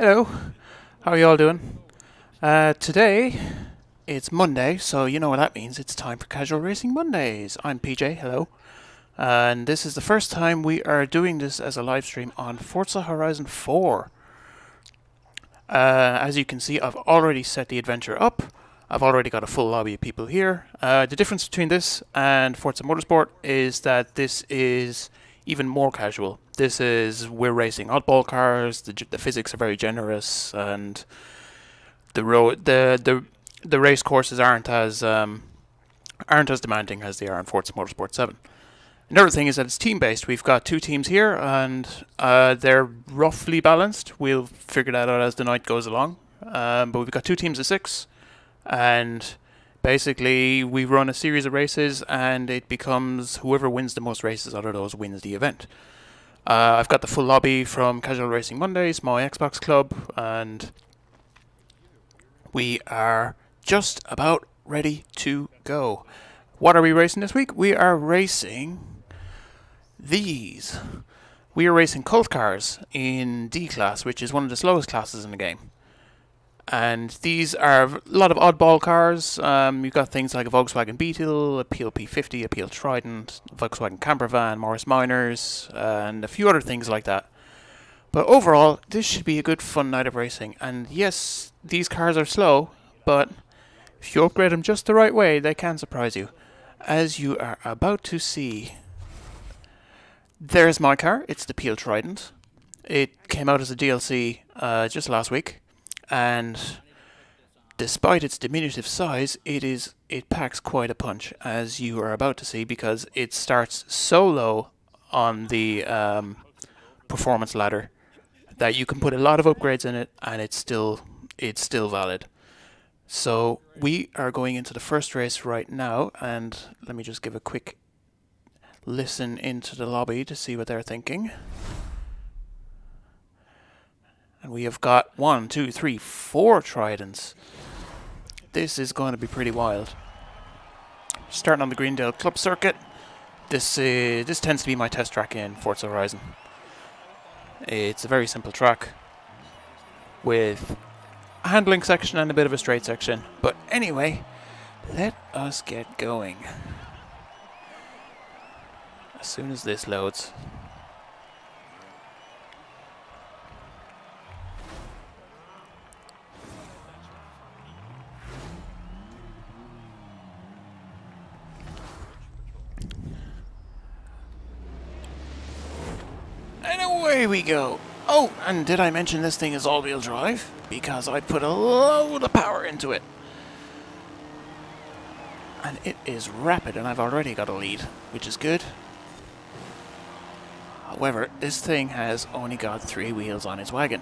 Hello, how are you all doing? Today it's Monday, so you know what that means. It's time for Casual Racing Mondays. I'm PJ, hello. And this is the first time we are doing this as a live stream on Forza Horizon 4. As you can see, I've already set the adventure up. I've already got a full lobby of people here. The difference between this and Forza Motorsport is that this is even more casual. We're racing oddball cars. The physics are very generous, and the race courses aren't as demanding as they are in Forza Motorsport 7. Another thing is that it's team based. We've got two teams here, and they're roughly balanced. We'll figure that out as the night goes along. But we've got two teams of 6, and basically we run a series of races, and it becomes whoever wins the most races out of those wins the event. I've got the full lobby from Casual Racing Mondays, my Xbox club, and we are just about ready to go. What are we racing this week? We are racing these. We are racing cult cars in D class, which is one of the slowest classes in the game. And these are a lot of oddball cars. You've got things like a Volkswagen Beetle, a Peel P50, a Peel Trident, a Volkswagen Campervan, Morris Minors, and a few other things like that. But overall, this should be a good fun night of racing. And yes, these cars are slow, but if you upgrade them just the right way, they can surprise you. As you are about to see, there's my car. It's the Peel Trident. It came out as a DLC just last week. And despite its diminutive size, it packs quite a punch, as you are about to see, because it starts so low on the performance ladder that you can put a lot of upgrades in it, and it's still valid. So we are going into the first race right now, and let me just give a quick listen into the lobby to see what they're thinking. And we have got 1, 2, 3, 4 Tridents. This is going to be pretty wild. Starting on the Greendale Club circuit. This tends to be my test track in Forza Horizon. It's a very simple track with a handling section and a bit of a straight section. But anyway, let us get going. As soon as this loads. And away we go. Oh, and did I mention this thing is all-wheel drive? Because I put a load of power into it. And it is rapid, and I've already got a lead, which is good. However, this thing has only got 3 wheels on its wagon,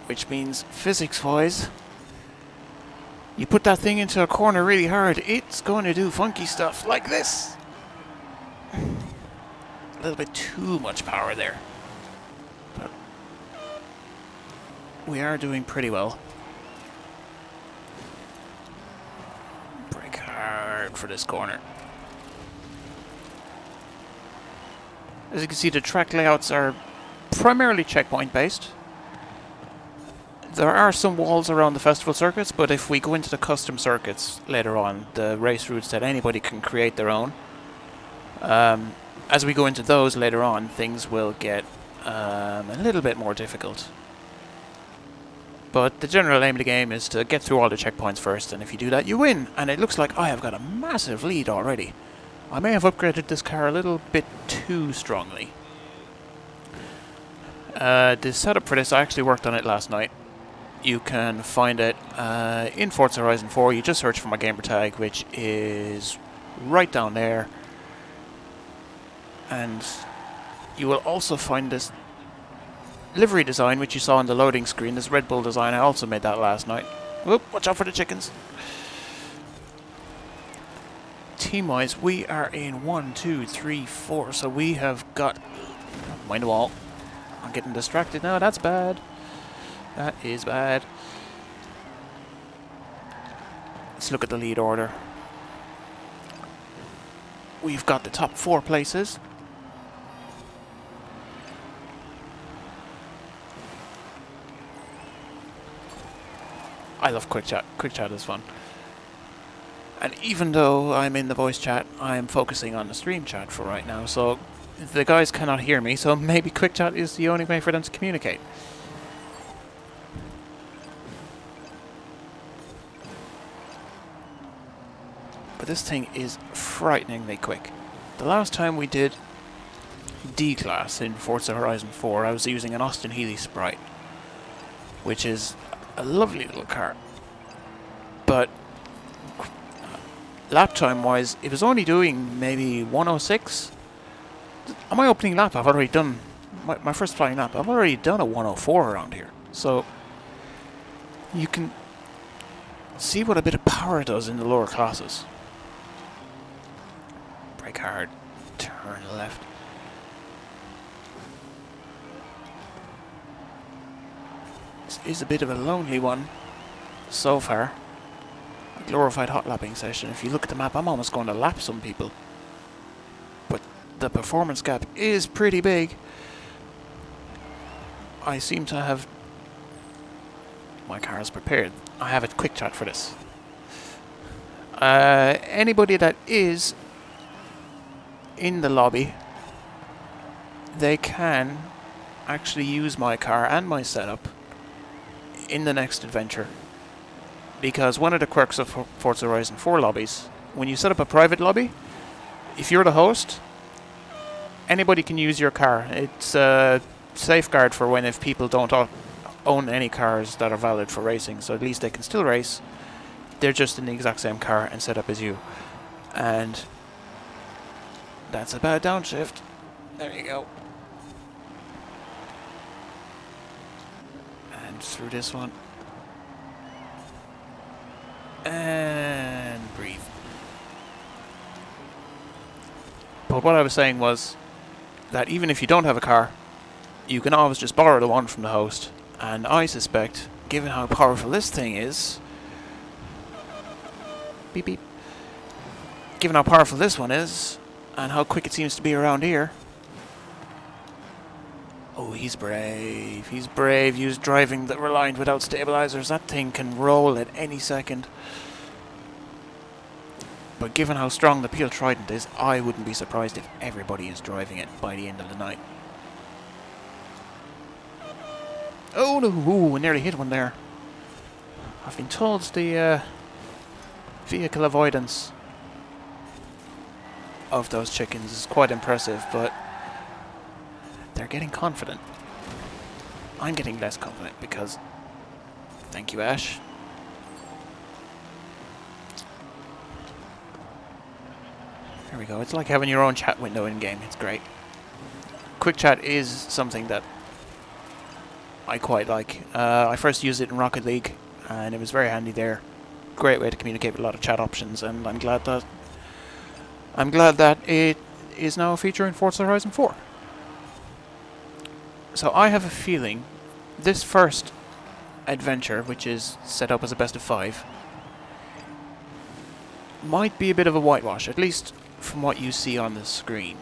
which means physics-wise, you put that thing into a corner really hard, it's going to do funky stuff like this. A little bit too much power there. But we are doing pretty well. Brake hard for this corner. As you can see, the track layouts are primarily checkpoint based. There are some walls around the festival circuits, but if we go into the custom circuits later on, the race routes that anybody can create their own, as we go into those later on, things will get a little bit more difficult. But the general aim of the game is to get through all the checkpoints first, and if you do that, you win. And it looks like I have got a massive lead already. I may have upgraded this car a little bit too strongly. The setup for this, I actually worked on it last night. You can find it in Forza Horizon 4. You just search for my Gamertag, which is right down there. And you will also find this livery design, which you saw on the loading screen. This Red Bull design, I also made that last night. Whoop, watch out for the chickens. Team-wise, we are in 1, 2, 3, 4. So we have got... Mind the wall. I'm getting distracted now. That's bad. That is bad. Let's look at the lead order. We've got the top 4 places. I love quick chat. Quick chat is fun. And even though I'm in the voice chat, I'm focusing on the stream chat for right now, so the guys cannot hear me, so maybe quick chat is the only way for them to communicate. But this thing is frighteningly quick. The last time we did D-Class in Forza Horizon 4, I was using an Austin Healey Sprite, which is a lovely little car. But lap time wise, it was only doing maybe 106. On my opening lap, I've already done my first flying lap. I've already done a 104 around here, so you can see what a bit of power does in the lower classes. Brake hard, turn left. This is a bit of a lonely one so far. A glorified hot lapping session. If you look at the map, I'm almost going to lap some people. But the performance gap is pretty big. I seem to have my car is prepared. I have a quick chat for this. Anybody that is in the lobby, they can actually use my car and my setup in the next adventure. Because one of the quirks of Forza Horizon 4 lobbies, when you set up a private lobby, if you're the host, anybody can use your car. It's a safeguard for when if people don't own any cars that are valid for racing, so at least they can still race. They're just in the exact same car and set up as you. And that's a bad downshift. There you go. And through this one. And breathe. But what I was saying was that even if you don't have a car, you can always just borrow the one from the host. And I suspect, given how powerful this thing is, beep beep, given how powerful this one is, and how quick it seems to be around here. Oh, he's brave. He's brave. He's driving the Reliant without stabilizers. That thing can roll at any second. But given how strong the Peel Trident is, I wouldn't be surprised if everybody is driving it by the end of the night. Oh no! Ooh, I nearly hit one there. I've been told the vehicle avoidance of those chickens is quite impressive, but they're getting confident. I'm getting less confident because... Thank you, Ash. There we go. It's like having your own chat window in-game. It's great. Quick chat is something that I quite like. I first used it in Rocket League, and it was very handy there. Great way to communicate with a lot of chat options, and I'm glad that it is now a feature in Forza Horizon 4. So I have a feeling this first adventure, which is set up as a best of 5, might be a bit of a whitewash, at least from what you see on the screen,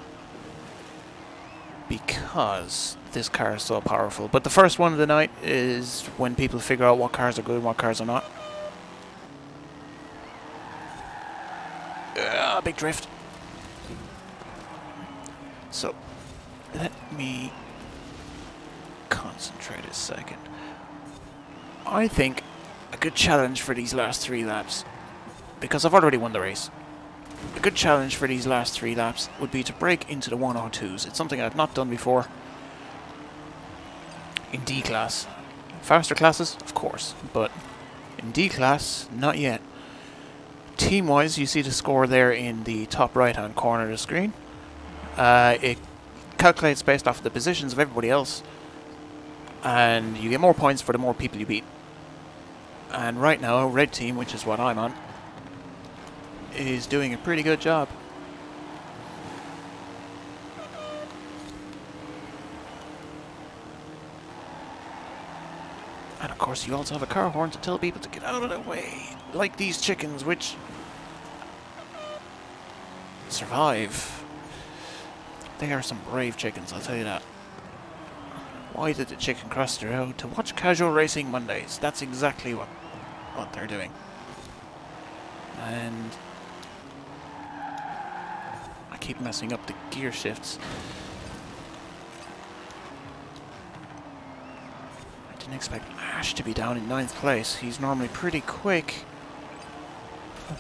because this car is so powerful. But the first one of the night is when people figure out what cars are good and what cars are not. Big drift. So, let me concentrate a second. I think a good challenge for these last 3 laps, because I've already won the race, a good challenge for these last 3 laps would be to break into the 102s. It's something I've not done before in D-Class. Faster classes, of course, but in D-Class, not yet. Team-wise, you see the score there in the top right-hand corner of the screen. It calculates based off of the positions of everybody else, and you get more points for the more people you beat. And right now, red team, which is what I'm on, is doing a pretty good job. And of course, you also have a car horn to tell people to get out of the way, like these chickens, which survive. They are some brave chickens, I'll tell you that. Why did the chicken cross the road? To watch casual racing Mondays. That's exactly what what they're doing. And I keep messing up the gear shifts. I didn't expect Ash to be down in 9th place. He's normally pretty quick.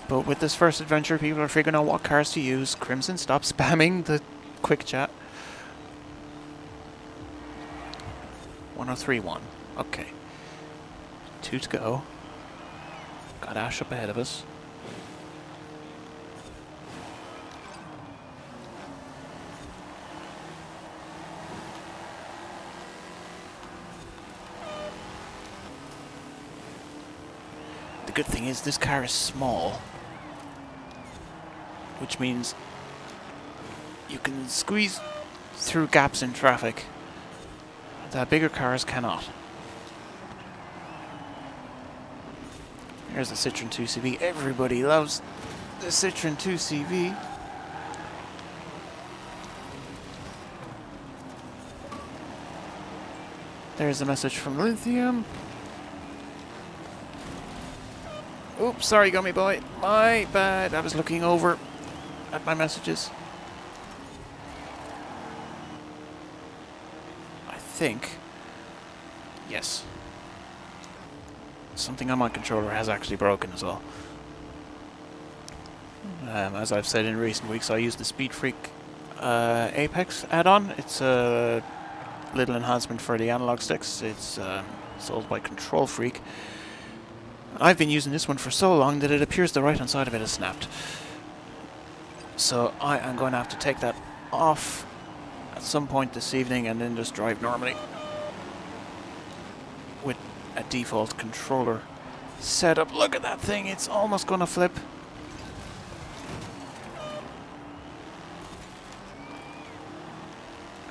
But with this first adventure, people are figuring out what cars to use. Crimson, stop spamming the quick chat. 103.1. Okay. 2 to go. Got Ash up ahead of us. The good thing is this car is small, which means you can squeeze through gaps in traffic that bigger cars cannot. Here's the Citroen 2CV. Everybody loves the Citroen 2CV. There's a message from Lithium. Oops, sorry, Gummy Boy. My bad. I was looking over at my messages. I think. Yes. Something on my controller has actually broken as well. As I've said in recent weeks, I use the Speed Freak Apex add-on. It's a little enhancement for the analog sticks. It's sold by Control Freak. I've been using this one for so long that it appears the right hand side of it has snapped. So I am going to have to take that off at some point this evening and then just drive normally with a default controller setup. Look at that thing, it's almost going to flip.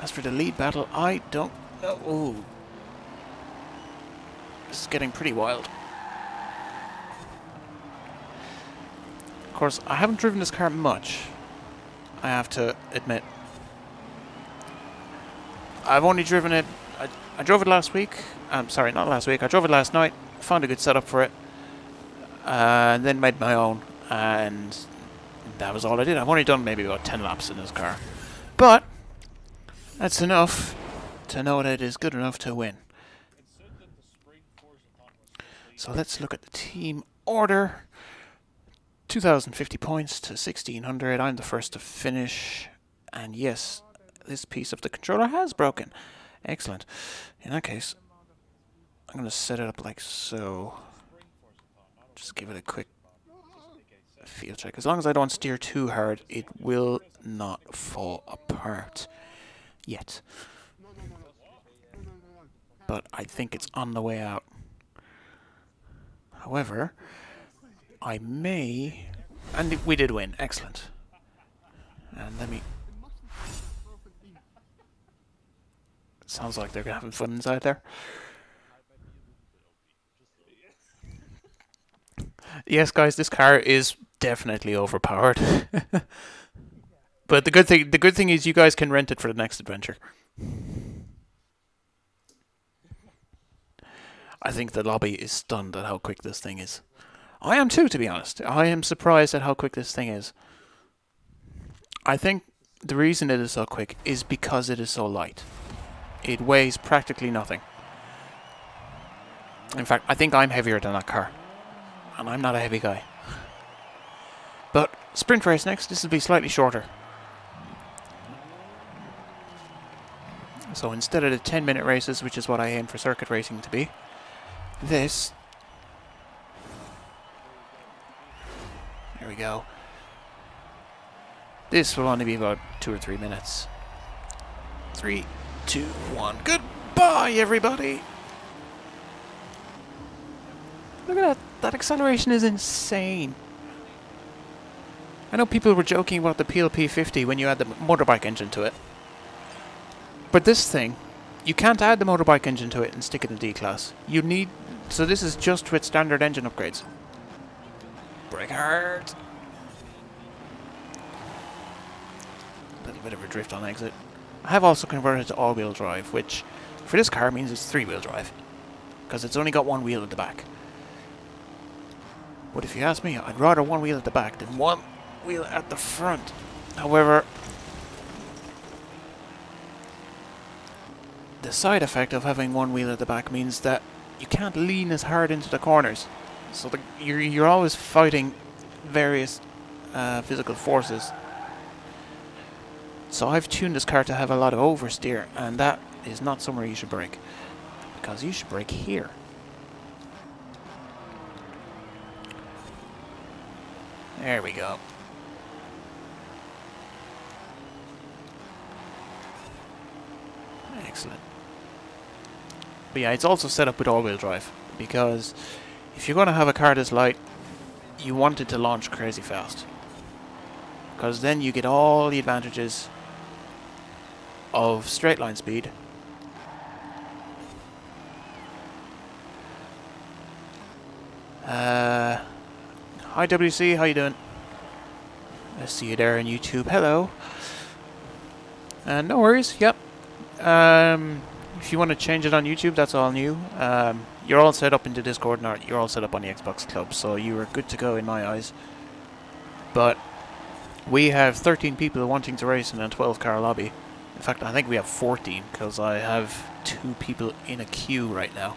As for the lead battle, I don't know. Ooh. This is getting pretty wild. Of course, I haven't driven this car much, I have to admit. I've only driven it, I drove it last week. Sorry, not last week. I drove it last night, found a good setup for it, and then made my own, and that was all I did. I've only done maybe about 10 laps in this car. But that's enough to know that it is good enough to win. So let's look at the team order. 2,050 points to 1,600. I'm the first to finish. And yes, this piece of the controller has broken. Excellent. In that case, I'm going to set it up like so. Just give it a quick feel check. As long as I don't steer too hard, it will not fall apart yet. But I think it's on the way out. However, I may... And we did win. Excellent. And let me... It sounds like they're having fun inside there. Yes, guys, this car is definitely overpowered. But the good thing is you guys can rent it for the next adventure. I think the lobby is stunned at how quick this thing is. I am too, to be honest. I am surprised at how quick this thing is. I think the reason it is so quick is because it is so light. It weighs practically nothing. In fact, I think I'm heavier than that car. And I'm not a heavy guy. But sprint race next. This will be slightly shorter. So instead of the 10-minute races, which is what I aim for circuit racing to be, this... There we go. This will only be about 2 or 3 minutes. 3, 2, 1. Goodbye, everybody! Look at that. That acceleration is insane. I know people were joking about the Peel P50 when you add the motorbike engine to it. But this thing, you can't add the motorbike engine to it and stick it in D-Class. You need... So this is just with standard engine upgrades. Brake hard. A little bit of a drift on exit. I have also converted to all-wheel drive, which for this car means it's 3-wheel drive. Because it's only got one wheel at the back. But if you ask me, I'd rather one wheel at the back than one wheel at the front. However, the side effect of having one wheel at the back means that you can't lean as hard into the corners. So you're always fighting various physical forces. So I've tuned this car to have a lot of oversteer, and that is not somewhere you should brake. Because you should brake here. There we go. Excellent. But yeah, it's also set up with all-wheel drive, because if you're going to have a car this light, you want it to launch crazy fast. Because then you get all the advantages of straight line speed. Hi WC, how you doing? I see you there on YouTube. Hello. No worries. Yep. If you want to change it on YouTube, that's all new. You're all set up into Discord, and you're all set up on the Xbox Club, so you are good to go in my eyes. But we have 13 people wanting to race in a 12-car lobby. In fact, I think we have 14, because I have 2 people in a queue right now.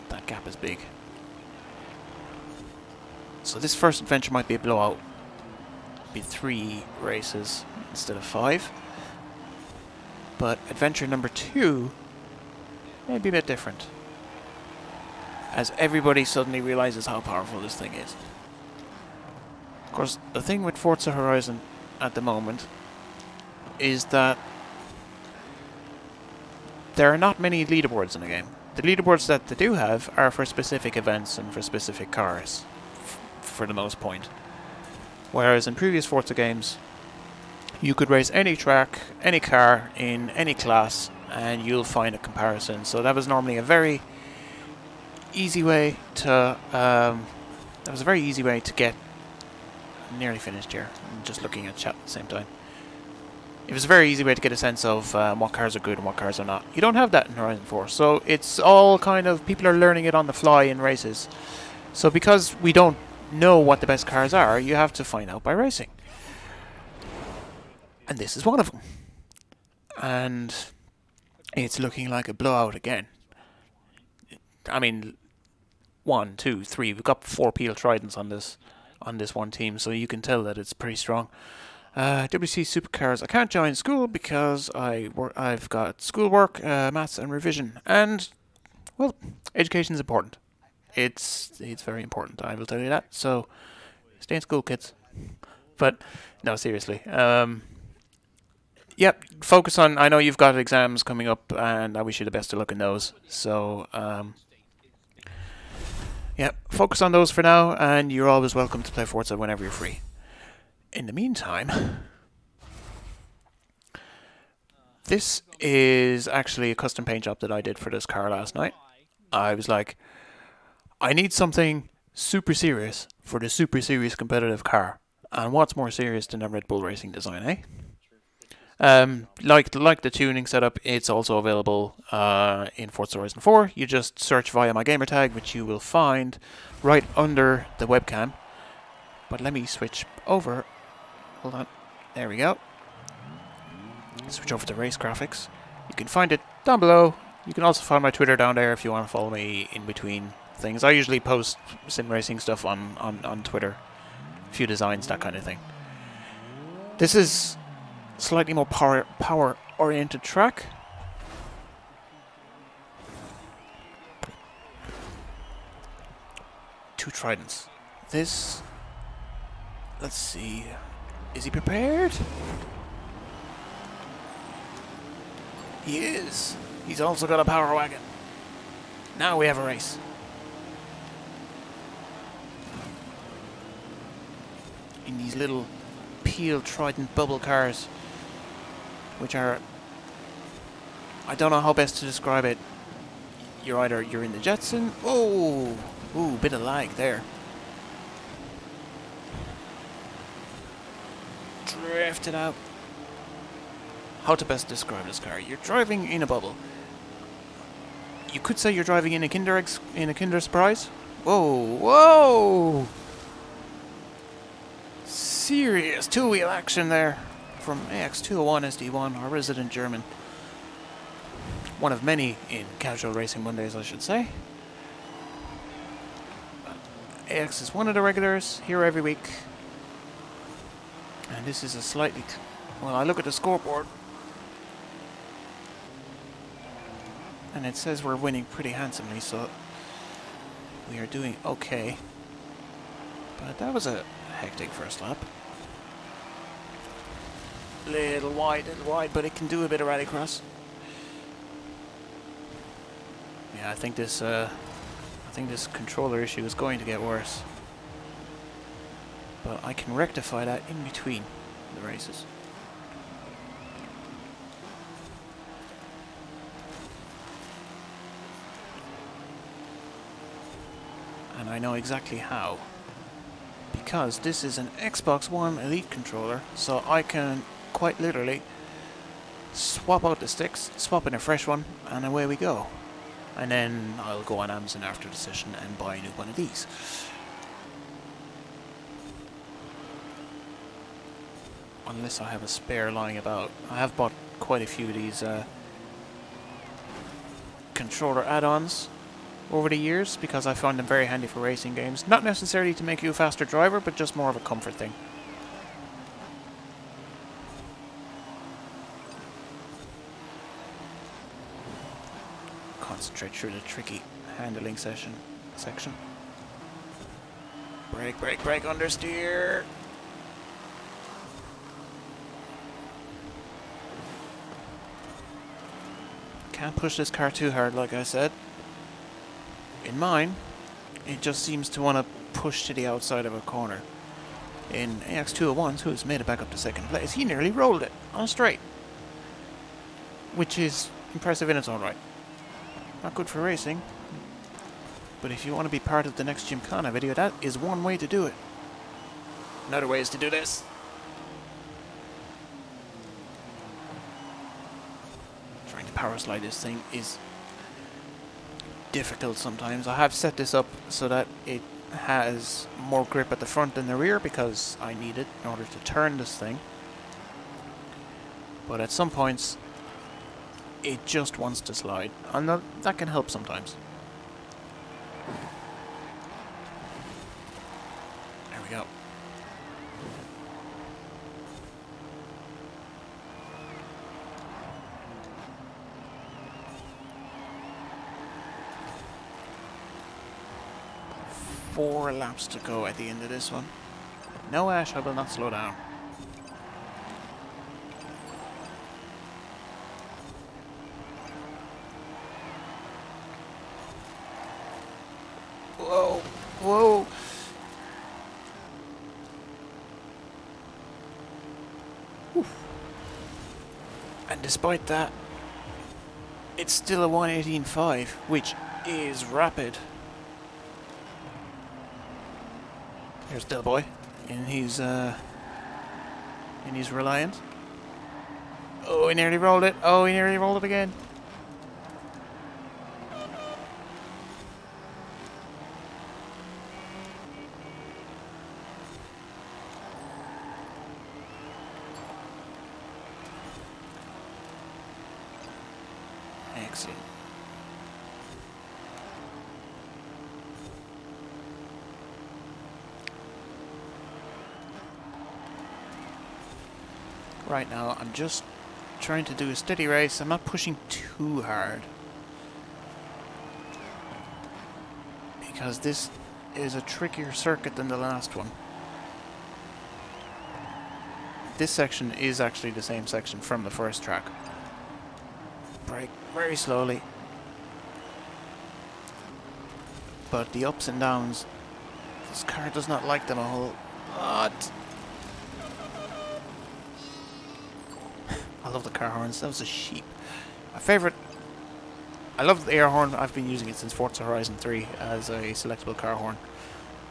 That gap is big. So this first adventure might be a blowout. Be 3 races instead of 5. But adventure number 2 may be a bit different, as everybody suddenly realizes how powerful this thing is. Of course, the thing with Forza Horizon at the moment is that there are not many leaderboards in the game. The leaderboards that they do have are for specific events and for specific cars, for the most point. Whereas in previous Forza games, you could race any track, any car, in any class, and you'll find a comparison. So that was normally a very easy way to get. I'm nearly finished here. I'm just looking at chat at the same time. It was a very easy way to get a sense of what cars are good and what cars are not. You don't have that in Horizon 4, so it's all kind of, people are learning it on the fly in races. So because we don't know what the best cars are, you have to find out by racing. And this is one of them. And it's looking like a blowout again. I mean, 1, 2, 3. We've got 4 Peel Tridents on this one team, so you can tell that it's pretty strong. WC Supercars. I can't join school because I've got schoolwork, maths, and revision. And well, education is important. It's very important. I will tell you that. So stay in school, kids. But no, seriously. Yep. Focus on. I know you've got exams coming up, and I wish you the best of luck in those. So yeah, focus on those for now, and you're always welcome to play Forza whenever you're free. In the meantime, this is actually a custom paint job that I did for this car last night. I was like, I need something super serious for the super serious competitive car. And what's more serious than a Red Bull Racing design, eh? Like the tuning setup, it's also available in Forza Horizon 4. You just search via my gamertag, which you will find right under the webcam. But let me switch over. Hold on. There we go. Switch over to race graphics. You can find it down below. You can also find my Twitter down there if you want to follow me in between things. I usually post sim racing stuff on Twitter. A few designs, that kind of thing. This is slightly more power-oriented track. Two Tridents. This... Let's see. Is he prepared? He is. He's also got a power wagon. Now we have a race. In these little Peel Trident bubble cars, which are, I don't know how best to describe it. You're in the Jetson. Oh, ooh, bit of lag there. Drifted out. How to best describe this car? You're driving in a bubble. You could say you're driving in a Kinder Surprise. Whoa, whoa! Serious two-wheel action there from AX201 SD1, our resident German. One of many in Casual Racing Mondays, I should say. AX is one of the regulars, here every week. And this is a slightly... Well, I look at the scoreboard. And it says we're winning pretty handsomely, so... We are doing okay. But that was a hectic first lap. Little wide, but it can do a bit of rallycross. Yeah, I think this controller issue is going to get worse. But I can rectify that in between the races. And I know exactly how. Because this is an Xbox One Elite controller, so I can quite literally swap out the sticks, swap in a fresh one, and away we go. And then I'll go on Amazon after the session and buy a new one of these. Unless I have a spare lying about. I have bought quite a few of these controller add-ons over the years because I found them very handy for racing games. Not necessarily to make you a faster driver, but just more of a comfort thing. Concentrate through the tricky handling section. Brake, brake, brake, understeer. Can't push this car too hard, like I said. In mine, it just seems to want to push to the outside of a corner. In AX201's, who's made it back up to second place, he nearly rolled it on a straight. Which is impressive in its own right. Not good for racing. But if you want to be part of the next Gymkhana video, that is one way to do it. Another way is to do this. Trying to power slide this thing is difficult sometimes. I have set this up so that it has more grip at the front than the rear because I need it in order to turn this thing. But at some points it just wants to slide, and that can help sometimes. There we go. Four laps to go at the end of this one. No, Ash, I will not slow down. Whoa, whoa. Oof. And despite that, it's still a 1:18.5, which is rapid. Here's Del Boy in his Reliant. Oh, he nearly rolled it. Oh, he nearly rolled it again. Excellent. Right now, I'm just trying to do a steady race. I'm not pushing too hard. Because this is a trickier circuit than the last one. This section is actually the same section from the first track. Brake very slowly. But the ups and downs, this car does not like them a whole lot. I love the car horns. That was a sheep. My favourite... I love the air horn. I've been using it since Forza Horizon 3 as a selectable car horn.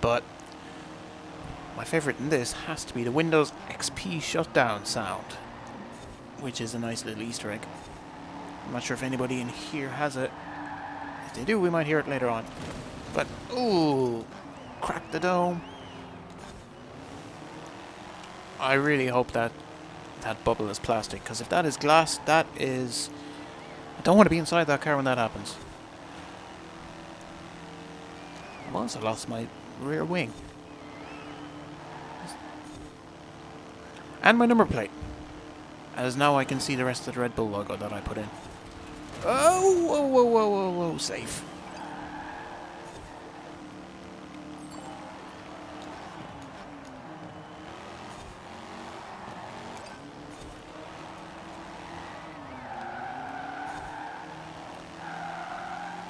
But my favourite in this has to be the Windows XP shutdown sound, which is a nice little Easter egg. I'm not sure if anybody in here has it. they do, we might hear it later on. But, ooh, crack the dome. I really hope that that bubble is plastic, because if that is glass, that is... I don't want to be inside that car when that happens. I also lost my rear wing. And my number plate. As now I can see the rest of the Red Bull logo that I put in. Oh, whoa, whoa, whoa, whoa, whoa, safe.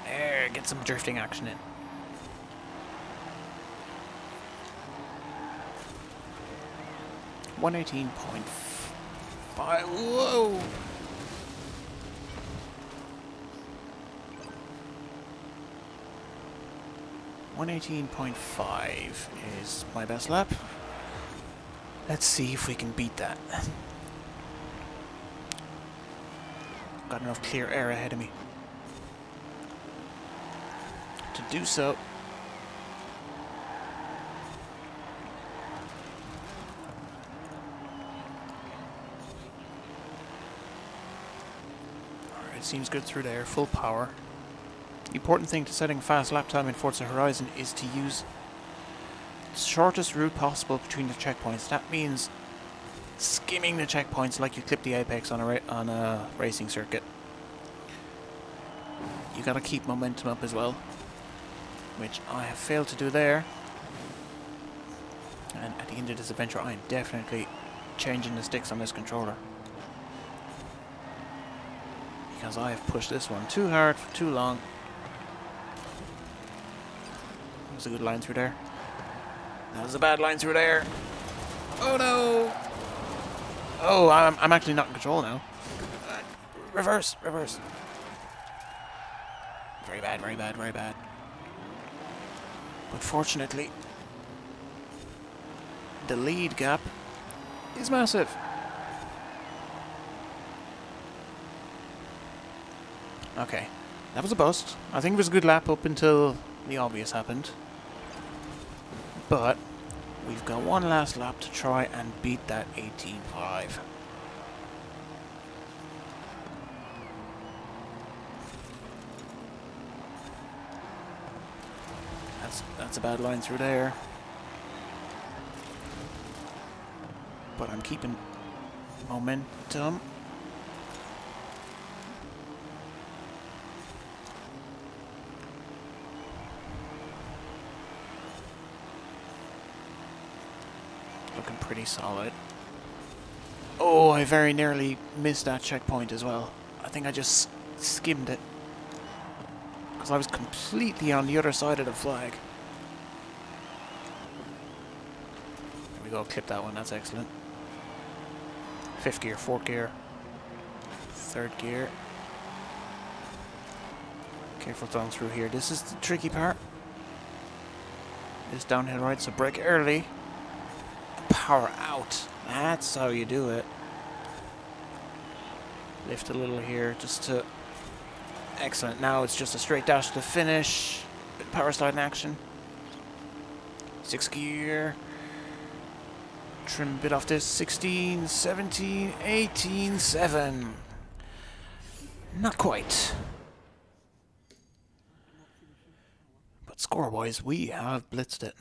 There, get some drifting action in. $118.5. Whoa! $118.5 is my best lap. Let's see if we can beat that. Got enough clear air ahead of me to do so. Alright, seems good through there, full power. The important thing to setting fast lap time in Forza Horizon is to use the shortest route possible between the checkpoints. That means skimming the checkpoints like you clip the apex on a racing circuit. You gotta keep momentum up as well, which I have failed to do there. And at the end of this adventure, I am definitely changing the sticks on this controller, because I have pushed this one too hard for too long. That was a good line through there. That was a bad line through there. Oh no! Oh, I'm actually not in control now. Reverse, reverse. Very bad, very bad, very bad. But fortunately, the lead gap is massive. Okay, that was a bust. I think it was a good lap up until the obvious happened. But we've got one last lap to try and beat that 18.5. That's a bad line through there. But I'm keeping momentum. Looking pretty solid. Oh, I very nearly missed that checkpoint as well. I think I just skimmed it, because I was completely on the other side of the flag. There we go, clip that one, that's excellent. Fifth gear, fourth gear, third gear. Careful down through here. This is the tricky part. This downhill right, so brake early. Power out. That's how you do it. Lift a little here just to... Excellent. Now it's just a straight dash to the finish. Power slide in action. Sixth gear. Trim a bit off this. 16, 17, 18, 7. Not quite. But score-wise, we have blitzed it.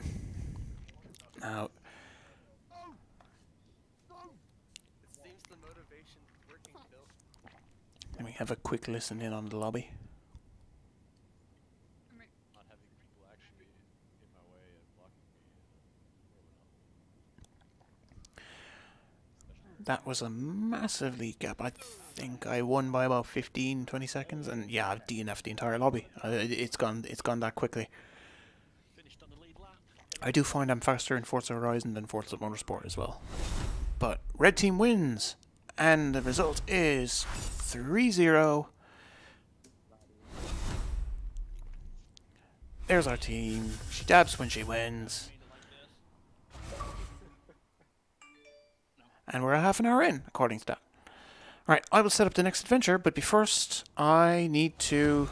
Now... Let me have a quick listen in on the lobby. Not having people actually in my way and blocking me. That was a massive lead gap. I think I won by about 15, 20 seconds, and yeah, I've DNF'd the entire lobby. It's gone that quickly. Finished on the lead lap. I do find I'm faster in Forza Horizon than Forza Motorsport as well. But red team wins, and the result is 3-0. There's our team. She dabs when she wins. And we're a half an hour in, according to that. Right, I will set up the next adventure, but first I need to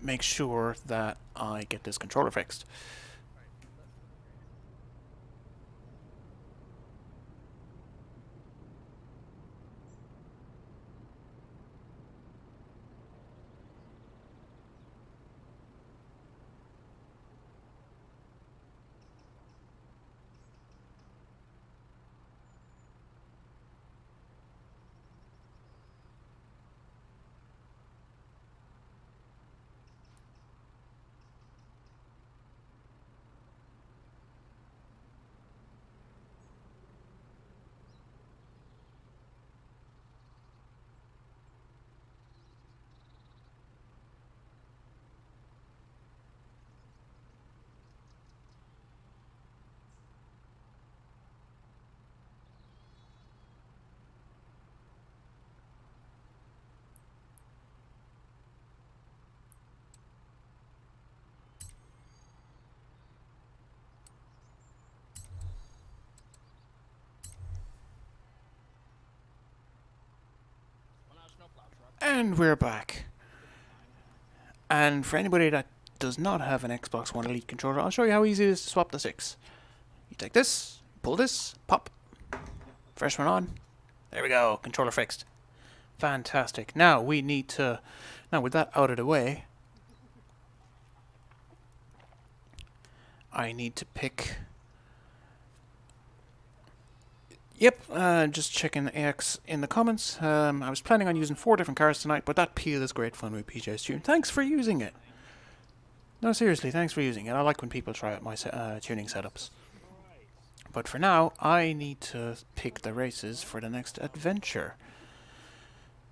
make sure that I get this controller fixed. And we're back. And for anybody that does not have an Xbox One Elite controller, I'll show you how easy it is to swap the sticks. You take this, pull this, pop. First one on. There we go, controller fixed. Fantastic. Now we need to, now with that out of the way, I need to pick, just checking AX in the comments. I was planning on using 4 different cars tonight, but that Peel is great fun with PJTierney. Thanks for using it. No, seriously, thanks for using it. I like when people try out my tuning setups. But for now, I need to pick the races for the next adventure.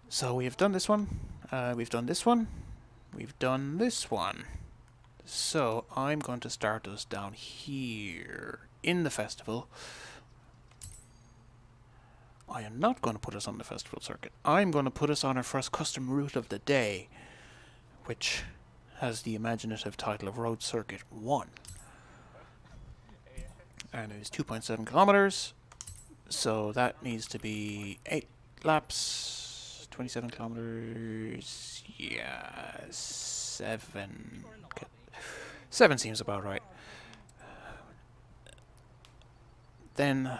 So we have done this one, we've done this one, we've done this one. So I'm going to start us down here in the festival. I am not going to put us on the festival circuit. I'm going to put us on our first custom route of the day, which has the imaginative title of Road Circuit 1. And it is 2.7 kilometers, so that needs to be 8 laps, 27 kilometers, yeah, 7. 7 seems about right. Then,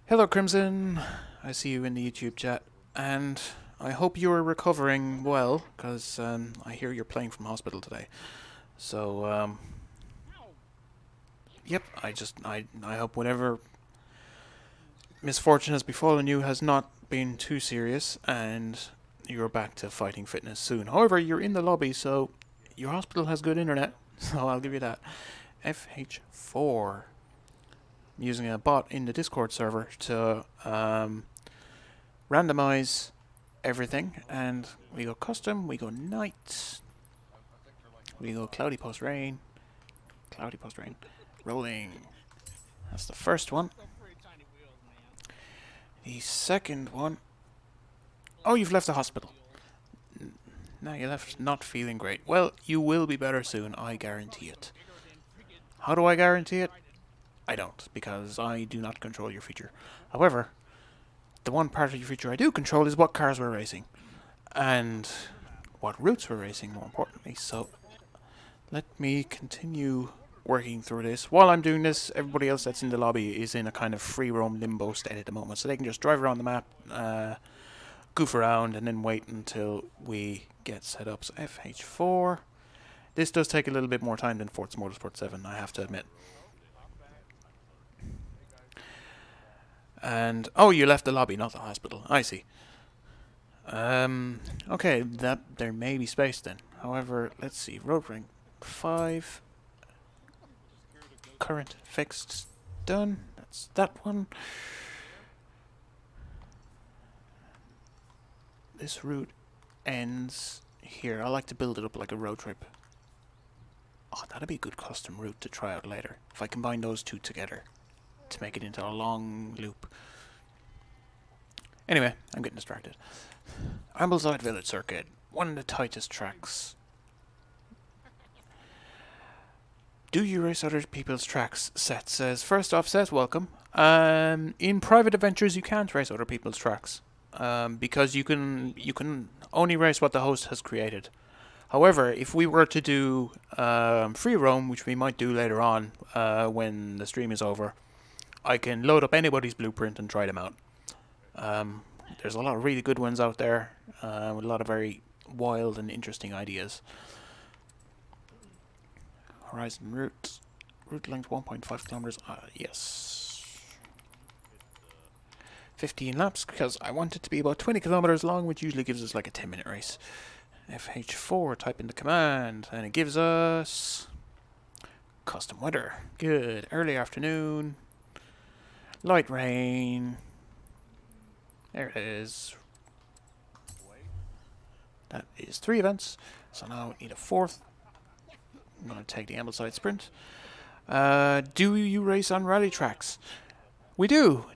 hello Crimson, I see you in the YouTube chat, and I hope you are recovering well, because I hear you're playing from hospital today. So, yep, I hope whatever misfortune has befallen you has not been too serious, and you're back to fighting fitness soon. However, you're in the lobby, so your hospital has good internet, so I'll give you that. FH4. I'm using a bot in the Discord server to randomize everything, and we go custom, we go night, we go cloudy post rain, rolling. That's the first one. The second one, oh, you've left the hospital. Now you left not feeling great. Well, you will be better soon, I guarantee it. How do I guarantee it? I don't, because I do not control your future. However, the one part of your future I do control is what cars we're racing. And what routes we're racing, more importantly. So, let me continue working through this. While I'm doing this, everybody else that's in the lobby is in a kind of free roam limbo state at the moment. So they can just drive around the map, goof around, and then wait until we get set up. So FH4. This does take a little bit more time than Forza Motorsport 7, I have to admit. And, oh, you left the lobby, not the hospital. I see. Okay, there may be space then. However, let's see. Road rank 5. Current fixed. Done. That's that one. This route ends here. I like to build it up like a road trip. Oh, that'd be a good custom route to try out later. If I combine those two together to make it into a long loop. Anyway, I'm getting distracted. Ambleside Village Circuit. One of the tightest tracks. Do you race other people's tracks? Seth says. First off, Seth, welcome. In private adventures, you can't race other people's tracks. Because you can only race what the host has created. However, if we were to do free roam, which we might do later on when the stream is over, I can load up anybody's blueprint and try them out. There's a lot of really good ones out there with a lot of very wild and interesting ideas. Horizon route length 1.5 kilometers. Yes. 15 laps because I want it to be about 20 kilometers long, which usually gives us like a 10-minute race. FH4, type in the command, and it gives us custom weather. Good. Early afternoon. Light rain. There it is. That is 3 events. So now we need a 4th. I'm going to take the amplified sprint. Do you race on rally tracks? We do.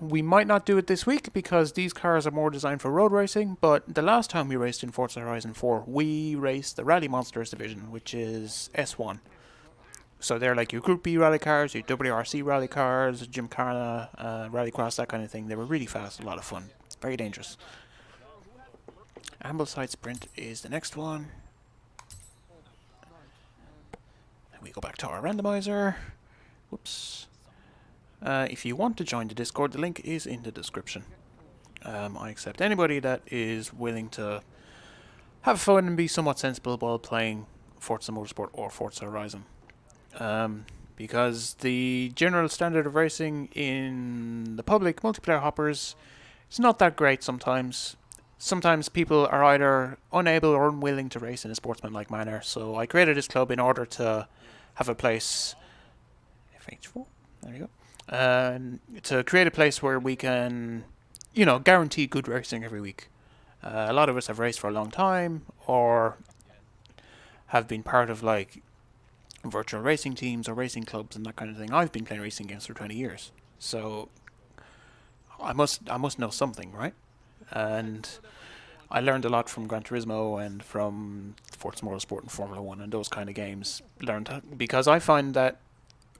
We might not do it this week because these cars are more designed for road racing, but the last time we raced in Forza Horizon 4, we raced the Rally Monsters division, which is S1. So they're like your Group B rally cars, your WRC rally cars, Gymkhana, Rallycross, that kind of thing. They were really fast, a lot of fun, very dangerous. Ambleside Sprint is the next one. And we go back to our randomizer. Whoops. If you want to join the Discord, the link is in the description. I accept anybody that is willing to have fun and be somewhat sensible while playing Forza Motorsport or Forza Horizon. Because the general standard of racing in the public multiplayer hoppers is not that great sometimes. Sometimes people are either unable or unwilling to race in a sportsmanlike manner. So I created this club in order to have a place... FH4, there you go. To create a place where we can, you know, guarantee good racing every week. A lot of us have raced for a long time or have been part of like virtual racing teams or racing clubs and that kind of thing. I've been playing racing games for 20 years, so I must know something, right? And I learned a lot from Gran Turismo and from Forza Motorsport and Formula 1 and those kind of games. Because I find that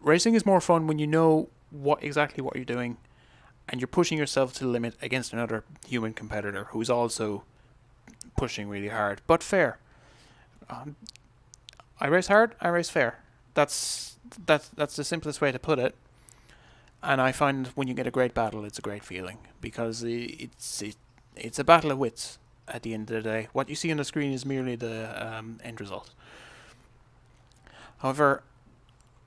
racing is more fun when you know exactly what you're doing and you're pushing yourself to the limit against another human competitor who's also pushing really hard, but fair. I race hard, I race fair. That's the simplest way to put it. And I find when you get a great battle, it's a great feeling because it's a battle of wits at the end of the day. What you see on the screen is merely the end result. However,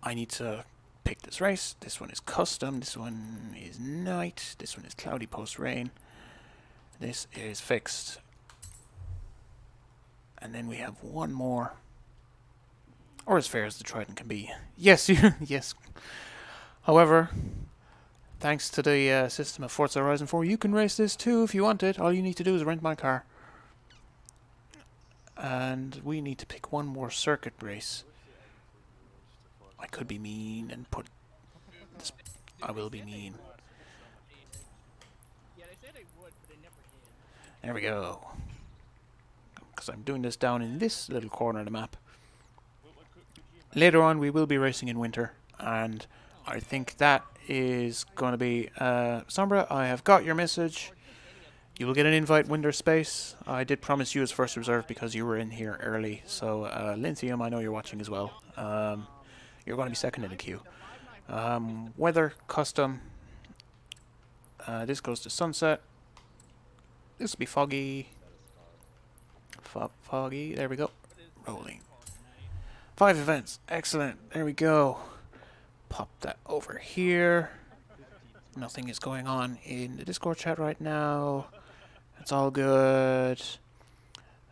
I need to pick this race. This one is custom, this one is night, this one is cloudy post rain, this is fixed, and then we have one more, or as fair as the Trident can be. Yes, yes. However, thanks to the system of Forza Horizon 4, you can race this too if you want it. All you need to do is rent my car, and we need to pick one more circuit race. I could be mean and put this. I will be mean. There we go. Because I'm doing this down in this little corner of the map. Later on we will be racing in winter, and I think that is going to be Sombra, I have got your message. You will get an invite winter space. I did promise you as first reserve because you were in here early. So Lithium, I know you're watching as well. You're going to be second in the queue. Weather, custom. This goes to sunset. This will be foggy. Foggy. There we go. Rolling. 5 events. Excellent. There we go. Pop that over here. Nothing is going on in the Discord chat right now. It's all good.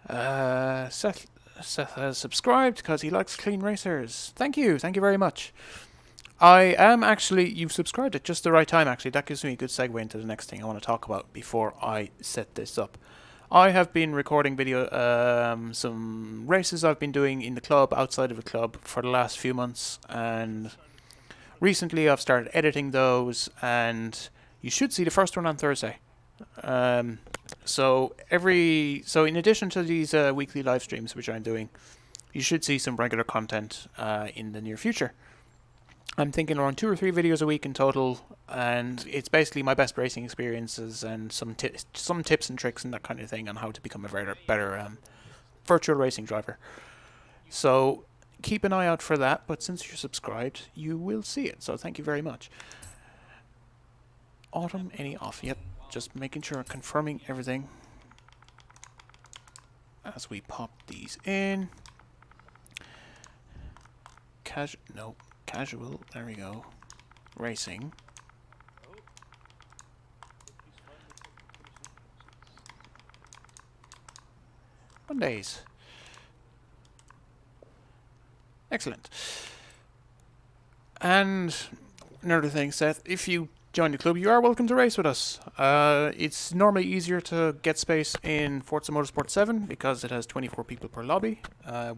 Seth has subscribed because he likes clean racers. Thank you very much. I am actually, you've subscribed at just the right time actually. That gives me a good segue into the next thing I want to talk about before I set this up. I have been recording video, some races I've been doing in the club, outside of the club for the last few months, and recently I've started editing those, and you should see the first one on Thursday. So in addition to these weekly live streams which I'm doing, you should see some regular content in the near future. I'm thinking around 2 or 3 videos a week in total, and it's basically my best racing experiences and some tips and tricks and that kind of thing on how to become a better virtual racing driver. So keep an eye out for that, but since you're subscribed, you will see it. So thank you very much. Autumn, any off? Yep, just making sure, confirming everything as we pop these in. Casual, there we go. Racing. Mondays. Excellent. And another thing, Seth, if you join the club, you are welcome to race with us. It's normally easier to get space in Forza Motorsport 7 because it has 24 people per lobby.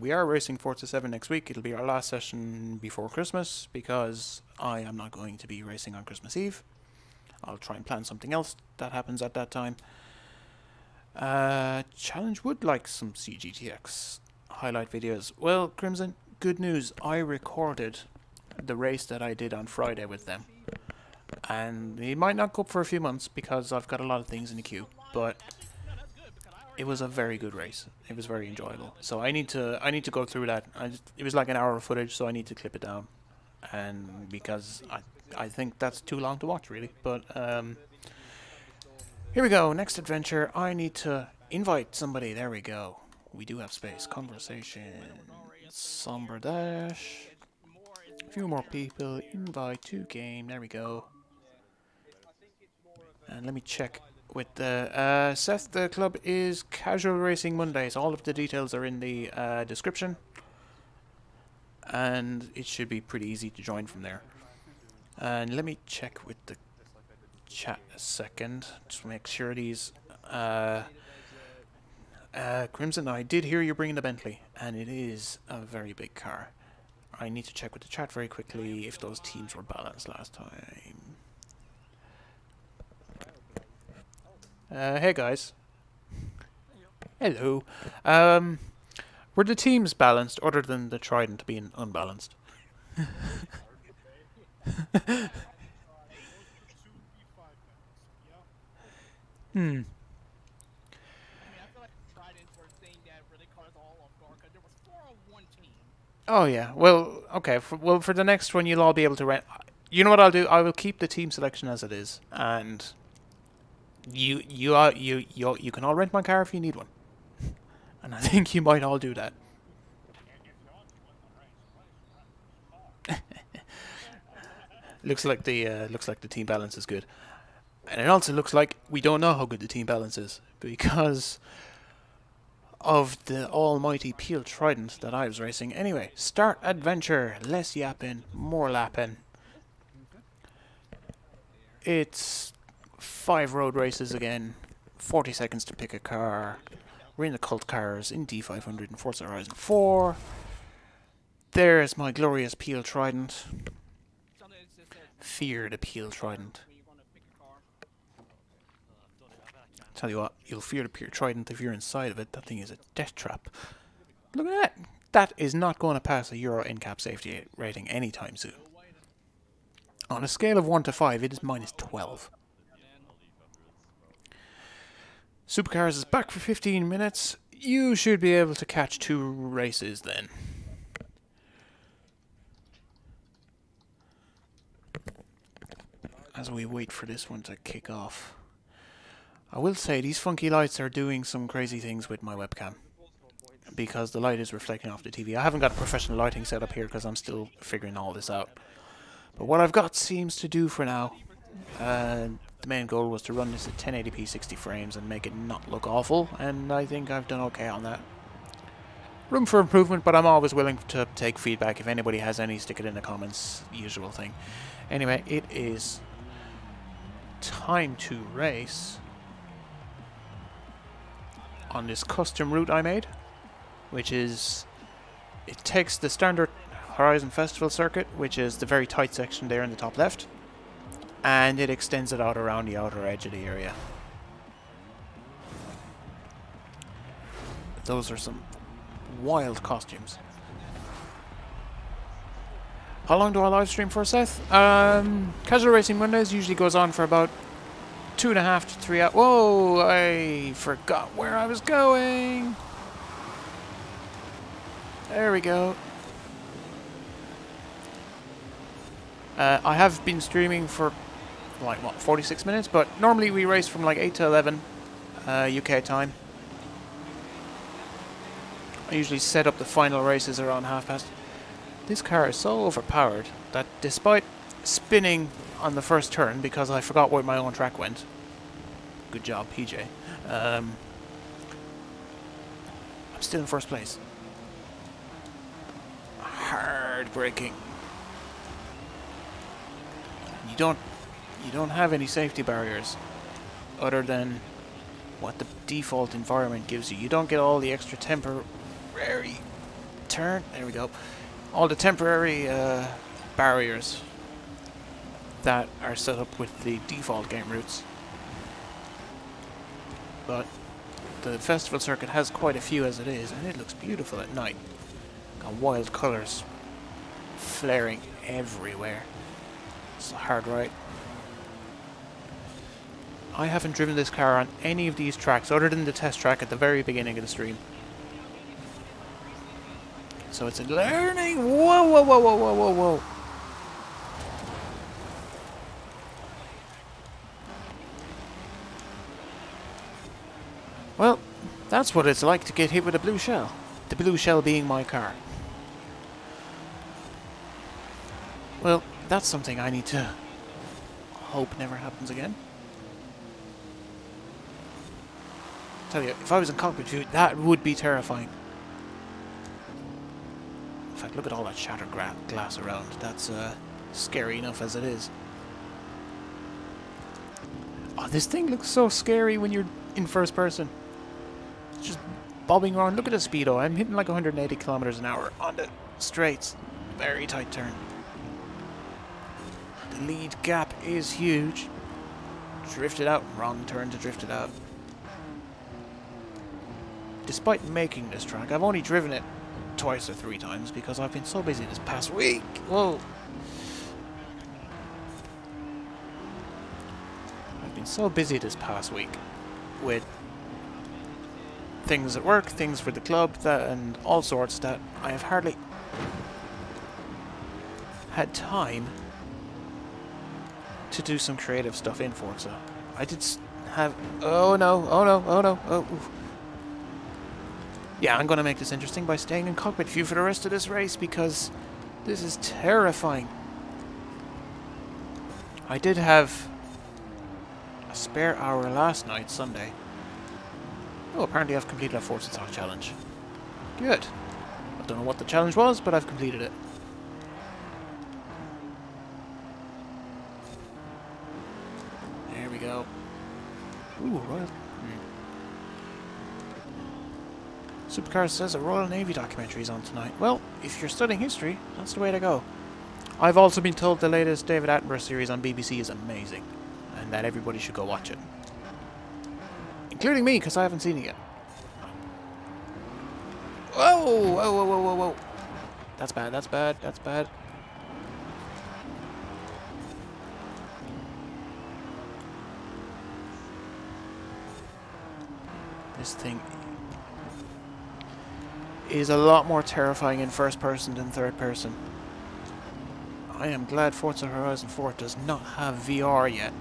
We are racing Forza 7 next week. It'll be our last session before Christmas because I am not going to be racing on Christmas Eve. I'll try and plan something else that happens at that time. Challenge would like some CGTX highlight videos. Well, Crimson, good news. I recorded the race that I did on Friday with them. And it might not go up for a few months because I've got a lot of things in the queue, but it was a very good race. It was very enjoyable. So I need to go through that. It was like an hour of footage, so I need to clip it down, and because I think that's too long to watch really. But here we go. Next adventure. I need to invite somebody. There we go. We do have space. Conversation. Somber dash. A few more people. Invite to game. There we go. And let me check with the Seth. The club is Casual Racing Mondays. All of the details are in the description, and it should be pretty easy to join from there. And let me check with the chat a second, just to make sure these. Crimson, I did hear you bringing the Bentley, and it is a very big car. I need to check with the chat very quickly if those teams were balanced last time. Hey guys. Hello. Were the teams balanced other than the Trident being unbalanced? Hmm. Oh yeah. Well, okay. For the next one, you'll all be able to rent. You know what I'll do? I will keep the team selection as it is, and you can all rent my car if you need one. And I think you might all do that. looks like the team balance is good, and it also looks like we don't know how good the team balance is because of the almighty Peel Trident that I was racing. Anyway, start adventure. Less yapping, more lapping. It's 5 road races again. 40 seconds to pick a car. We're in the cult cars in D500 and Forza Horizon 4. There's my glorious Peel Trident. Fear the Peel Trident. Tell you what, you'll fear the Peel Trident if you're inside of it. That thing is a death trap. Look at that. That is not going to pass a Euro NCAP safety rating anytime soon. On a scale of 1 to 5, it is minus 12. Supercars is back for 15 minutes. You should be able to catch 2 races then. As we wait for this one to kick off. I will say these funky lights are doing some crazy things with my webcam, because the light is reflecting off the TV. I haven't got professional lighting set up here because I'm still figuring all this out. But what I've got seems to do for now. The main goal was to run this at 1080p 60 frames and make it not look awful, and I think I've done okay on that. Room for improvement, but I'm always willing to take feedback. If anybody has any, stick it in the comments, usual thing. Anyway, it is time to race on this custom route I made, which is, it takes the standard Horizon Festival circuit, which is the very tight section there in the top left, and it extends it out around the outer edge of the area. Those are some wild costumes. How long do I live stream for, Seth? Casual Racing Mondays usually goes on for about 2.5 to 3 hours. Whoa, I forgot where I was going. There we go. I have been streaming for like what 46 minutes, but normally we race from like 8 to 11 UK time. I usually set up the final races around past. This car is so overpowered that despite spinning on the first turn because I forgot where my own track went. Good job, PJ. I'm still in first place. Hard braking. You don't have any safety barriers other than what the default environment gives you. You don't get all the extra temporary turn. There we go. All the temporary barriers that are set up with the default game routes. But the festival circuit has quite a few as it is, and it looks beautiful at night. Got wild colours flaring everywhere. It's a hard ride. I haven't driven this car on any of these tracks other than the test track at the very beginning of the stream. So it's a learning. Whoa, whoa, whoa, whoa, whoa, whoa, whoa. Well, that's what it's like to get hit with a blue shell. The blue shell being my car. Well, that's something I need to hope never happens again. Tell you, if I was in cockpit view, that would be terrifying. In fact, look at all that shattered glass around. That's scary enough as it is. Oh, this thing looks so scary when you're in first person. It's just bobbing around. Look at the speedo. I'm hitting like 180 kilometers an hour on the straights. Very tight turn. The lead gap is huge. Drifted out. Wrong turn to drift it out. Despite making this track, I've only driven it twice or 3 times because I've been so busy this past week. Whoa. I've been so busy this past week with things at work, things for the club, and all sorts that I have hardly had time to do some creative stuff in Forza. I did have... Oh no, oh no, oh no, oh... Oof. Yeah, I'm going to make this interesting by staying in cockpit view for the rest of this race because this is terrifying. I did have a spare hour last night, Sunday. Oh, apparently I've completed a Forza Talk challenge. Good. I don't know what the challenge was, but I've completed it. There we go. Ooh, Royal... Supercars says a Royal Navy documentary is on tonight. Well, if you're studying history, that's the way to go. I've also been told the latest David Attenborough series on BBC is amazing, and that everybody should go watch it. Including me, because I haven't seen it yet. Whoa! Whoa, whoa, whoa, whoa, whoa. That's bad, that's bad, that's bad. This thing is a lot more terrifying in first person than third person. I am glad Forza Horizon 4 does not have VR yet.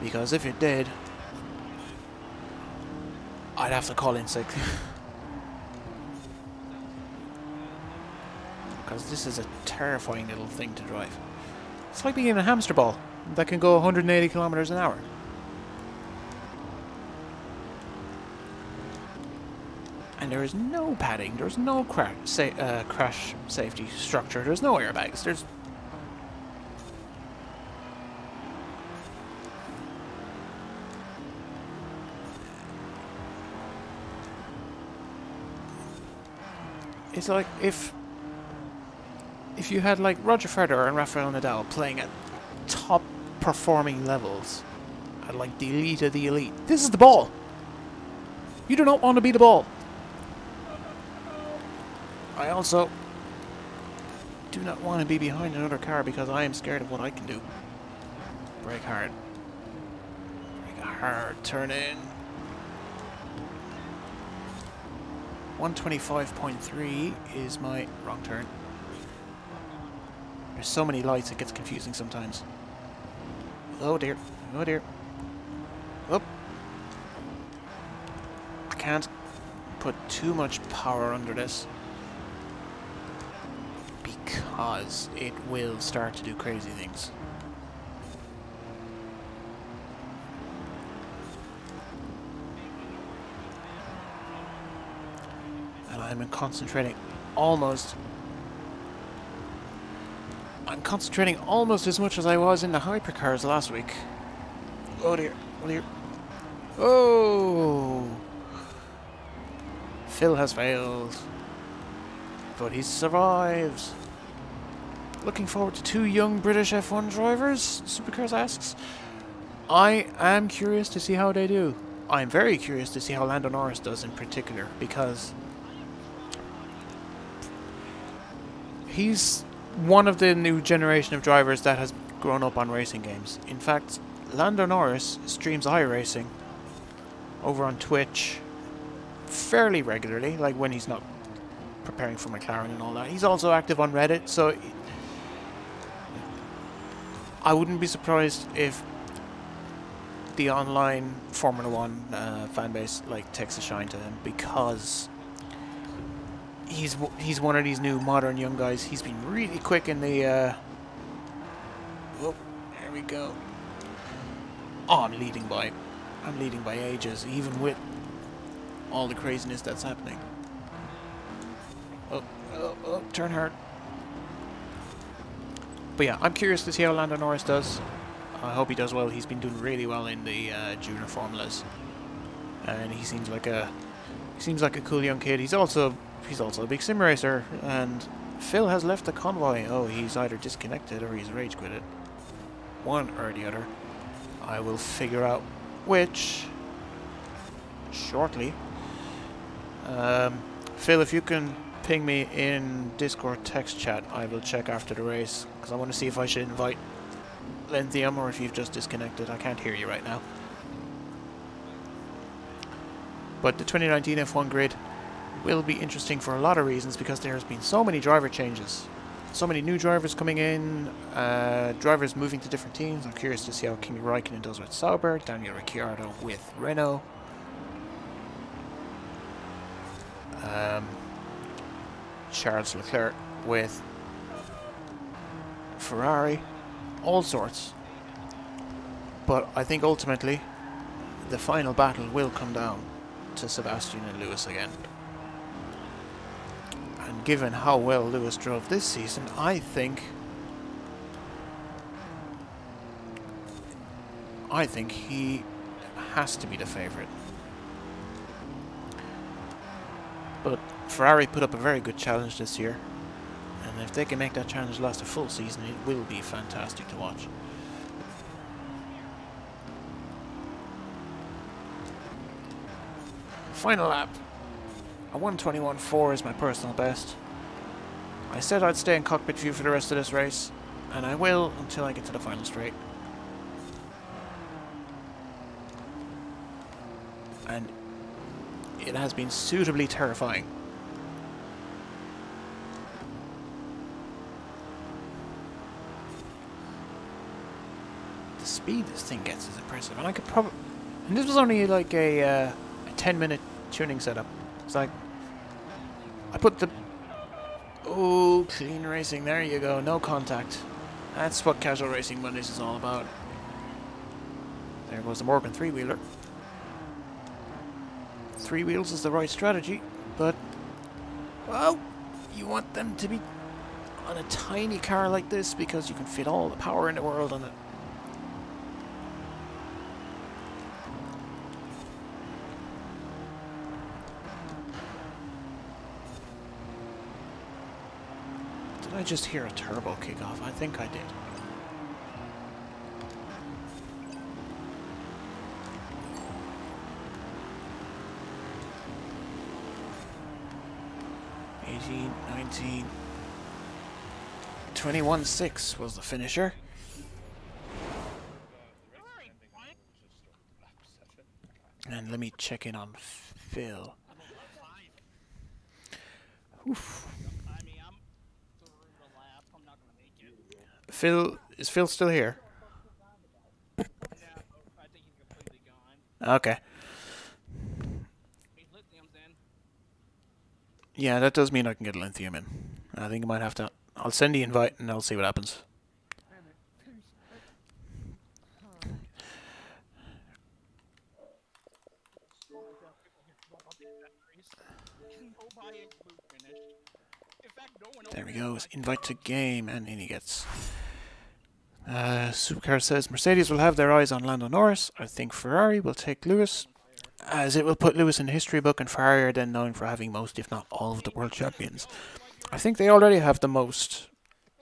Because if it did, I'd have to call in sick. Because this is a terrifying little thing to drive. It's like being in a hamster ball that can go 180 kilometers an hour. And there is no padding, there's no crash safety structure, there's no airbags, there's... It's like if you had like Roger Federer and Rafael Nadal playing at top performing levels, at like the elite of the elite. This is the ball! You do not want to be the ball! I also do not want to be behind another car because I am scared of what I can do. Brake hard. Brake hard. Turn in. 125.3 is my... wrong turn. There's so many lights it gets confusing sometimes. Oh dear. Oh dear. Oh. I can't put too much power under this, because it will start to do crazy things. And I'm concentrating almost... I'm concentrating almost as much as I was in the hypercars last week. Oh dear, oh dear. Oh! Phil has failed, but he survives. Looking forward to 2 young British F1 drivers, Supercars asks. I am curious to see how they do. I'm very curious to see how Lando Norris does in particular, because he's one of the new generation of drivers that has grown up on racing games. In fact, Lando Norris streams iRacing over on Twitch fairly regularly, like when he's not preparing for McLaren and all that. He's also active on Reddit, so I wouldn't be surprised if the online Formula One fan base like takes a shine to him, because he's one of these new modern young guys. He's been really quick in the oh, here we go. Oh, I'm leading by ages, even with all the craziness that's happening. Oh, oh, oh, turn hard. But yeah, I'm curious to see how Lando Norris does. I hope he does well. He's been doing really well in the junior formulas, and he seems like a cool young kid. He's also a big sim racer. And Phil has left the convoy. Oh, he's either disconnected or he's rage quitted. One or the other. I will figure out which shortly. Phil, if you can ping me in Discord text chat, I will check after the race, because I want to see if I should invite Lenthium or if you've just disconnected. I can't hear you right now. But the 2019 F1 grid will be interesting for a lot of reasons, because there has been so many driver changes. So many new drivers coming in, drivers moving to different teams. I'm curious to see how Kimi Räikkönen does with Sauber, Daniel Ricciardo with Renault. Charles Leclerc with Ferrari, all sorts. But I think ultimately the final battle will come down to Sebastian and Lewis again. And given how well Lewis drove this season, I think he has to be the favourite. But Ferrari put up a very good challenge this year, and if they can make that challenge last a full season, it will be fantastic to watch. Final lap. A 1:21.4 is my personal best. I said I'd stay in cockpit view for the rest of this race, and I will until I get to the final straight. And it has been suitably terrifying. The speed this thing gets is impressive, and I could probably... And this was only like a 10-minute tuning setup. It's like... I put the... Oh, clean racing, there you go, no contact. That's what Casual Racing Mondays is all about. There goes the Morgan three-wheeler. 3 wheels is the right strategy, but... Well, you want them to be on a tiny car like this because you can fit all the power in the world on it. Did I just hear a turbo kick off? I think I did. 19, 21.6 was the finisher. And let me check in on Phil. Oof. I mean, I'm through the lap. I'm not gonna make it. Phil, is Phil still here? Yeah, I think he's completely gone. Okay. He's lithium's in. Yeah, that does mean I can get lithium in. I think I might have to. I'll send the invite and I'll see what happens. Nobody blue finished. In fact, no one There we else go. Invite to game, and in he gets. Supercar says Mercedes will have their eyes on Lando Norris. I think Ferrari will take Lewis, as it will put Lewis in the history book, and Ferrari are then known for having most, if not all, of the world champions. I think they already have the most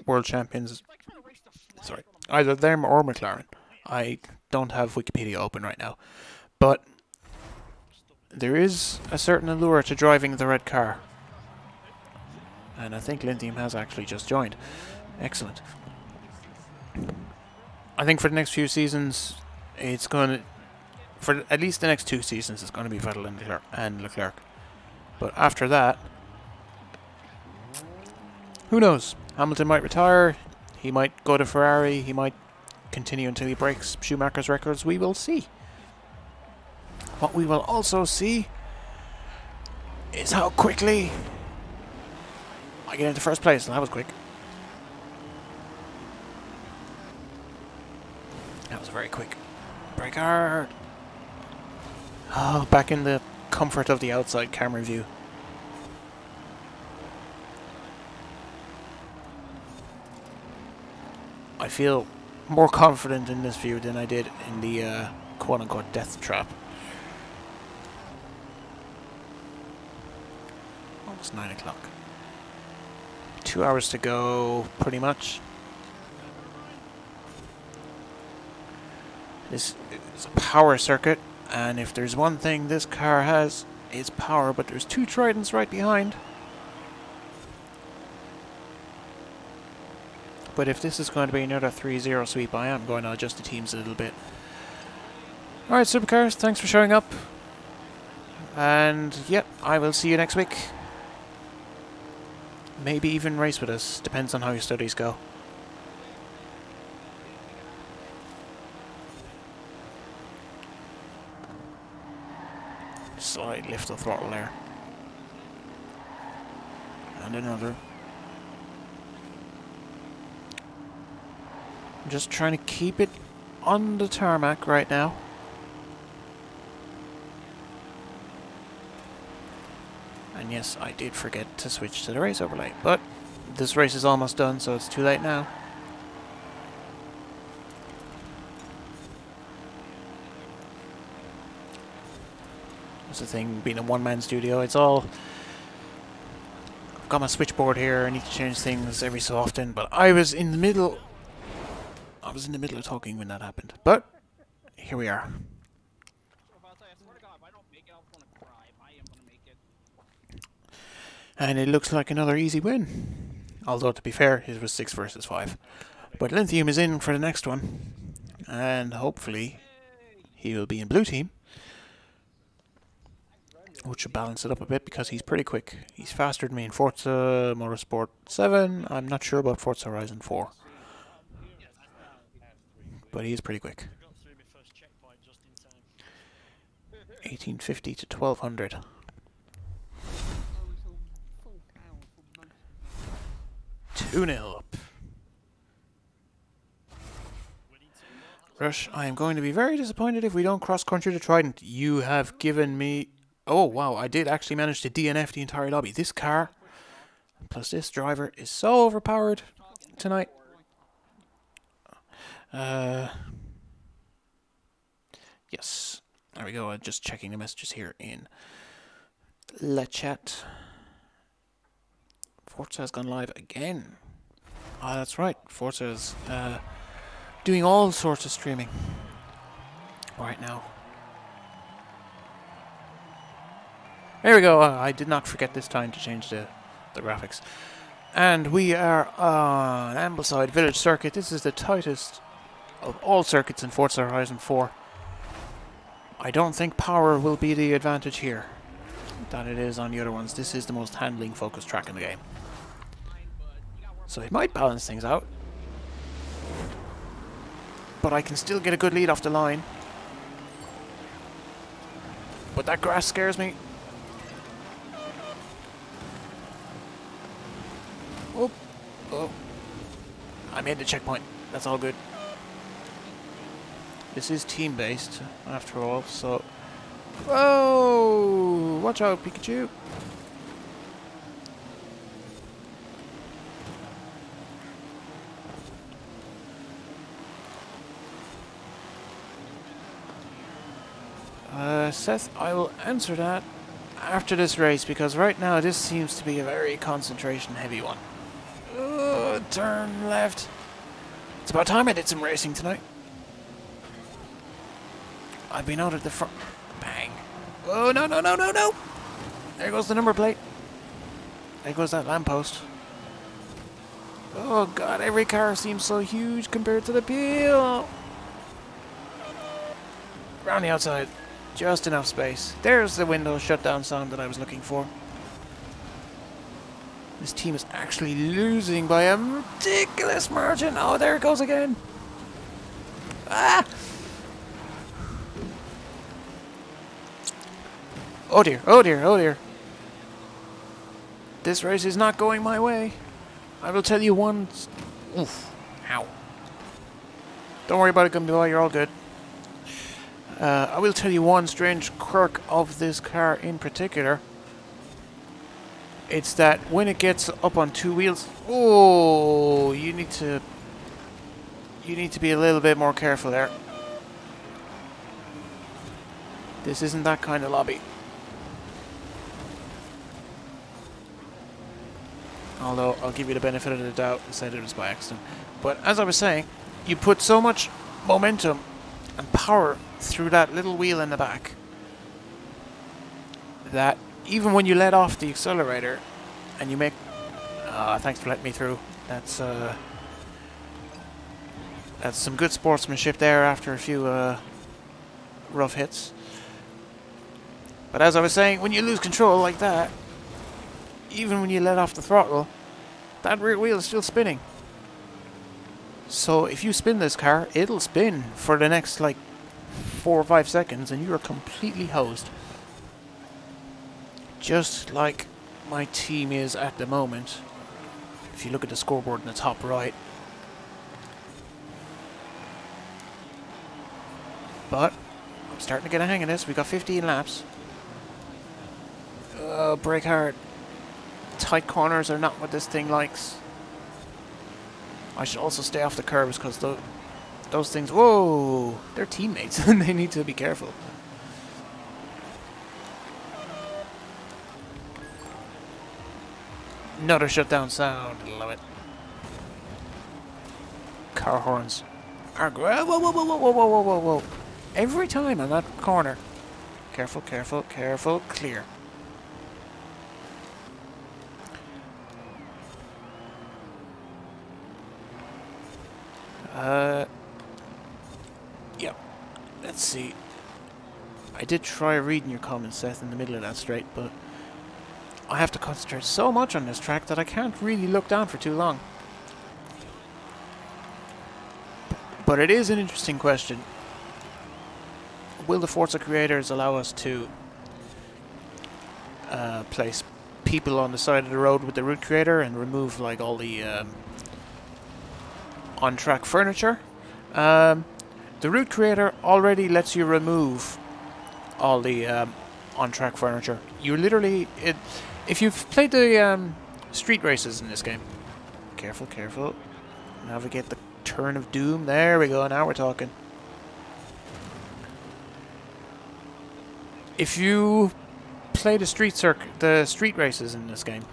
world champions. Sorry, either them or McLaren. I don't have Wikipedia open right now, but there is a certain allure to driving the red car. And I think Lithium has actually just joined. Excellent. I think for the next few seasons, it's going to... For at least the next 2 seasons, it's going to be Vettel and Leclerc. But after that... Who knows? Hamilton might retire. He might go to Ferrari. He might continue until he breaks Schumacher's records. We will see. What we will also see is how quickly I get into first place. That was quick. That was very quick. Brake hard. Oh, back in the comfort of the outside camera view. I feel more confident in this view than I did in the quote-unquote death trap. Almost 9 o'clock. 2 hours to go, pretty much. This is a power circuit, and if there's one thing this car has, it's power, but there's 2 Tridents right behind. But if this is going to be another 3-0 sweep, I am going to adjust the teams a little bit. Alright, Supercars, thanks for showing up. And, yep, I will see you next week. Maybe even race with us, depends on how your studies go. Slight lift the throttle there. And another. I'm just trying to keep it on the tarmac right now. And yes, I did forget to switch to the race overlay, but this race is almost done, so it's too late now. That's the thing, being a one-man studio, it's all... I've got my switchboard here, I need to change things every so often, but I was in the middle of talking when that happened. But, here we are. And it looks like another easy win. Although, to be fair, it was 6 versus 5. But Lithium is in for the next one. And hopefully, he will be in blue team. Which should balance it up a bit because he's pretty quick. He's faster than me in Forza Motorsport 7. I'm not sure about Forza Horizon 4. But he is pretty quick. 1850 to 1200. Two 0 up. Rush, I am going to be very disappointed if we don't cross-country to Trident. You have given me... Oh, wow, I did actually manage to DNF the entire lobby. This car, plus this driver, is so overpowered tonight. Yes. There we go. I'm just checking the messages here in Le Chat. Forza has gone live again. Ah, that's right. Forza is doing all sorts of streaming right now. There we go. I did not forget this time to change the graphics. And we are on Ambleside Village Circuit. This is the tightest of all circuits in Forza Horizon 4. I don't think power will be the advantage here. than it is on the other ones. This is the most handling focused track in the game. So it might balance things out. But I can still get a good lead off the line. But that grass scares me. Oh, oh. I made the checkpoint. That's all good. This is team-based, after all, so... Whoa! Watch out, Pikachu! Seth, I will answer that after this race, because right now this seems to be a very concentration-heavy one. Turn left. It's about time I did some racing tonight. I've been out at the front. Bang. Oh, no, no, no, no, no! There goes the number plate. There goes that lamppost. Oh, God, every car seems so huge compared to the Peel. Around the outside. Just enough space. There's the window shutdown sound that I was looking for. This team is actually losing by a ridiculous margin. Oh, there it goes again. Ah! Oh dear, oh dear, oh dear. This race is not going my way. I will tell you one... Oof. Ow. Don't worry about it, Gumby, you're all good. I will tell you one strange quirk of this car in particular. It's that when it gets up on two wheels... Oh, you need to be a little bit more careful there. This isn't that kind of lobby. Although, I'll give you the benefit of the doubt and say that it was by accident. But as I was saying, you put so much momentum and power through that little wheel in the back that even when you let off the accelerator and you make... thanks for letting me through. That's some good sportsmanship there after a few rough hits. But as I was saying, when you lose control like that, even when you let off the throttle, that rear wheel is still spinning. So if you spin this car, it'll spin for the next like 4 or 5 seconds and you are completely hosed. Just like my team is at the moment. If you look at the scoreboard in the top right. But I'm starting to get a hang of this. We got 15 laps. Brake hard. Tight corners are not what this thing likes. I should also stay off the curbs because those things... Whoa! They're teammates and they need to be careful. Another shutdown sound. Love it. Car horns. Whoa, whoa, whoa, whoa, whoa, whoa, whoa, whoa, whoa. Every time on that corner. Careful, careful, careful, clear. Yep. Let's see. I did try reading your comments, Seth, in the middle of that straight, but I have to concentrate so much on this track that I can't really look down for too long. But it is an interesting question. Will the Forza creators allow us to place people on the side of the road with the route creator and remove like all the on-track furniture? The route creator already lets you remove all the on-track furniture. You literally... if you've played the street races in this game... Careful, careful. Navigate the turn of doom. There we go, now we're talking. If you play the street races in this game,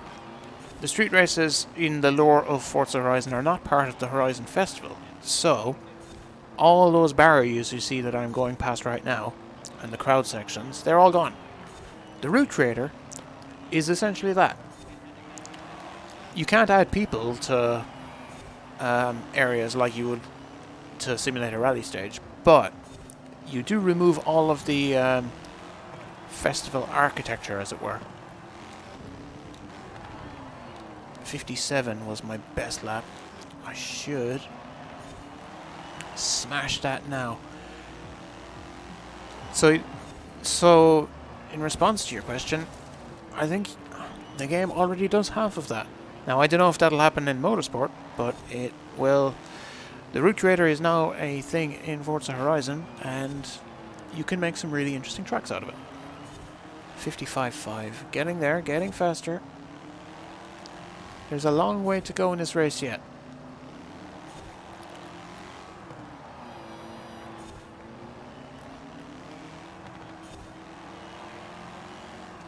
the street races in the lore of Forza Horizon are not part of the Horizon Festival. So, all those barriers you see that I'm going past right now, and the crowd sections, they're all gone. The route creator is essentially that. You can't add people to areas like you would to simulate a rally stage, but you do remove all of the festival architecture, as it were. 57 was my best lap. I should smash that now. So in response to your question, I think the game already does half of that. Now, I don't know if that'll happen in Motorsport, but it will. The route creator is now a thing in Forza Horizon, and you can make some really interesting tracks out of it. 55.5. Getting there, getting faster. There's a long way to go in this race yet.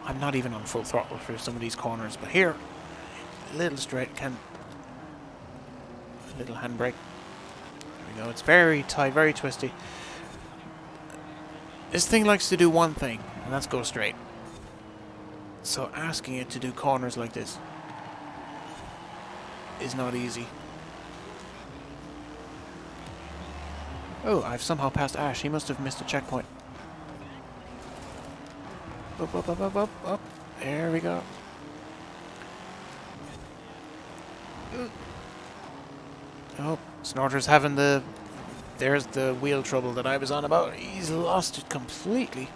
I'm not even on full throttle for some of these corners, but here, a little straight, a little handbrake. There we go. It's very tight, very twisty. This thing likes to do one thing, and that's go straight. So asking it to do corners like this is not easy. Oh, I've somehow passed Ash. He must have missed a checkpoint. Up, up, up, up, up, up. There we go. Oh, Snorter's having the... There's the wheel trouble that I was on about. He's lost it completely.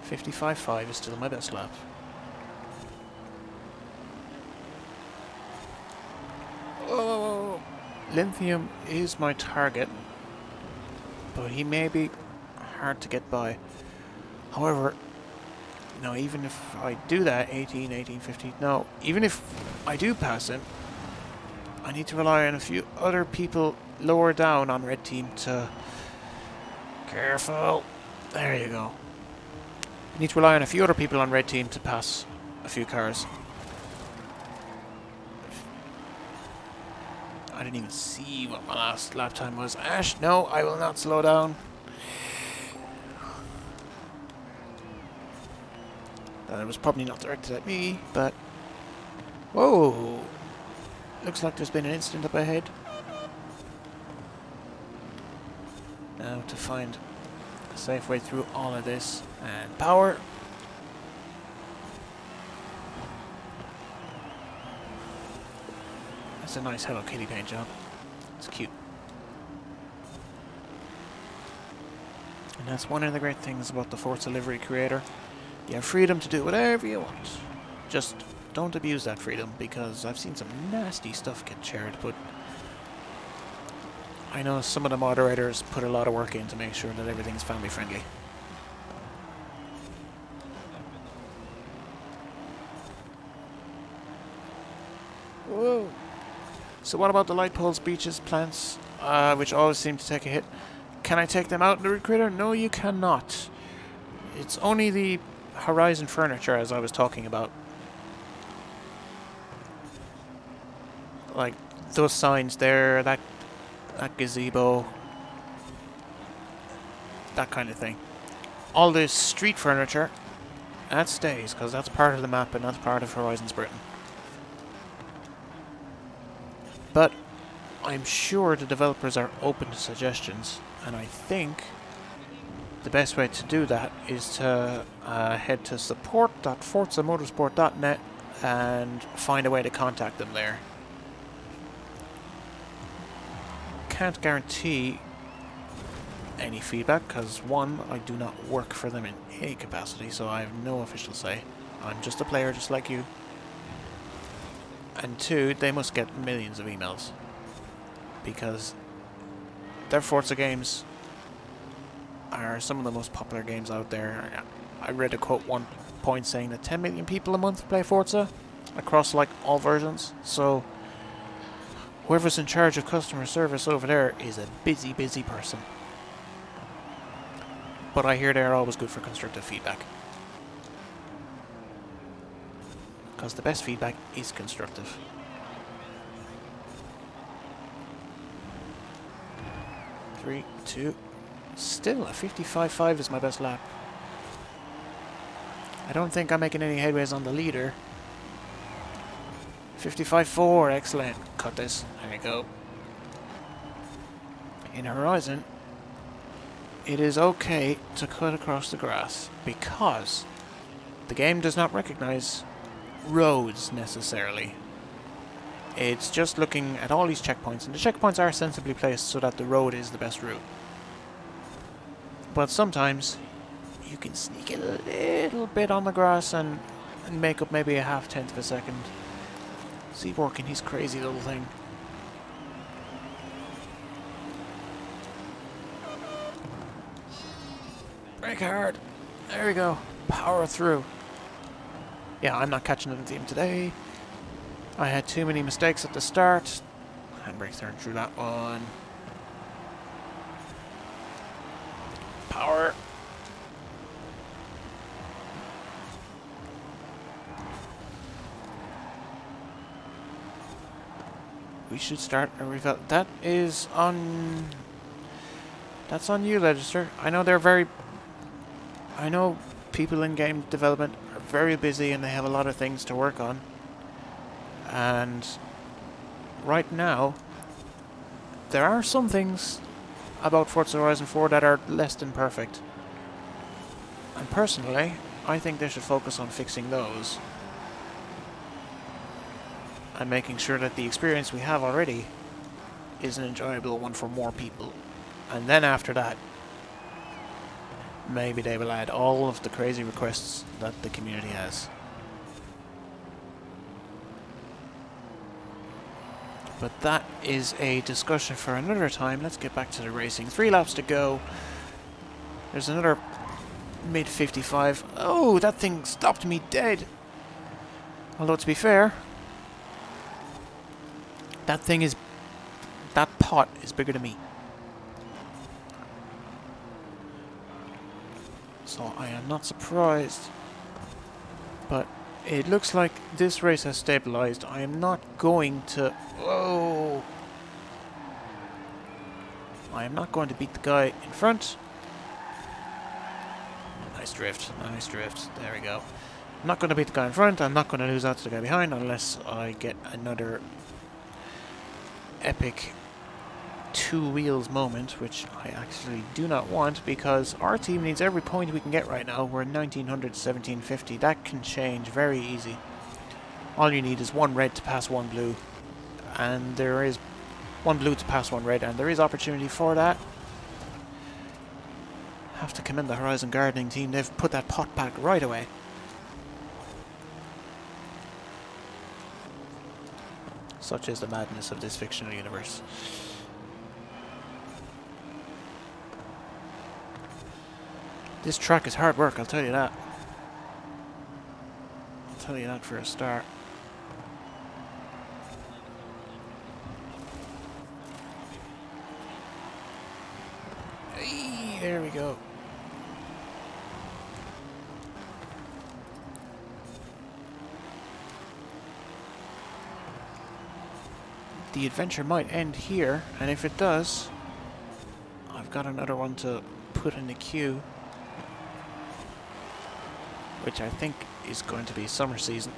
.55.5 is still my best lap. Oh, Lithium is my target, but he may be hard to get by. However, no, even if I do that, 18, 18, 15, no, even if I do pass him, I need to rely on a few other people lower down on red team to... Careful. There you go. I need to rely on a few other people on red team to pass a few cars. I didn't even see what my last lap time was. Ash, no, I will not slow down. That was probably not directed at me, but... Whoa! Looks like there's been an incident up ahead. Now to find a safe way through all of this. And power. That's a nice Hello Kitty paint job. It's cute. And that's one of the great things about the Forza livery creator. You have freedom to do whatever you want. Just don't abuse that freedom, because I've seen some nasty stuff get shared, but I know some of the moderators put a lot of work in to make sure that everything's family friendly. Whoa. So what about the light poles, beaches, plants, which always seem to take a hit? Can I take them out in the route creator? No, you cannot. It's only the Horizon furniture, as I was talking about. Like those signs there, that gazebo, that kind of thing. All this street furniture, that stays, because that's part of the map and that's part of Horizon's Britain. But I'm sure the developers are open to suggestions, and I think the best way to do that is to head to support.forzamotorsport.net and find a way to contact them there. Can't guarantee any feedback, because one, I do not work for them in any capacity, so I have no official say. I'm just a player just like you. And two, they must get millions of emails, because their Forza games are some of the most popular games out there. I read a quote one point saying that 10 million people a month play Forza across like all versions, so whoever's in charge of customer service over there is a busy, busy person. But I hear they're always good for constructive feedback, because the best feedback is constructive. Three, two, still a 55.5 is my best lap. I don't think I'm making any headways on the leader. 55.4, excellent. Cut this. There you go. in Horizon, it is okay to cut across the grass because the game does not recognize roads necessarily. It's just looking at all these checkpoints, and the checkpoints are sensibly placed so that the road is the best route. But sometimes you can sneak a little bit on the grass and make up maybe a half-tenth of a second. See working his crazy little thing. Brake hard. There we go. Power through. Yeah, I'm not catching up with him today. I had too many mistakes at the start. Handbrake turned through that one. Power. We should start a reveal. That is on... That's on you, Register. I know they're very... I know people in game development are very busy and they have a lot of things to work on. And right now, there are some things about Forza Horizon 4 that are less than perfect. And personally, I think they should focus on fixing those. And making sure that the experience we have already is an enjoyable one for more people. And then after that, maybe they will add all of the crazy requests that the community has. But that is a discussion for another time. Let's get back to the racing. 3 laps to go. There's another mid 55. Oh, that thing stopped me dead. Although to be fair, that pot is bigger than me. So I am not surprised. But it looks like this race has stabilized. I am not going to... Whoa! I am not going to beat the guy in front. Nice drift. Nice drift. There we go. I'm not going to beat the guy in front. I'm not going to lose out to the guy behind unless I get another epic 2 wheels moment, which I actually do not want because our team needs every point we can get right now. We're 1900 to 1750. That can change very easy. All you need is 1 red to pass 1 blue, and there is 1 blue to pass 1 red, and there is opportunity for that. Have to commend the Horizon Gardening team. They've put that pot back right away. Such is the madness of this fictional universe. This track is hard work, I'll tell you that. I'll tell you that for a start. Hey, there we go. The adventure might end here, and if it does, I've got another one to put in the queue, which I think is going to be summer season.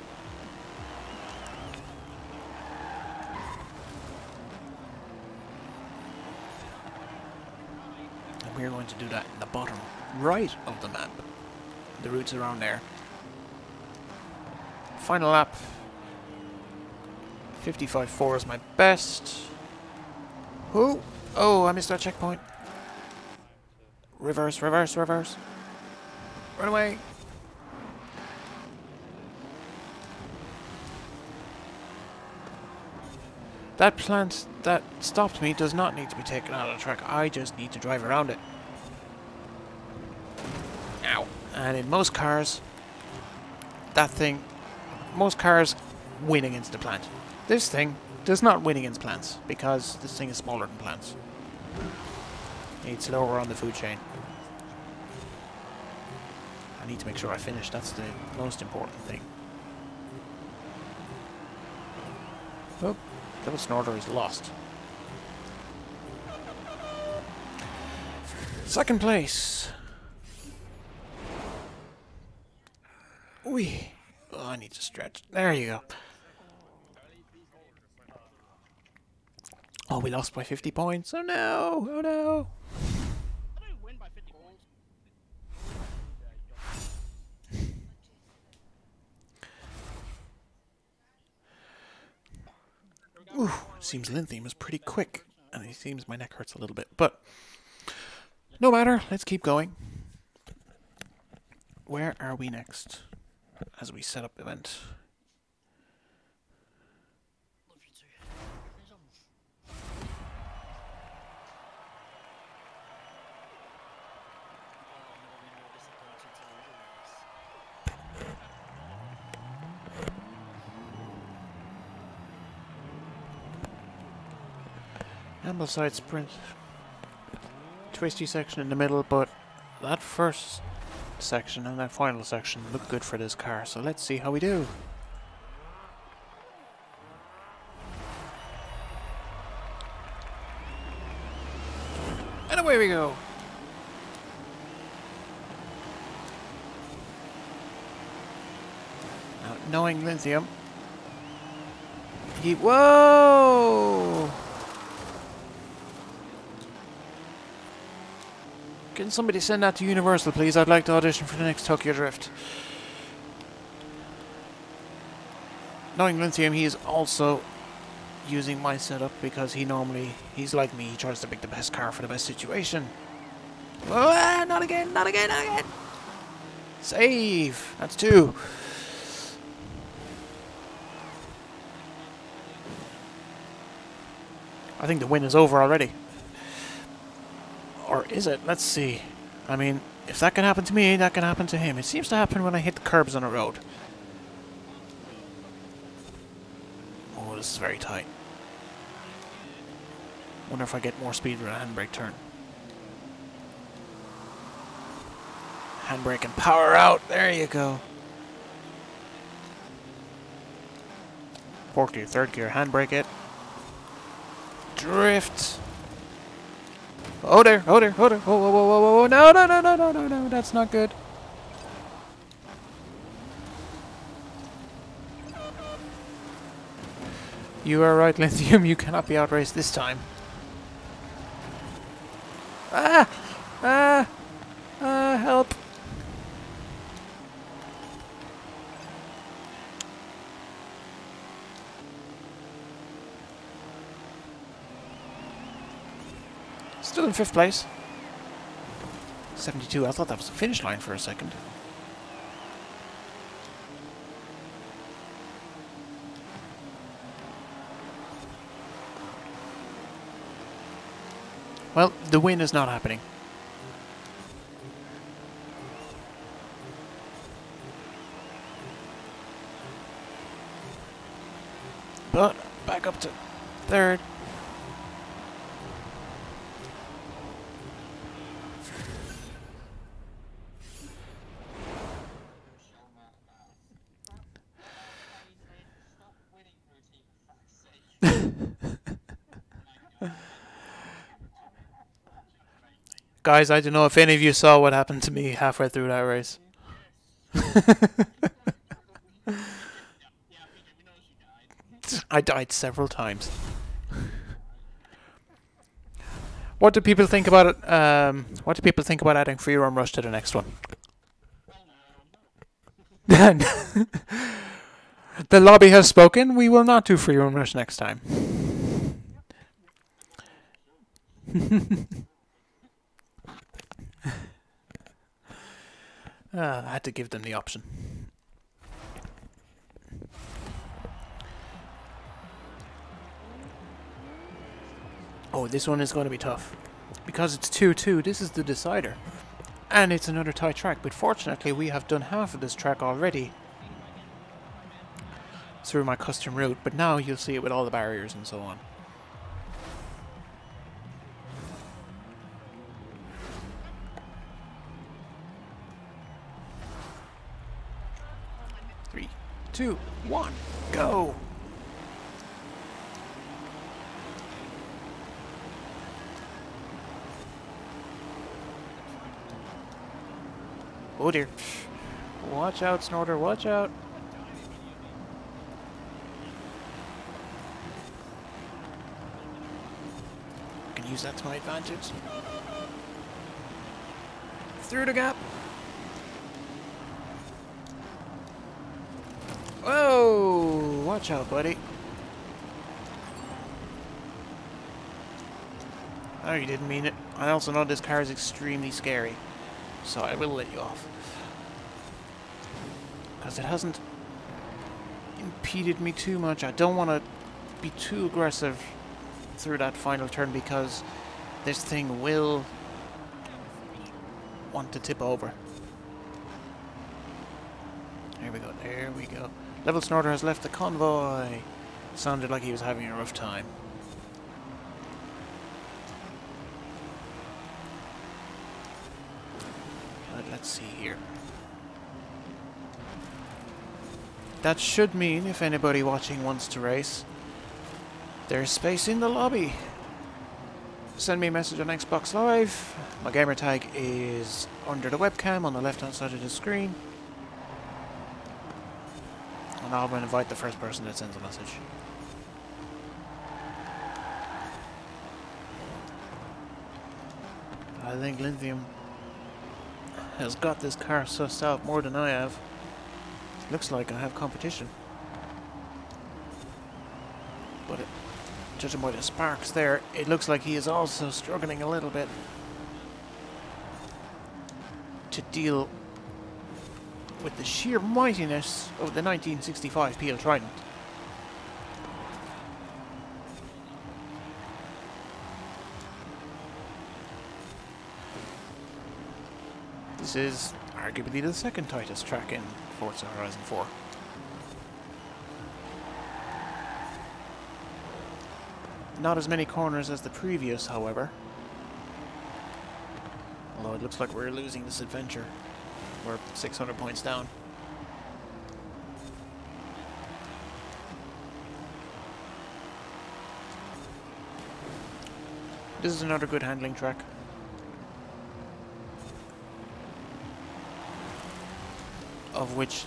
And we're going to do that in the bottom right of the map. The route's around there. Final lap. 55.4 is my best. Oh, I missed that checkpoint. Reverse, reverse, reverse. Run away. That plant that stopped me does not need to be taken out of the track. I just need to drive around it. Ow. And in most cars, most cars win against the plant. This thing does not win against plants because this thing is smaller than plants. It's lower on the food chain. I need to make sure I finish. That's the most important thing. Oh. Double Snorter is lost. Second place. Wee. Oh, I need to stretch. There you go. Oh, we lost by 50 points. Oh no! Oh no! How do we win by 50 points? Ooh, seems lithium is pretty quick. And it seems my neck hurts a little bit. But no matter, let's keep going. Where are we next? As we set up the event. Love you too. Ambleside sprint. Twisty section in the middle, but that first section and that final section look good for this car, so let's see how we do. And away we go. Now, knowing lithium, whoa! Can somebody send that to Universal, please? I'd like to audition for the next Tokyo Drift. Knowing lithium, he is also using my setup because he's like me, he tries to pick the best car for the best situation. Oh, not again, not again, not again! Save! That's 2. I think the win is over already. Or is it? Let's see. I mean, if that can happen to me, that can happen to him. It seems to happen when I hit the curbs on a road. Oh, this is very tight. Wonder if I get more speed with a handbrake turn. Handbrake and power out. There you go. 4th gear, 3rd gear, handbrake it. Drift. Oh there, oh there, oh there. Whoa, whoa, whoa, whoa, whoa. No, no, no, no, no, no, no. That's not good. You are right, Lithium. You cannot be outraced this time. Ah! Ah! Ah, help! Still in 5th place. 72. I thought that was the finish line for a second. Well, the win is not happening. But back up to 3rd. Guys, I don't know if any of you saw what happened to me halfway through that race. I died several times. What do people think about it? What do people think about adding free roam rush to the next one? The lobby has spoken. We will not do free roam rush next time. I had to give them the option. Oh, this one is going to be tough. Because it's 2-2, this is the decider. And it's another tight track, but fortunately we have done half of this track already through my custom route, but now you'll see it with all the barriers and so on. Three, 2, 1, go! Oh dear. Watch out, Snorter, watch out. use that to my advantage. Through the gap. Whoa! Watch out, buddy. Oh, you didn't mean it. I also know this car is extremely scary, so I will let you off. Because it hasn't impeded me too much. I don't want to be too aggressive through that final turn because this thing will want to tip over. There we go, there we go. Level Snorter has left the convoy. Sounded like he was having a rough time. Let's see here. That should mean, if anybody watching wants to race, there's space in the lobby. Send me a message on Xbox Live. My gamertag is under the webcam on the left hand side of the screen. And I'll invite the first person that sends a message. I think Lithium has got this car sussed out more than I have. Looks like I have competition. But judging by the sparks there, it looks like he is also struggling a little bit to deal with the sheer mightiness of the 1965 Peel Trident. This is arguably the second tightest track in Forza Horizon 4. Not as many corners as the previous, however. Although it looks like we're losing this adventure. We're 600 points down. This is another good handling track. Of which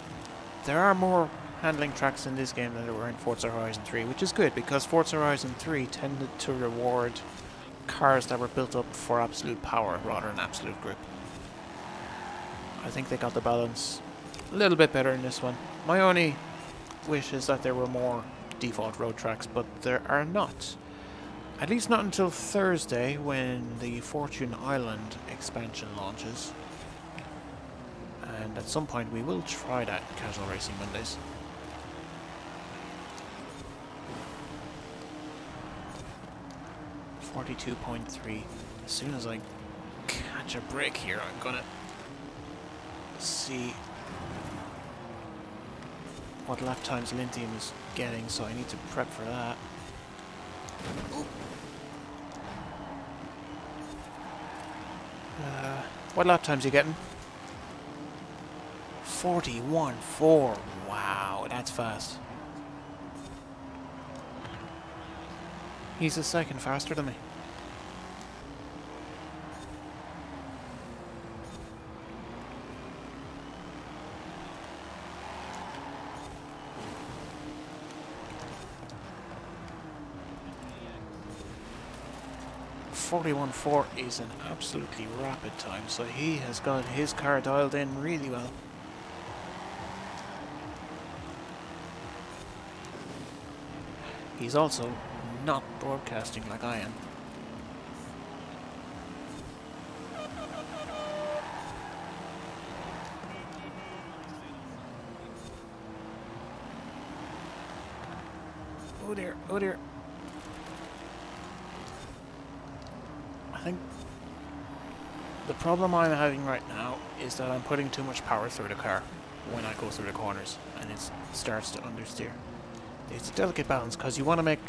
there are more handling tracks in this game than there were in Forza Horizon 3, which is good because Forza Horizon 3 tended to reward cars that were built up for absolute power rather than absolute grip. I think they got the balance a little bit better in this one. My only wish is that there were more default road tracks, but there are not. At least not until Thursday when the Fortune Island expansion launches. And at some point we will try that in Casual Racing Mondays. .3. As soon as I catch a break here, I'm gonna see what lap times Lithium is getting, so I need to prep for that. Ooh. What lap times are you getting? 41.4. Wow, that's fast. He's a second faster than me. .41.4 is an absolutely rapid time, so he has got his car dialed in really well. He's also not broadcasting like I am. Oh dear, oh dear. I think the problem I'm having right now is that I'm putting too much power through the car when I go through the corners and it starts to understeer. It's a delicate balance because you want to make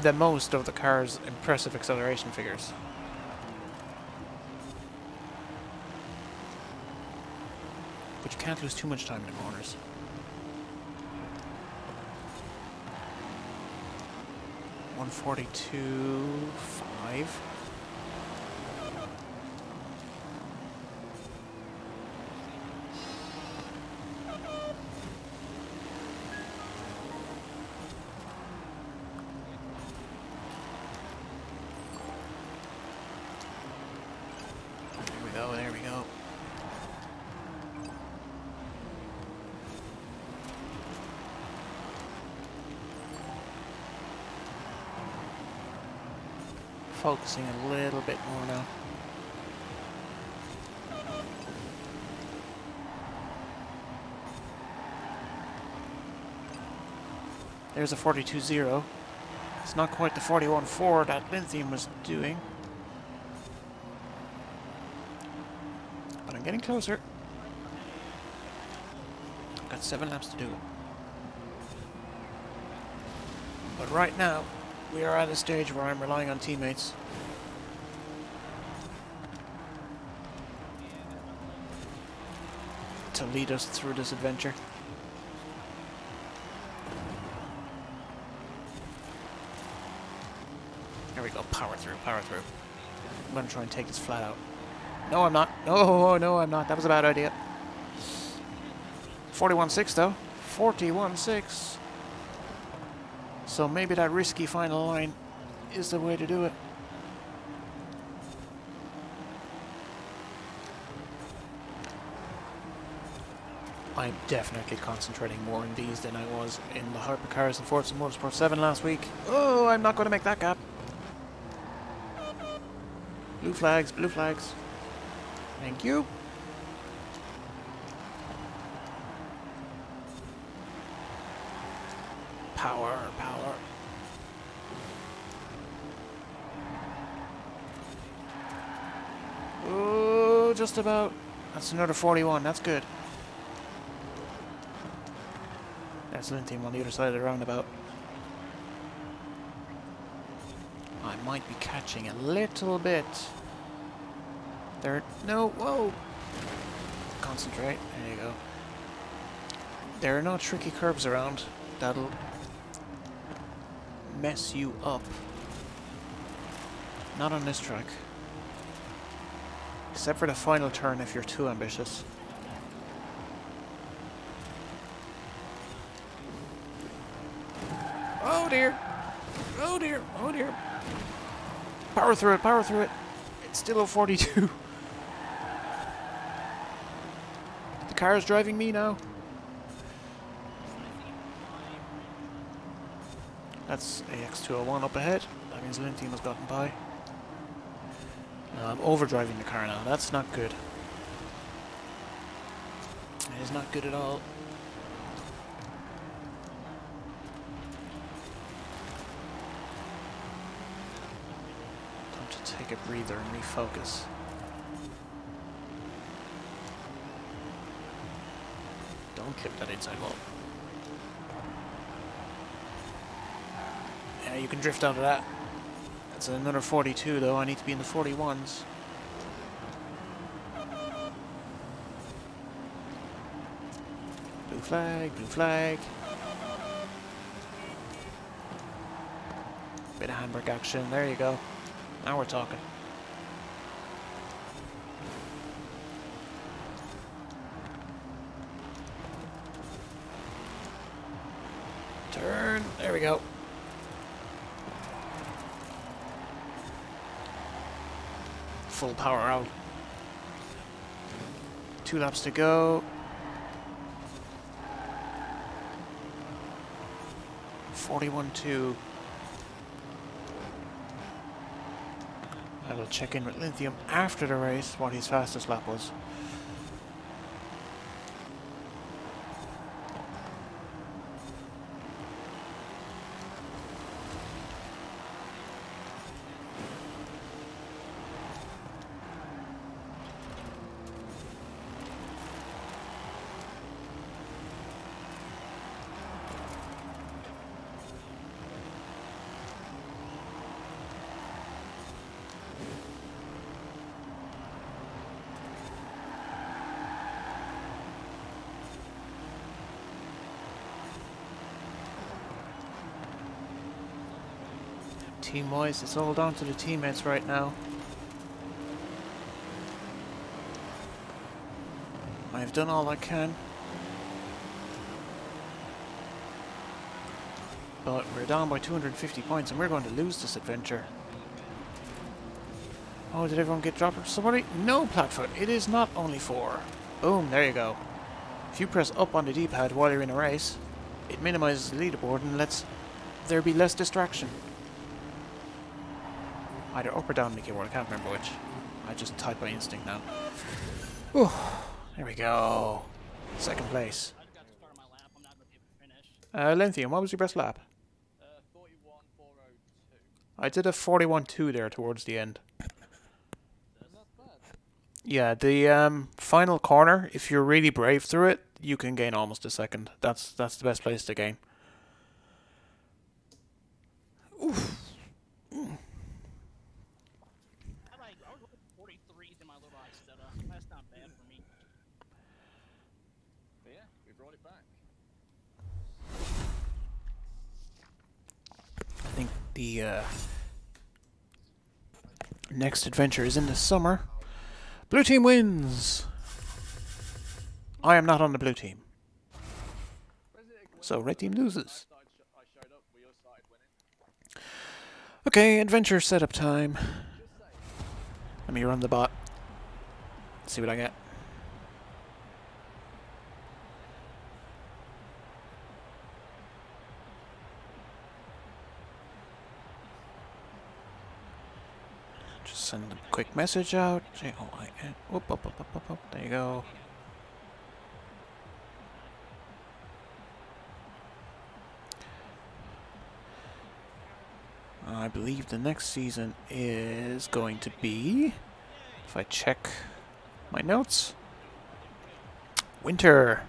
the most of the car's impressive acceleration figures. But you can't lose too much time in the corners. .142.5. focusing a little bit more now. There's a 42.0. It's not quite the 41.4 that Lithium was doing. But I'm getting closer. I've got 7 laps to do. But right now, we are at a stage where I'm relying on teammates. To lead us through this adventure. There we go, power through, power through. I'm gonna try and take this flat out. No, I'm not. No, no, I'm not. That was a bad idea. 41.6 though. 41.6. So maybe that risky final line is the way to do it. I'm definitely concentrating more in these than I was in the hypercars and Forza Motorsport 7 last week. Oh, I'm not going to make that gap. Blue flags, blue flags. Thank you. Power, power. Oh, just about. That's another 41. That's good. That's Lithium on the other side of the roundabout. I might be catching a little bit. There. No. Whoa. Concentrate. There you go. There are no tricky curbs around. That'll mess you up. Not on this track. Except for the final turn if you're too ambitious. Oh dear! Oh dear! Oh dear! Power through it! Power through it! It's still a 42. The car is driving me now. That's AX201 up ahead. That means Lithium has gotten by. I'm overdriving the car now. That's not good. It is not good at all. Time to take a breather and refocus. Don't clip that inside wall. Yeah, you can drift out of that. That's another 42 though. I need to be in the 41s. Blue flag, blue flag. Bit of handbrake action. There you go. Now we're talking. Turn. There we go. Full power out. 2 laps to go. 41.2. I'll check in with Lithium after the race what his fastest lap was. Team-wise, it's all down to the teammates right now. I've done all I can. But we're down by 250 points and we're going to lose this adventure. Oh, did everyone get dropped? Somebody? No, Platfoot. It is not only 4. Boom, there you go. If you press up on the D-pad while you're in a race, it minimizes the leaderboard and lets there be less distraction. Either up or down on the keyboard, I can't remember which. I just type by instinct now. Whew. There we go. Second place. I just got to start my lap. I'm not going to be able to finish. Lenthium, what was your best lap? 41.402. I did a 41.2 there towards the end. Not bad. Yeah, the final corner, if you're really brave through it, you can gain almost a second. That's the best place to gain. Oof. I was looking for 43s in my little Isetta. That's not bad for me. But yeah, we brought it back. I think the next adventure is in the summer. Blue team wins! I am not on the blue team. So red team loses. I showed up, we all started winning. Okay, adventure setup time. Let me run the bot. See what I get. Just send a quick message out. J-O-I-N. Whoop, up, up, up, up, up. There you go. I believe the next season is going to be, if I check my notes, winter.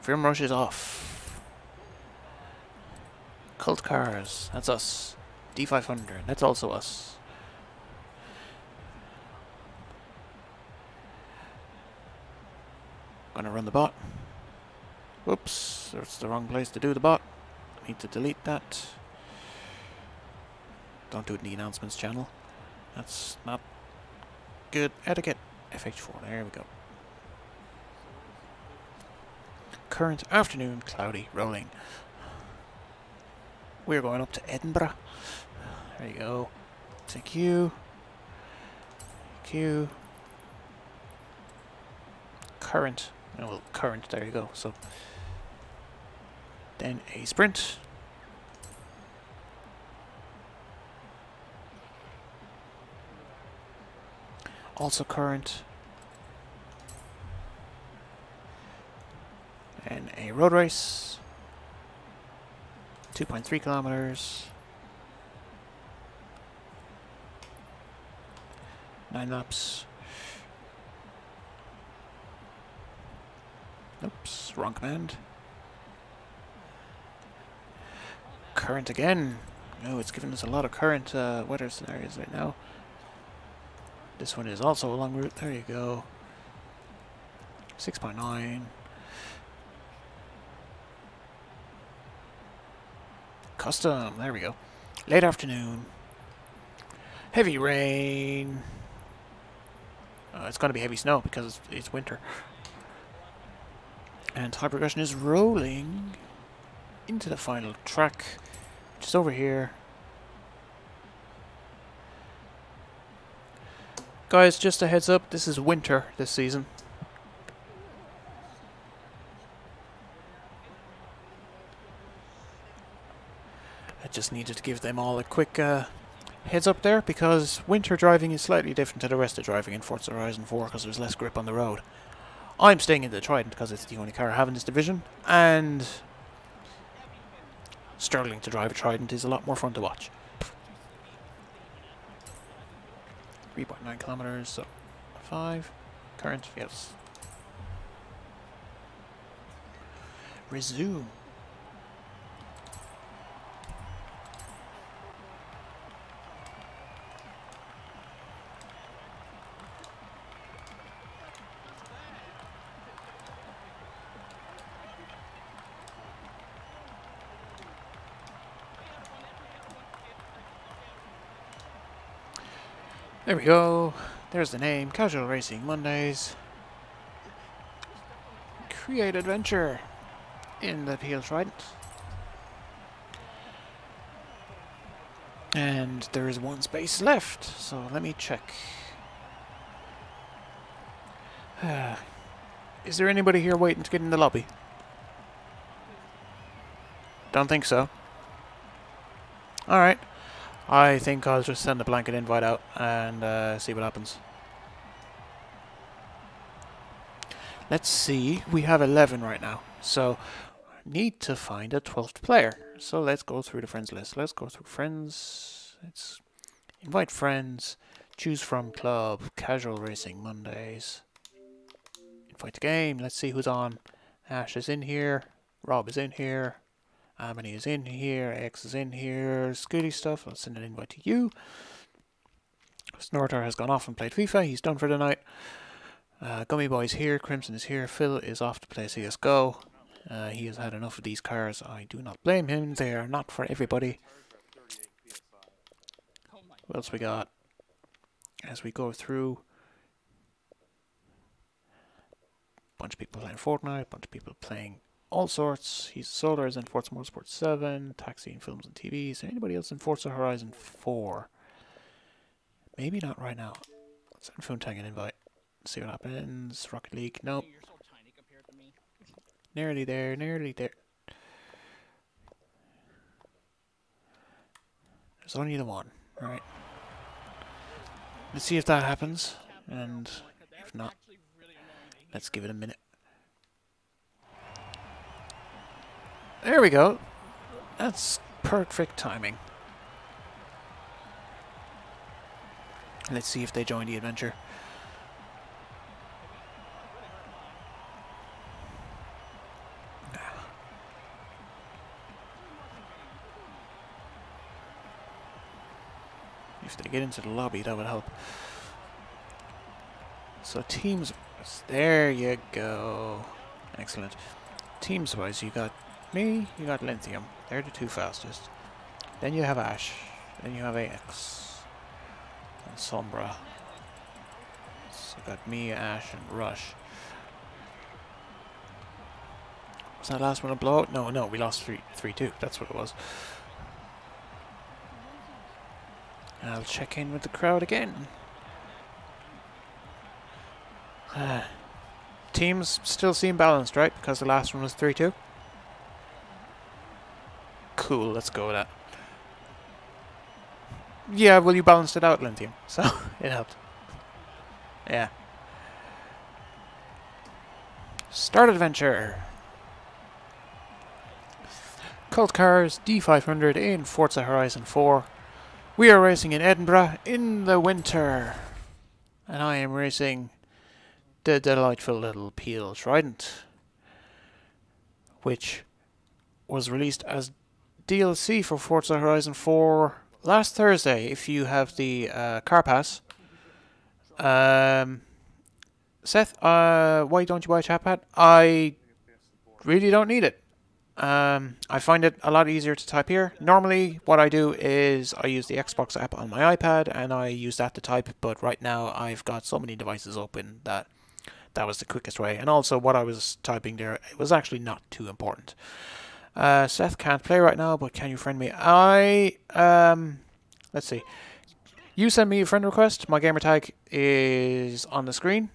Film Rush is off. Cult Cars, that's us. D500, that's also us. Gonna run the bot. Whoops, that's the wrong place to do the bot. Need to delete that. Don't do it in the announcements channel. That's not good etiquette. FH4, there we go. Current afternoon, cloudy, rolling. We're going up to Edinburgh. There you go. Take you. Q. Current. Oh, well, current, there you go. So then a sprint. Also current. And a road race. 2.3 kilometers. 9 laps. Oops, wrong command. Current again. No, it's giving us a lot of current weather scenarios right now. This one is also a long route. There you go. 6.9. Custom. There we go. Late afternoon. Heavy rain. It's going to be heavy snow because it's winter. And high progression is rolling into the final track, which is over here. Guys, just a heads up, this is winter this season. I just needed to give them all a quick heads up there, because winter driving is slightly different to the rest of driving in Forza Horizon 4 because there's less grip on the road. I'm staying in the Trident because it's the only car I have in this division, and struggling to drive a Trident is a lot more fun to watch. 3.9 kilometers, so 5. Current, yes. Resume. There we go. There's the name. Casual Racing Mondays. Create adventure in the Peel Trident. And there is one space left, so let me check. Is there anybody here waiting to get in the lobby? Don't think so. Alright. I think I'll just send a blanket invite out and see what happens. Let's see. We have 11 right now. So, need to find a 12th player. So let's go through the friends list. Let's go through friends. Let's invite friends. Choose from club. Casual racing Mondays. Invite the game. Let's see who's on. Ash is in here. Rob is in here. Amity is in here. X is in here. Scooty stuff. I'll send an invite to you. Snorter has gone off and played FIFA. He's done for the night. Gummy Boy's here. Crimson is here. Phil is off to play CSGO. He has had enough of these cars. I do not blame him. They are not for everybody. What else we got? As we go through, bunch of people playing Fortnite, bunch of people playing all sorts. Solar is in Forza Motorsport 7, Taxi in Films and TV. Is there anybody else in Forza Horizon 4? Maybe not right now. Let's send Foontang an invite. See what happens. Rocket League, nope. You're so tiny compared to me. Nearly there, nearly there. There's only the one, right? Let's see if that happens, and if not, let's give it a minute. There we go. That's perfect timing. Let's see if they join the adventure. If they get into the lobby, that would help. So teams, there you go. Excellent. Teams wise, you got me, you got Lithium. They're the two fastest. Then you have Ash. Then you have AX. And Sombra. So you got me, Ash, and Rush. Was that last one a blowout? No, we lost 3-2. That's what it was. And I'll check in with the crowd again. Teams still seem balanced, right? Because the last one was 3-2. Cool, let's go with that. Yeah, well, you balanced it out, Lithium, so it helped. Yeah. Start adventure. Cult Cars D500 in Forza Horizon 4. We are racing in Edinburgh in the winter. And I am racing the delightful little Peel Trident, which was released as DLC for Forza Horizon 4 last Thursday. If you have the car pass. Seth, why don't you buy a chat pad? I really don't need it. I find it a lot easier to type here. Normally, what I do is I use the Xbox app on my iPad and I use that to type, but right now I've got so many devices open that that was the quickest way. And also what I was typing there, it was actually not too important. Seth can't play right now, but can you friend me? Let's see. You send me a friend request. My gamertag is on the screen.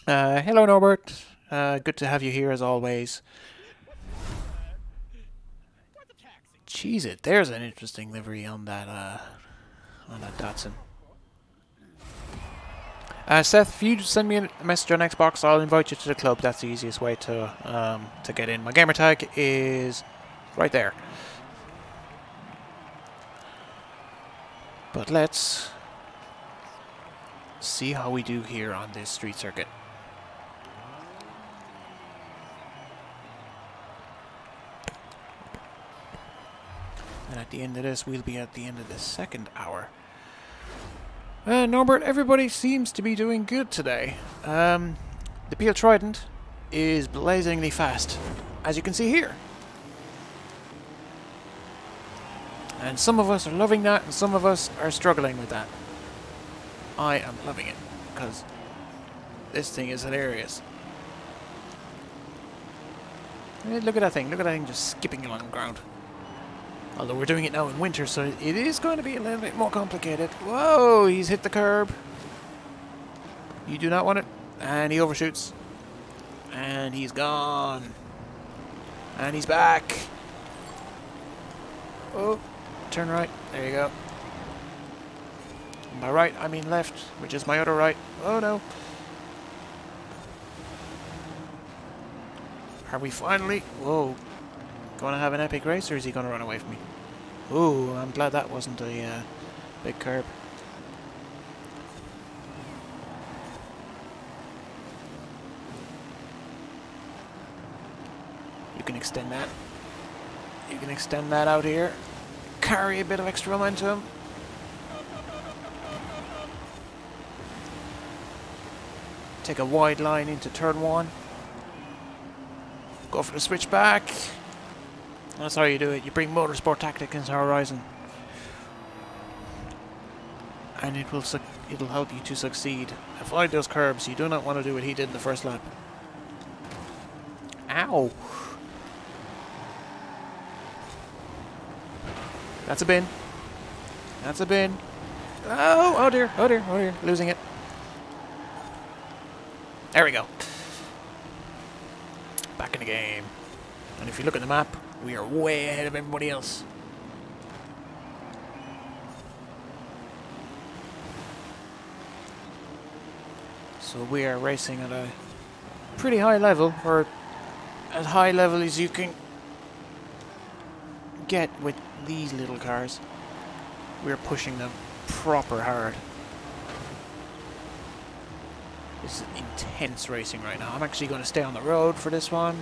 Hello, Norbert. Good to have you here as always. Jeez, there's an interesting livery on that Datsun. Seth, if you send me a message on Xbox, I'll invite you to the club. That's the easiest way to get in. My gamertag is right there. But let's see how we do here on this street circuit. And at the end of this, we'll be at the end of the second hour. Norbert, everybody seems to be doing good today. The Peel Trident is blazingly fast, as you can see here. And some of us are loving that, and some of us are struggling with that. I am loving it, because this thing is hilarious. Look at that thing just skipping along the ground. Although we're doing it now in winter, so it is going to be a little bit more complicated. Whoa, he's hit the curb. You do not want it. And he overshoots. And he's gone. And he's back. Oh. turn right. There you go. By right, I mean left, which is my other right. Oh no. Are we finally... Whoa. Gonna have an epic race, or is he gonna run away from me? Ooh, I'm glad that wasn't a big curb. You can extend that. You can extend that out here. Carry a bit of extra momentum. Take a wide line into turn 1. Go for the switchback. That's how you do it. You bring motorsport tactic into Horizon, and it'll help you to succeed. Avoid those curbs. You do not want to do what he did in the first lap. Ow! That's a bin. That's a bin. Oh, oh dear, oh dear, oh dear. Losing it. There we go. Back in the game. And if you look at the map, we are way ahead of everybody else. So we are racing at a pretty high level, or as high level as you can get with these little cars. We're pushing them proper hard. This is intense racing right now. I'm actually going to stay on the road for this one.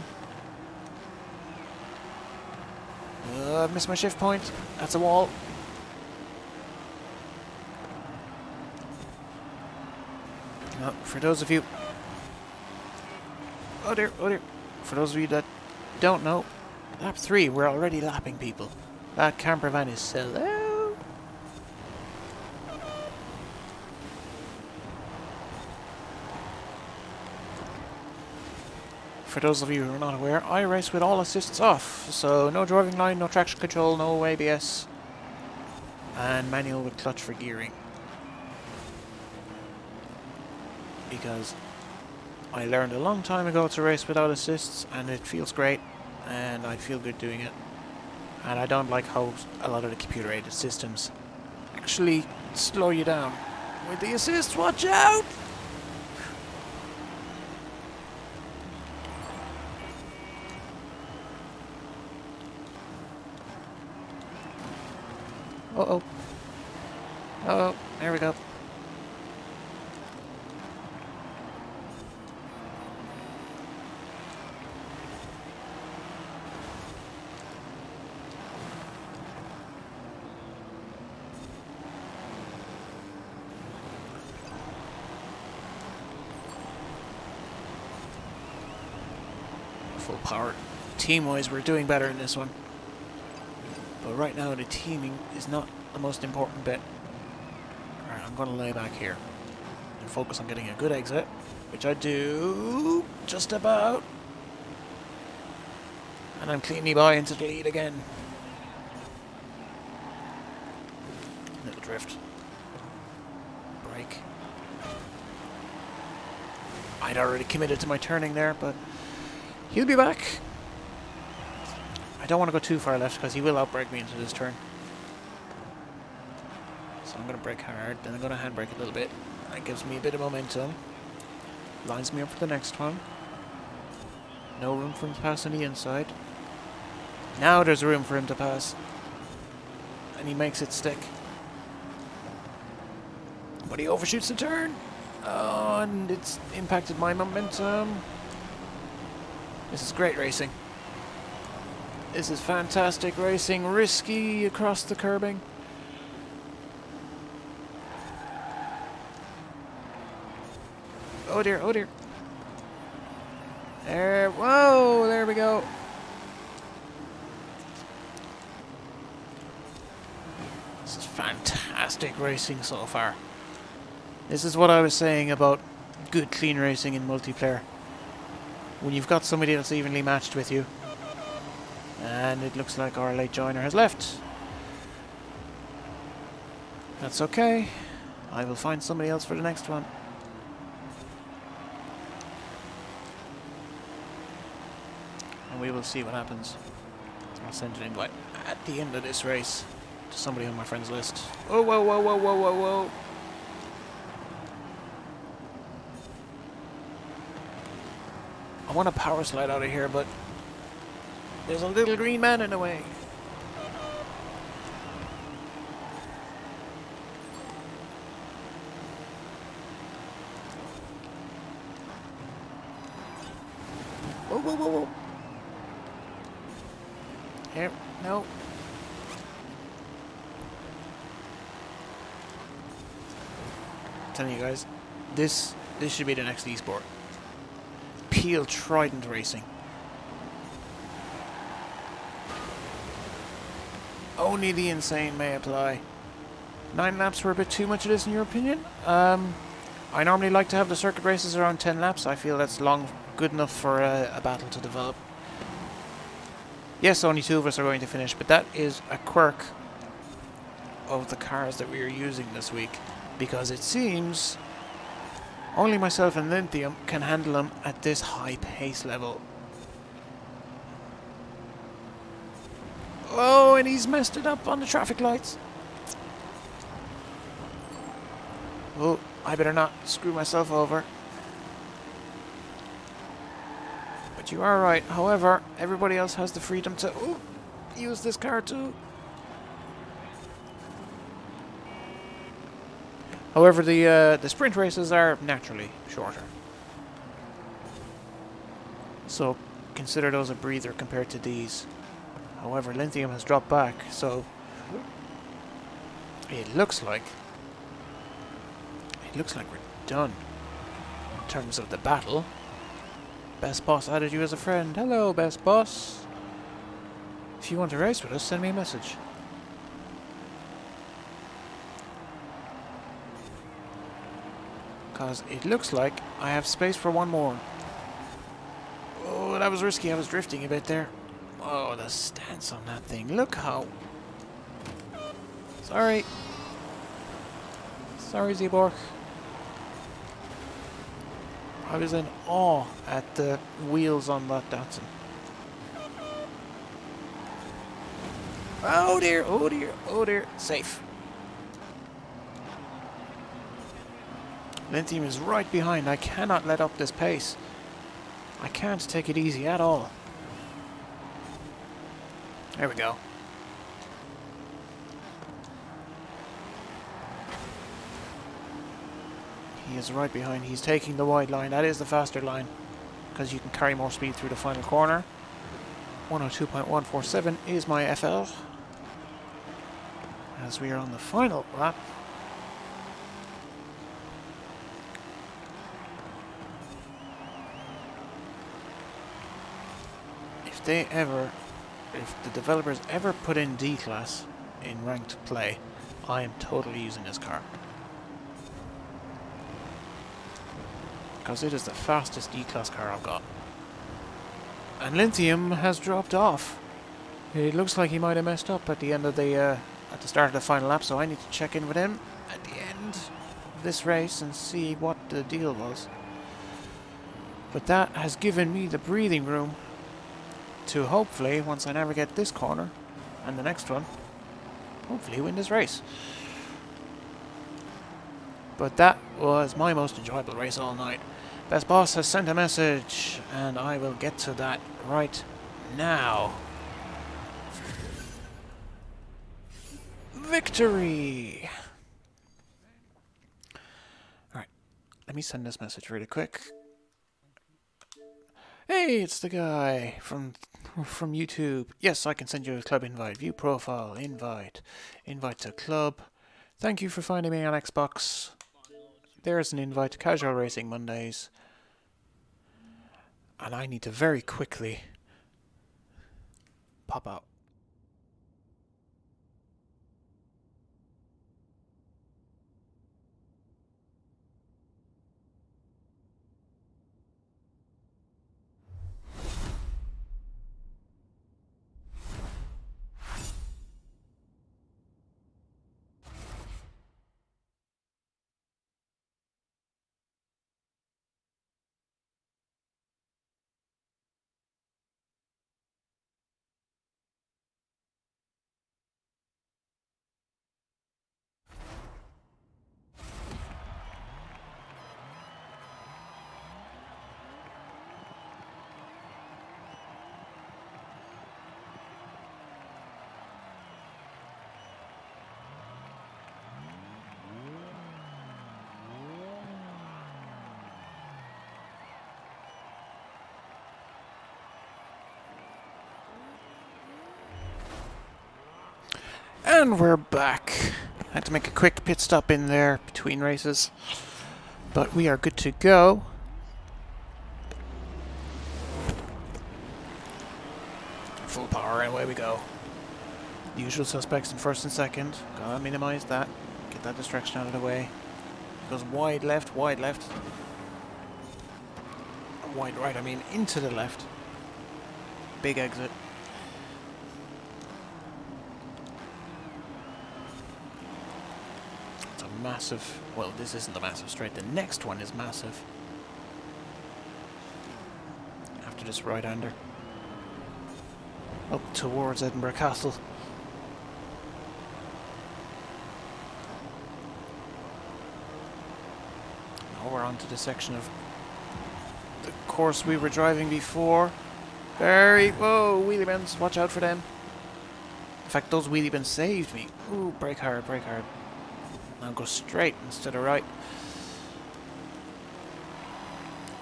I've missed my shift point. That's a wall. No, for those of you... Oh dear, oh dear. For those of you that don't know, lap 3, we're already lapping people. That camper van is slow. For those of you who are not aware, I race with all assists off, so no driving line, no traction control, no ABS, and manual with clutch for gearing. Because I learned a long time ago to race without assists, and it feels great, and I feel good doing it. And I don't like how a lot of the computer-aided systems actually slow you down. With the assists, watch out! Uh-oh. Uh-oh. There we go. Full power. Team-wise, we're doing better in this one. But right now the teaming is not the most important bit. Alright, I'm going to lay back here and focus on getting a good exit, which I do just about. And I'm cleanly by into the lead again. Little drift. Brake. I'd already committed to my turning there, but he'll be back. I don't want to go too far left because he will outbrake me into this turn. So I'm going to brake hard, then I'm going to handbrake a little bit. That gives me a bit of momentum. Lines me up for the next one. No room for him to pass on the inside. Now there's room for him to pass. And he makes it stick. But he overshoots the turn. Oh, and it's impacted my momentum. This is great racing. This is fantastic racing, risky across the curbing. Oh dear, oh dear. There, whoa, there we go. This is fantastic racing so far. This is what I was saying about good, clean racing in multiplayer. When you've got somebody that's evenly matched with you. And it looks like our late joiner has left. That's okay. I will find somebody else for the next one. And we will see what happens. I'll send an invite at the end of this race. to somebody on my friends list. Oh, whoa, whoa, whoa, whoa, whoa, whoa. I want to power slide out of here, but there's a little green man in the way. Whoa, whoa, whoa, whoa. Here, no. I'm telling you guys, this should be the next esport. Peel Trident Racing. Only the insane may apply. 9 laps were a bit too much of this in your opinion? I normally like to have the circuit races around 10 laps. I feel that's good enough for a battle to develop. Yes, only 2 of us are going to finish, but that is a quirk of the cars that we are using this week, because it seems only myself and Lithium can handle them at this high pace level. Oh, and he's messed it up on the traffic lights. Oh, I better not screw myself over. But you are right. However, everybody else has the freedom to use this car too. However, the sprint races are naturally shorter. So consider those a breather compared to these. However, Lithium has dropped back, so it looks like we're done in terms of the battle. Best Boss added you as a friend. Hello, Best Boss. If you want to race with us, send me a message. Because it looks like I have space for one more. Oh, that was risky. I was drifting a bit there. Oh, the stance on that thing. Look how... Sorry. Sorry, Zeborg. I was in awe at the wheels on that Datsun. Oh dear, oh dear, oh dear. Safe. Lithium is right behind. I cannot let up this pace. I can't take it easy at all. There we go. He is right behind. He's taking the wide line. That is the faster line, because you can carry more speed through the final corner. 102.147 is my FL. As we are on the final lap. If the developers ever put in D-Class in ranked play, I am totally using this car. Because it is the fastest D-Class car I've got. And Lithium has dropped off. It looks like he might have messed up at the end of the at the start of the final lap, so I need to check in with him at the end of this race and see what the deal was. But that has given me the breathing room to hopefully, once I navigate this corner and the next one, hopefully win this race. But that was my most enjoyable race all night. Best Boss has sent a message, and I will get to that right now. Victory! Alright, let me send this message really quick. Hey, it's the guy from YouTube. Yes, I can send you a club invite. View profile, invite to club. Thank you for finding me on Xbox. There's an invite to Casual Racing Mondays. And I need to very quickly pop out. And we're back. I had to make a quick pit stop in there between races, but we are good to go. Full power and away we go. The usual suspects in first and second. Gotta minimize that. Get that distraction out of the way. Goes wide left, wide left. Wide right, I mean into the left. Big exit. It's a massive... Well, this isn't the massive straight. The next one is massive. After this right-hander. Up towards Edinburgh Castle. Now we're on to the section of the course we were driving before. Whoa, wheelie bends, watch out for them. In fact, those wheelie bends saved me. Ooh, brake hard, brake hard. Now go straight instead of right.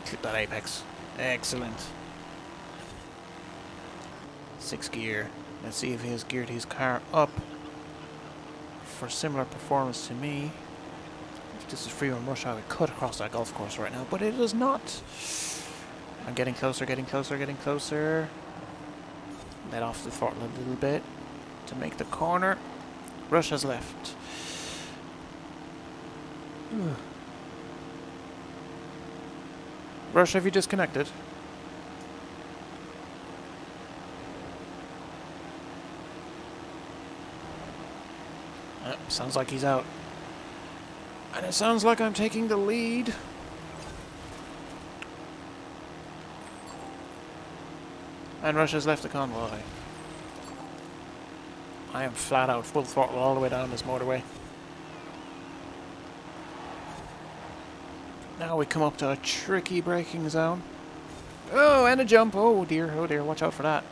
Clip that apex. Excellent. 6th gear. Let's see if he has geared his car up for similar performance to me. If this is free run rush, I would cut across that golf course right now, but it is not. I'm getting closer, getting closer, getting closer. Let off the throttle a little bit to make the corner. Rush has left. Rush, have you disconnected? Sounds like he's out. And it sounds like I'm taking the lead. And Rush has left the convoy. I am flat out full throttle all the way down this motorway. Now we come up to a tricky braking zone. Oh, and a jump. Oh dear, watch out for that.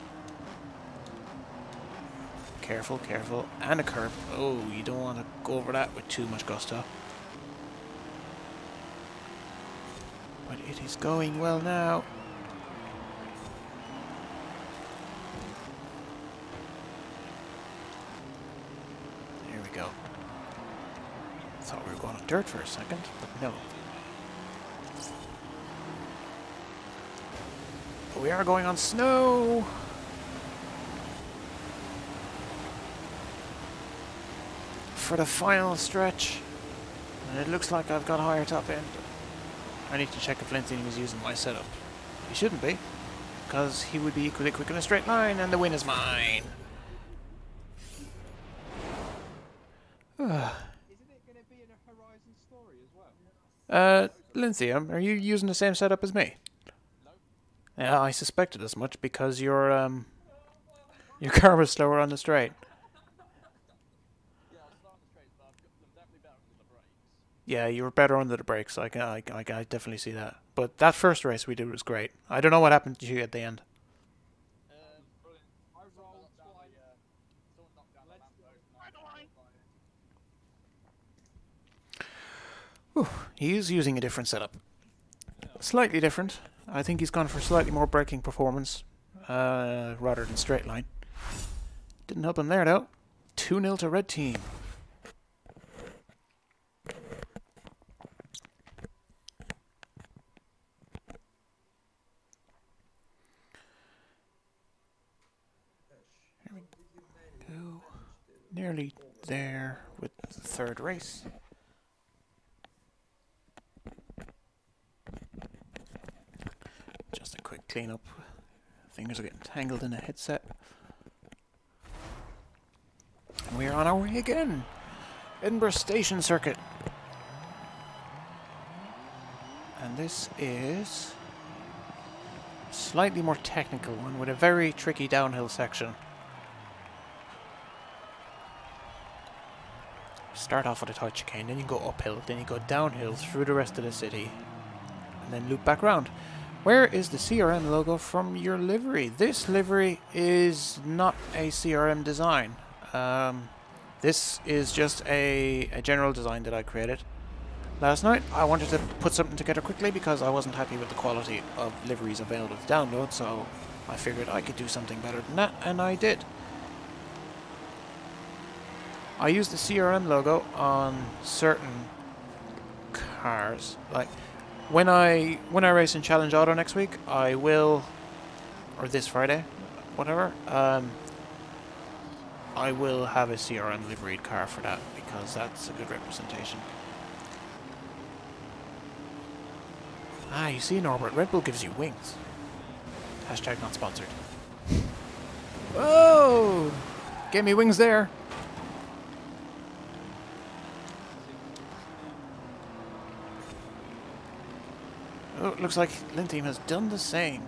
Careful, careful. And a curb. Oh, you don't want to go over that with too much gusto. But it is going well now. There we go. Thought we were going on dirt for a second, but no. But we are going on snow! For the final stretch. And it looks like I've got a higher top end. I need to check if Lindsay was using my setup. He shouldn't be, because he would be equally quick in a straight line, and the win is mine. Isn't it going to be in a Horizon story as well? Lindsay, are you using the same setup as me? No. Yeah, I suspected as much because your car was slower on the straight. Yeah, you were better under the brakes. I definitely see that. But that first race we did was great. I don't know what happened to you at the end. Whew, he's using a different setup. Slightly different. I think he's gone for slightly more braking performance rather than straight line. Didn't help him there though. 2-0 to red team. Nearly there with the third race. Just a quick cleanup. Fingers are getting tangled in the headset. And we are on our way again. Edinburgh Station Circuit. And this is a slightly more technical one with a very tricky downhill section. Start off with a tight chicane, then you go uphill, then you go downhill through the rest of the city, and then loop back round. Where is the CRM logo from your livery? This livery is not a CRM design. This is just a general design that I created last night. I wanted to put something together quickly because I wasn't happy with the quality of liveries available to download, so I figured I could do something better than that, and I did. I use the CRM logo on certain cars. Like when I race in Challenge Auto next week, I will, or this Friday, whatever. I will have a CRM liveried car for that because that's a good representation. Ah, you see, Norbert, Red Bull gives you wings. Hashtag not sponsored. Whoa! Gave me wings there. Oh, it looks like Linteam has done the same.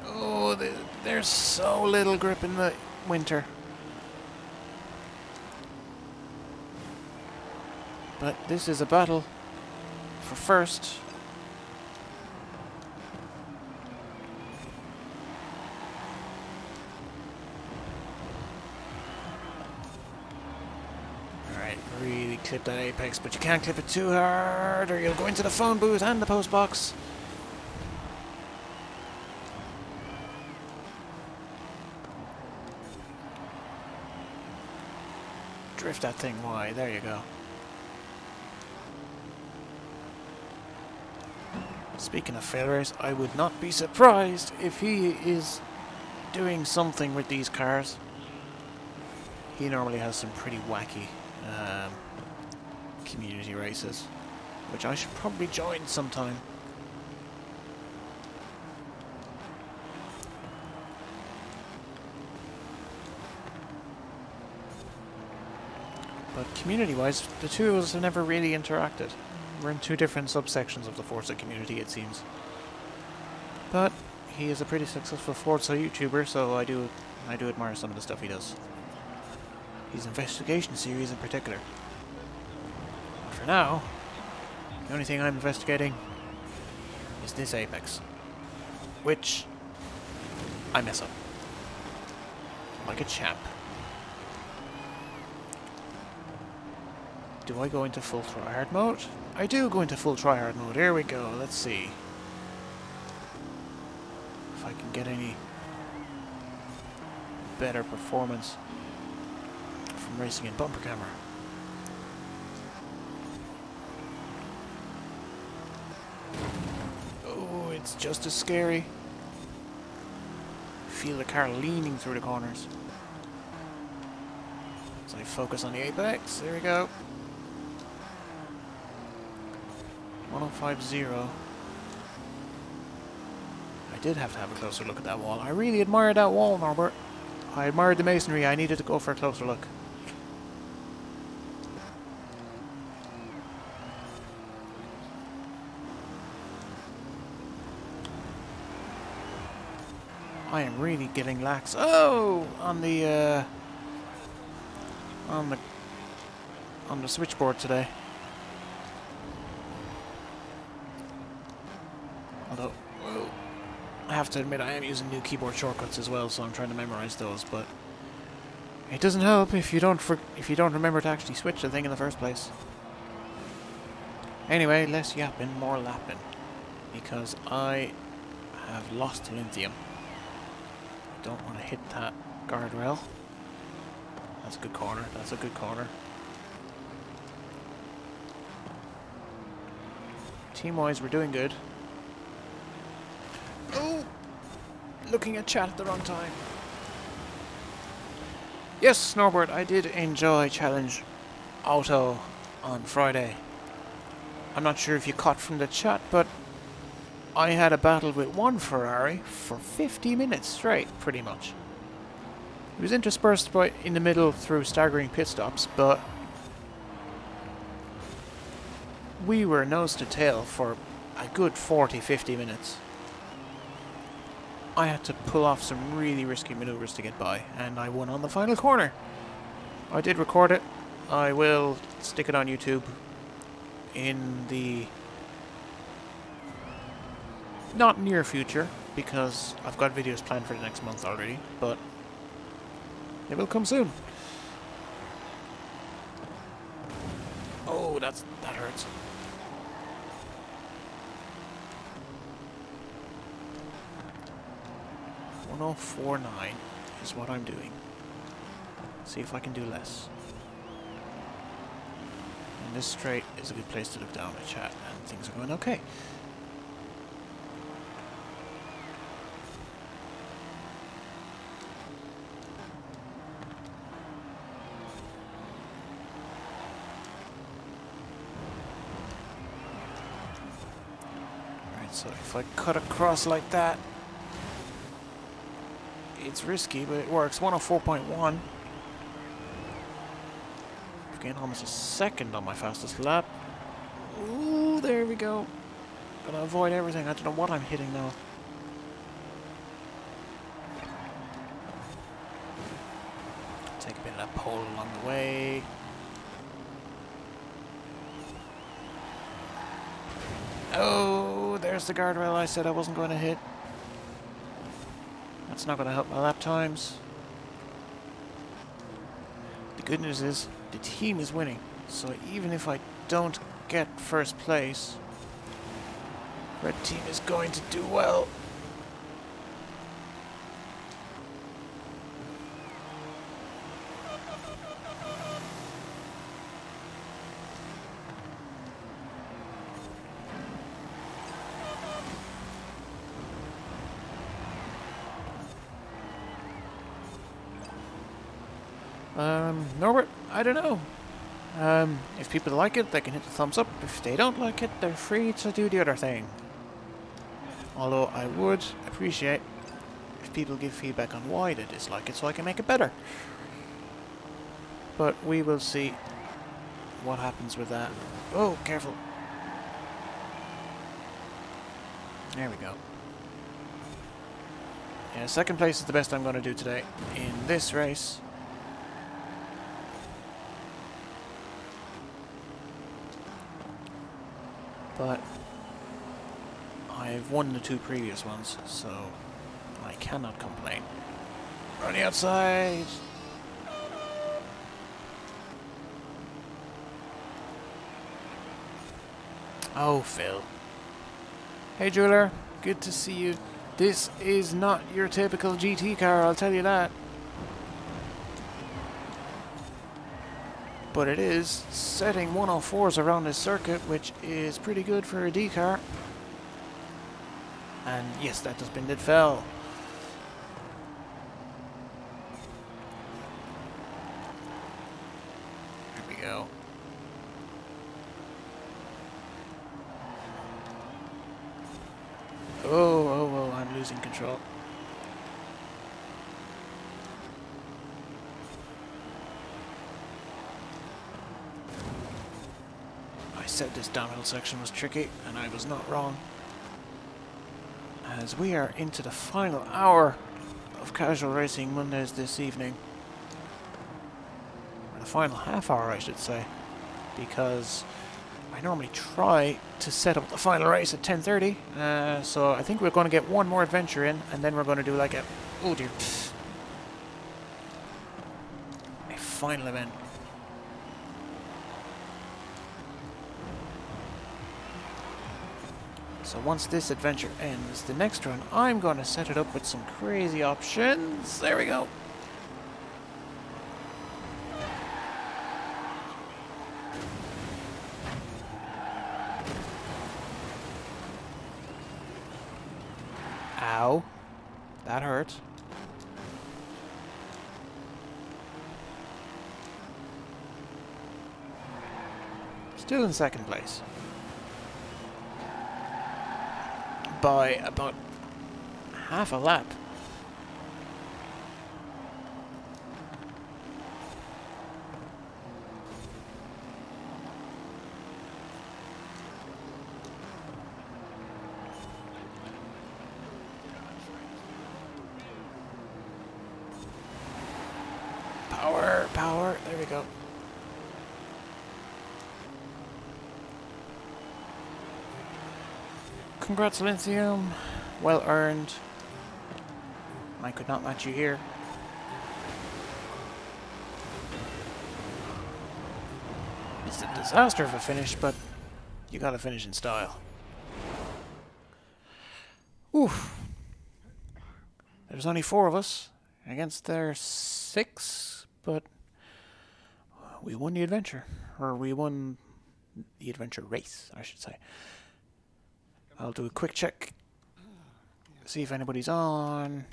Oh, there's so little grip in the winter. But this is a battle for first. Alright, really clip that apex, but you can't clip it too hard or you'll go into the phone booth and the post box. Drift that thing wide, there you go. Speaking of failures, I would not be surprised if he is doing something with these cars. He normally has some pretty wacky community races, which I should probably join sometime. But community-wise, the two of us have never really interacted. We're in two different subsections of the Forza community, it seems. But he is a pretty successful Forza YouTuber, so I do admire some of the stuff he does. His investigation series in particular. But for now, the only thing I'm investigating is this apex, which I mess up like a champ. Do I go into full tryhard mode? I do go into full tryhard mode. Here we go. Let's see if I can get any better performance from racing in bumper camera. Oh, it's just as scary. Feel the car leaning through the corners. So I focus on the apex. There we go. 1050. I did have to have a closer look at that wall. I really admired that wall, Norbert. I admired the masonry. I needed to go for a closer look. I am really getting lax. Oh, on the switchboard today. Although, well, I have to admit I am using new keyboard shortcuts as well, so I'm trying to memorize those. But it doesn't help if you don't remember to actually switch the thing in the first place. Anyway, less yapping, more lapping, because I have lost lithium. I don't want to hit that guardrail. That's a good corner. That's a good corner. Team-wise, we're doing good. Oh! Looking at chat at the wrong time. Yes, Norbert, I did enjoy Challenge Auto on Friday. I'm not sure if you caught from the chat, but I had a battle with one Ferrari for 50 minutes straight, pretty much. It was interspersed in the middle through staggering pit stops, but we were nose to tail for a good 40-50 minutes. I had to pull off some really risky maneuvers to get by, and I won on the final corner. I did record it. I will stick it on YouTube in the not near future, because I've got videos planned for the next month already, but it will come soon. Oh, that hurts. .1049 is what I'm doing. See if I can do less. And this straight is a good place to look down at chat, and things are going okay. Right, so if I cut across like that, it's risky, but it works. 104.1. I've gained almost a second on my fastest lap. Ooh, there we go. Gonna avoid everything. I don't know what I'm hitting now. Take a bit of that pole along the way. Oh, there's the guardrail I said I wasn't going to hit. That's not going to help my lap times. The good news is, the team is winning. So even if I don't get first place, red team is going to do well. Norbert, I don't know. If people like it, they can hit the thumbs up. If they don't like it, they're free to do the other thing. Although I would appreciate if people give feedback on why they dislike it so I can make it better. But we will see what happens with that. Oh, careful. There we go. Yeah, second place is the best I'm going to do today in this race. But I've won the two previous ones, so I cannot complain. On the outside! Oh, Phil. Hey, jeweler. Good to see you. This is not your typical GT car, I'll tell you that. But it is setting 104s around this circuit, which is pretty good for a D car. And yes, that dustbin did fell. There we go. Oh, I'm losing control. I said this downhill section was tricky, and I was not wrong. As we are into the final hour of Casual Racing Mondays this evening. Or the final half hour, I should say. Because I normally try to set up the final race at 10:30. So I think we're going to get one more adventure in, and then we're going to do like a... Oh dear. A final event. So once this adventure ends, the next run, I'm going to set it up with some crazy options. There we go. Ow. That hurt. Still in second place. By about half a lap. Power, there we go. Congrats, Lithium. Well earned. I could not match you here. It's a disaster of a finish, but you gotta finish in style. Oof. There's only 4 of us against their 6, but we won the adventure. Or we won the adventure race, I should say. I'll do a quick check. See if anybody's on.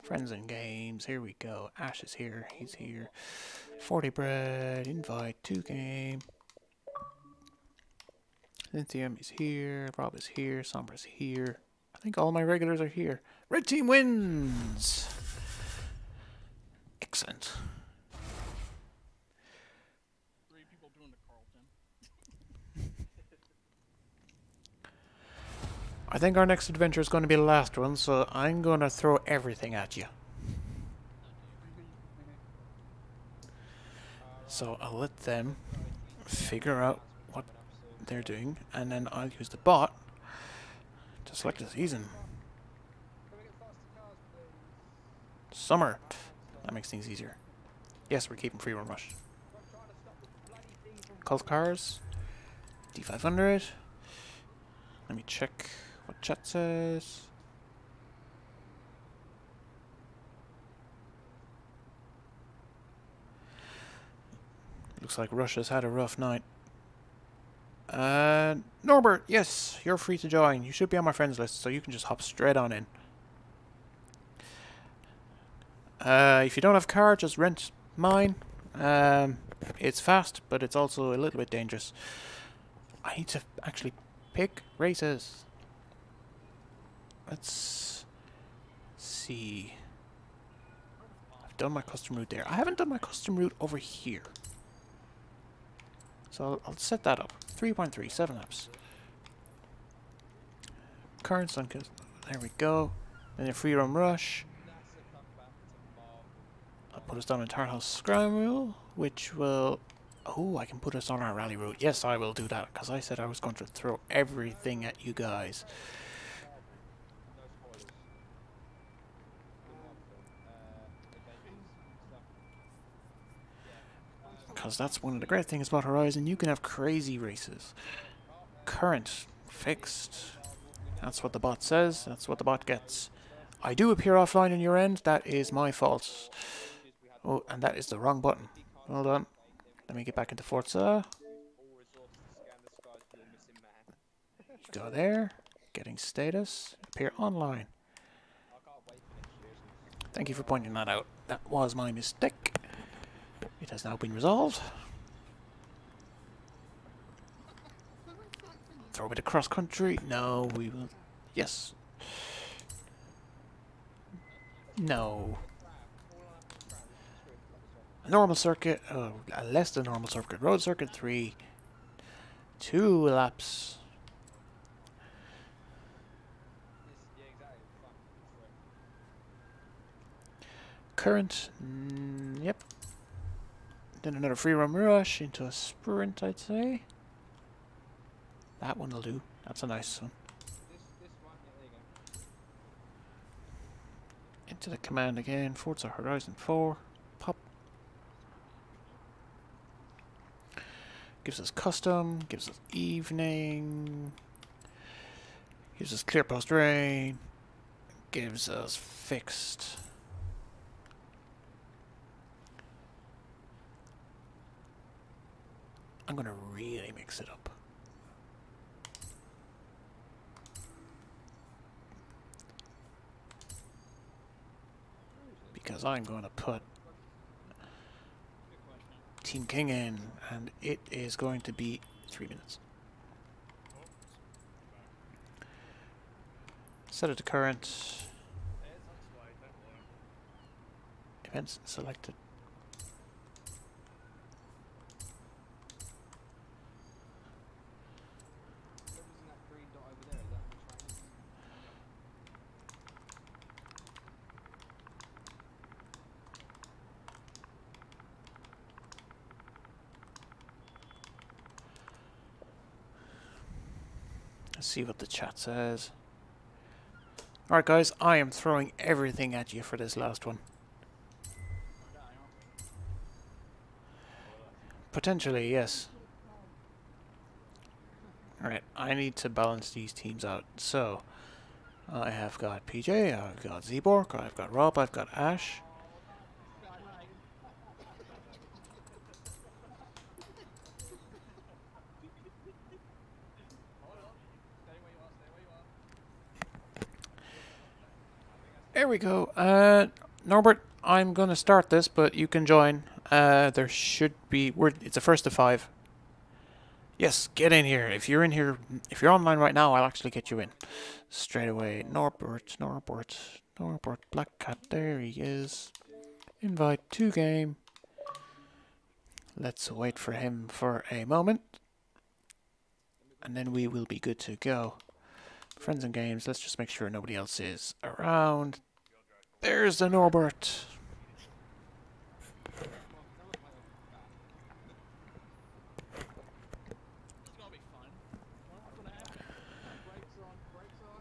Friends and games. Here we go. Ash is here. He's here. 40 bread. Invite to game. Lithium is here. Rob is here. Sombra's here. I think all my regulars are here. Red team wins! Excellent. 3 people doing the Carlton. I think our next adventure is going to be the last one, so I'm going to throw everything at you. So I'll let them figure out what they're doing, and then I'll use the bot to select a season. Summer. That makes things easier. Yes, we're keeping free run rush. Cult cars. D500. Let me check what chat says. Looks like Russia's had a rough night. Norbert, yes, you're free to join. You should be on my friends list, so you can just hop straight on in. If you don't have a car, just rent mine. It's fast, but it's also a little bit dangerous. I need to actually pick races. Let's see. I've done my custom route there. I haven't done my custom route over here. So I'll set that up. 3.3, 7 laps. Current sun, there we go. Then a free run rush. I'll put us down in Tar House Scramble, which will... Oh, I can put us on our rally route. Yes, I will do that, because I said I was going to throw everything at you guys. Because that's one of the great things about Horizon. You can have crazy races. Current. Fixed. That's what the bot says. That's what the bot gets. I do appear offline on your end. That is my fault. Oh, and that is the wrong button. Hold on. Let me get back into Forza. Go there. Getting status. Appear online. Thank you for pointing that out. That was my mistake. It has now been resolved. Throw a bit of cross country. No, we will. Yes. No. A normal circuit. Oh, less than normal circuit. Road circuit 3. 2 laps. Current. Yep. Then another free run rush into a sprint, I'd say. That one will do. That's a nice one. Into the command again. Forza Horizon 4. Pop. Gives us custom. Gives us evening. Gives us clear post rain. Gives us fixed. I'm gonna really mix it up. Because I'm going to put Team King in, and it is going to be 3 minutes. Set it to current. Events selected. Let's see what the chat says. Alright guys, I am throwing everything at you for this last one. Potentially, yes. Alright, I need to balance these teams out. So, I have got PJ, I've got Zeborg, I've got Rob, I've got Ash. There we go. Norbert, I'm gonna start this, but you can join. There should be. It's a first of 5. Yes, get in here. If you're in here, if you're online right now, I'll actually get you in straight away. Norbert, Black Cat. There he is. Invite to game. Let's wait for him for a moment, and then we will be good to go. Friends and games. Let's just make sure nobody else is around. There's the Norbert.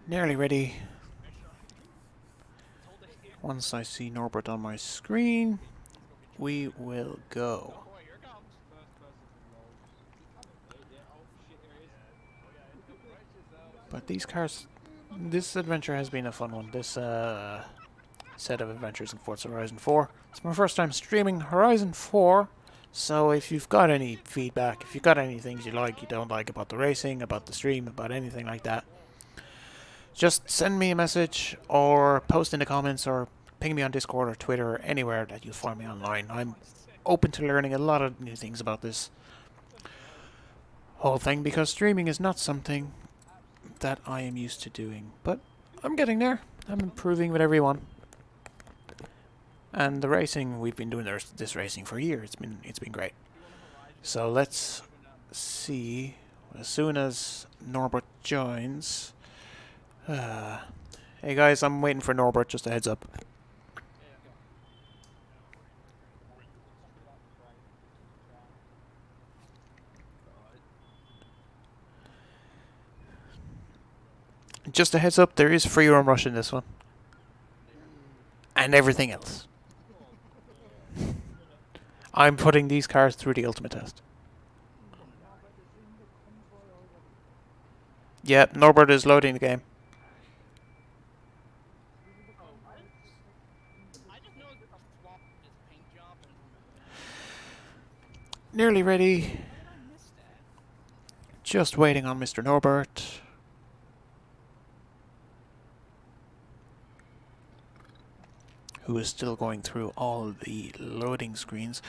Nearly ready. Once I see Norbert on my screen, we will go. But these cars, this adventure has been a fun one. This set of adventures in Forza Horizon 4. It's my first time streaming Horizon 4, so if you've got any feedback, if you've got any things you like, you don't like about the racing, about the stream, about anything like that, just send me a message or post in the comments or ping me on Discord or Twitter or anywhere that you'll find me online. I'm open to learning a lot of new things about this whole thing because streaming is not something that I am used to doing, but I'm getting there. I'm improving with everyone. And the racing, we've been doing this racing for a year. It's been great. So let's see. As soon as Norbert joins. Hey guys, I'm waiting for Norbert. Just a heads up. Just a heads up, there is free roam rush in this one. And everything else. I'm putting these cars through the ultimate test. Yep, Norbert is loading the game. Nearly ready. Just waiting on Mr. Norbert. Who is still going through all the loading screens.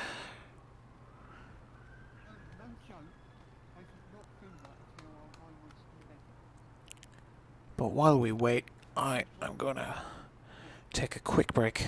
But while we wait, I'm gonna take a quick break.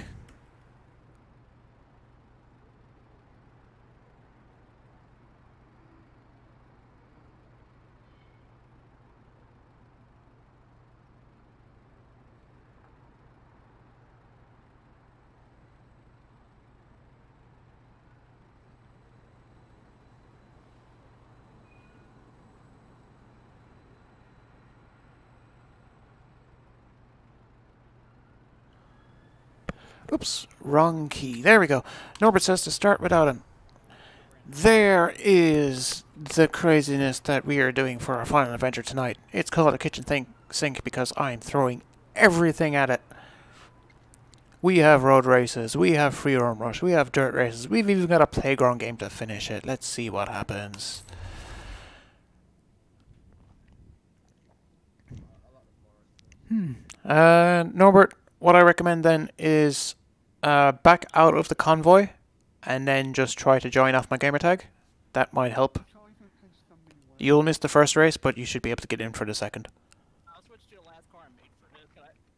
Oops, wrong key. There we go. Norbert says to start without him. There is the craziness that we are doing for our final adventure tonight. It's called a kitchen sink because I'm throwing everything at it. We have road races, we have free roam rush, we have dirt races, we've even got a playground game to finish it. Let's see what happens. Norbert, what I recommend then is back out of the convoy and then just try to join off my gamertag. That might help. You'll miss the first race, but you should be able to get in for the second. I'll switch to the last car I made for this.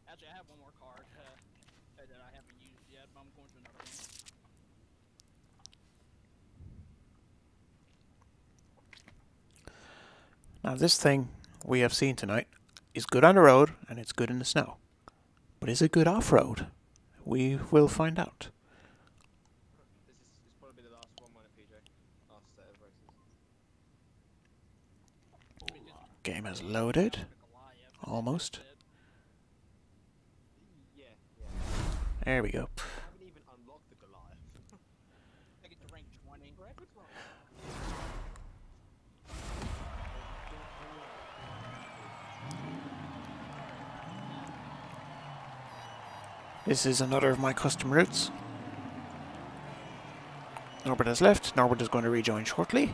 Actually, I have one more card that I haven't used yet, but I'm going to another one. Now this thing we have seen tonight is good on the road and it's good in the snow. But is it good off-road? We will find out. This is probably the last one at PJ. Last set of races. Game has loaded. Almost. Yeah. There we go. I haven't even unlocked the Goliath. I get to rank 20. This is another of my custom routes. Norbert has left. Norbert is going to rejoin shortly.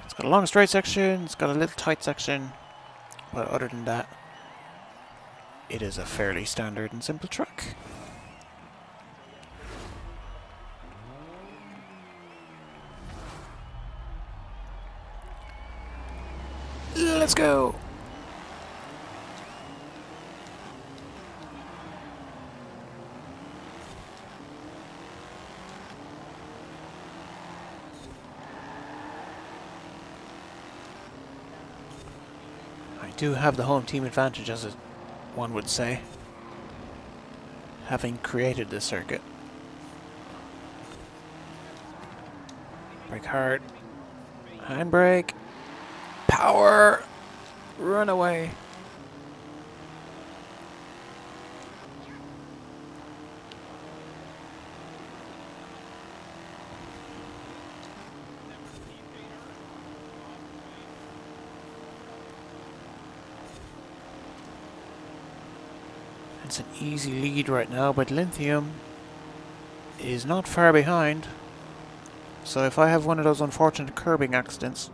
It's got a long straight section. It's got a little tight section. But other than that, it is a fairly standard and simple truck. Let's go! I do have the home team advantage, as one would say, having created this circuit. Brake hard. Handbrake. Power! Run away. It's an easy lead right now, but Lithium is not far behind. So if I have one of those unfortunate curbing accidents,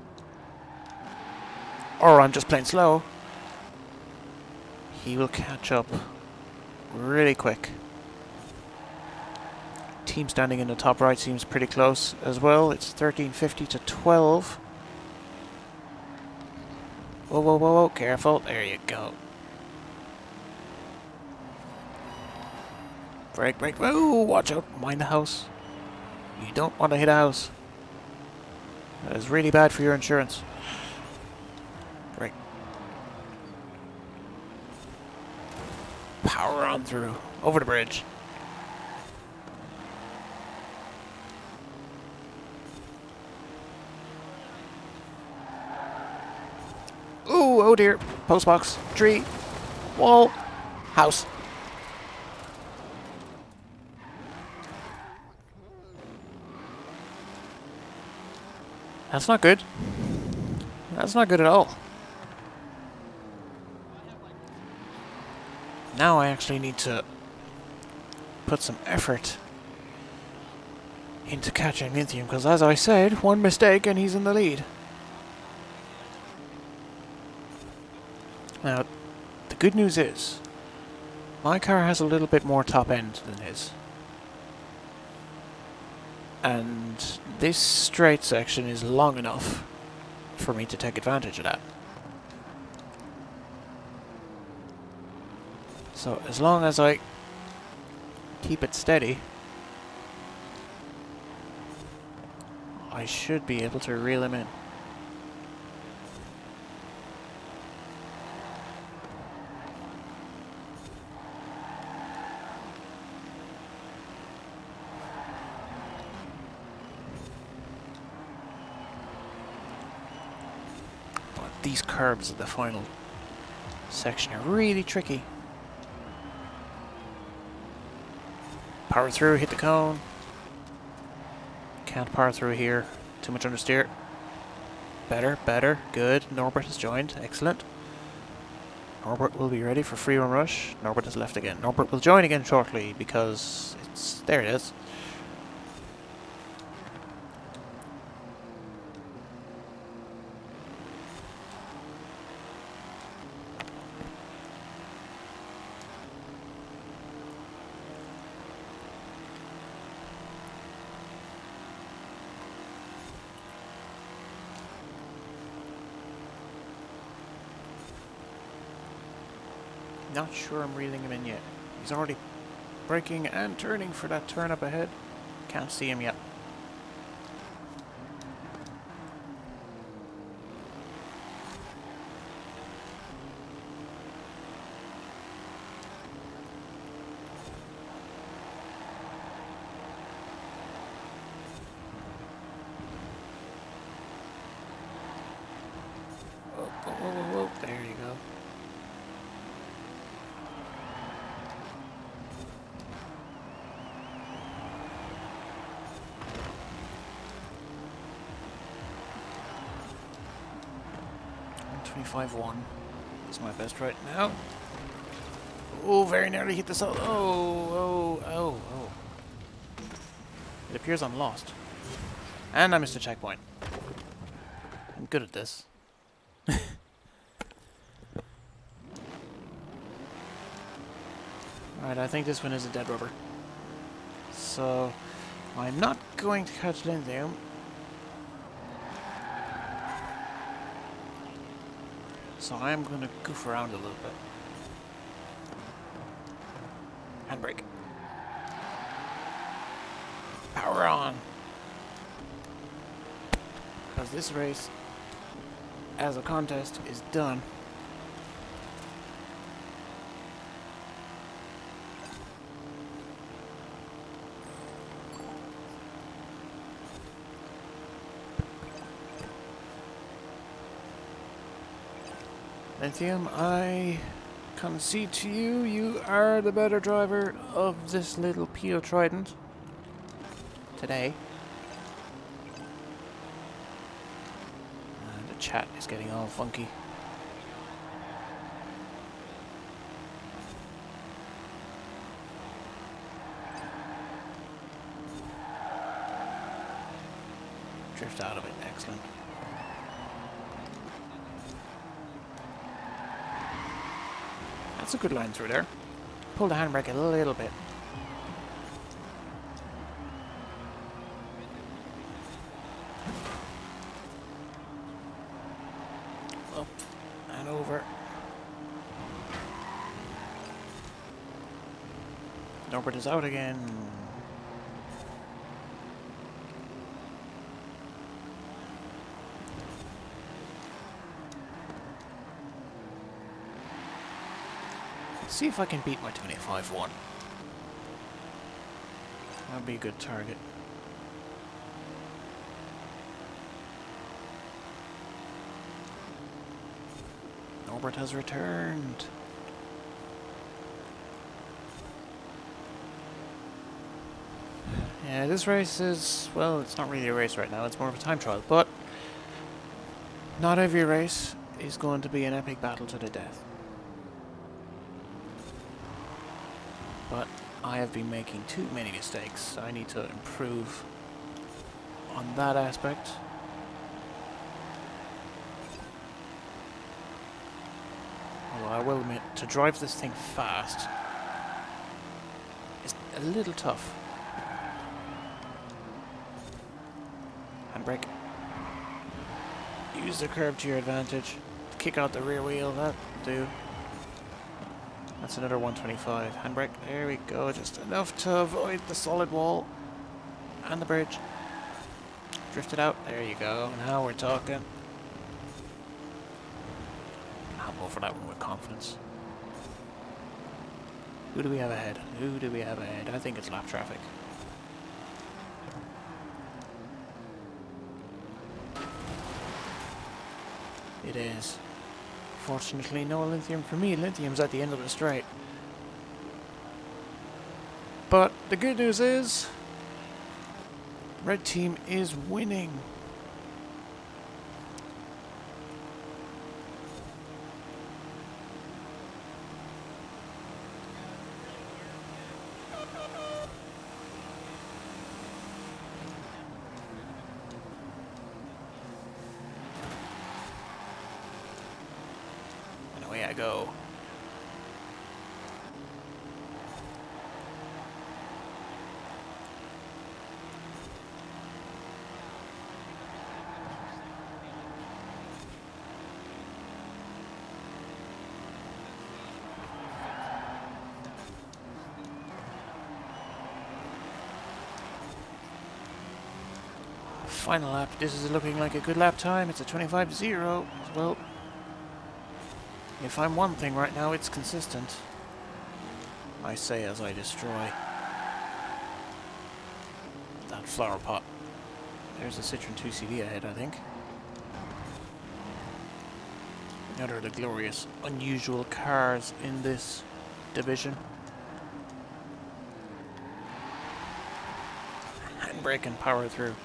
or I'm just plain slow, he will catch up really quick. Team standing in the top right seems pretty close as well. It's 1350 to 12. Whoa, whoa, whoa, whoa, careful. There you go. Brake, brake. Whoa, watch out. Mind the house. You don't want to hit a house. That is really bad for your insurance. Brake. Power on through. Over the bridge. Ooh, oh dear. Postbox. Tree. Wall. House. That's not good. That's not good at all. Now I actually need to put some effort into catching Lithium, because as I said, one mistake and he's in the lead. Now, the good news is, my car has a little bit more top end than his. And this straight section is long enough for me to take advantage of that. So as long as I keep it steady, I should be able to reel him in. These curbs at the final section are really tricky. Power through, hit the cone. Can't power through here. Too much understeer. Better, better, good. Norbert has joined, excellent. Norbert will be ready for free run rush. Norbert has left again. Norbert will join again shortly because it's... there it is. Not sure I'm reeling him in yet. He's already braking and turning for that turn up ahead. Can't see him yet. Whoa, whoa, whoa, whoa. There you go. .25.1 is my best right now. Oh, very nearly hit the side. Oh, oh, oh, oh. It appears I'm lost. And I missed a checkpoint. I'm good at this. Right, I think this one is a dead rubber. So, I'm not going to catch lithium. So I'm going to goof around a little bit. Handbrake. Power on. Because this race, as a contest, is done. Lithium, I concede to you, you are the better driver of this little Peel Trident today. And the chat is getting all funky. Drift out of it, excellent. That's a good line through there. Pull the handbrake a little bit. Up and over. Norbert is out again. See if I can beat my 25-1. That'd be a good target. Norbert has returned. Yeah, this race is, well, it's not really a race right now, it's more of a time trial, but not every race is going to be an epic battle to the death. But I have been making too many mistakes. I need to improve on that aspect. Although I will admit, to drive this thing fast is a little tough. Handbrake. Use the curb to your advantage. Kick out the rear wheel, that'll do. That's another 125. Handbrake, there we go, just enough to avoid the solid wall and the bridge. Drifted out, there you go, now we're talking. I'll go for that one with confidence. Who do we have ahead? Who do we have ahead? I think it's lap traffic. It is. Fortunately, no lithium for me. Lithium's at the end of the straight. But the good news is, red team is winning. Away I go. Final lap. This is looking like a good lap time. It's a 25.0. Well, if I'm one thing right now, it's consistent. I say as I destroy that flower pot. There's a Citroen 2CV ahead, I think. Another of the glorious, unusual cars in this division. Handbrake and power through.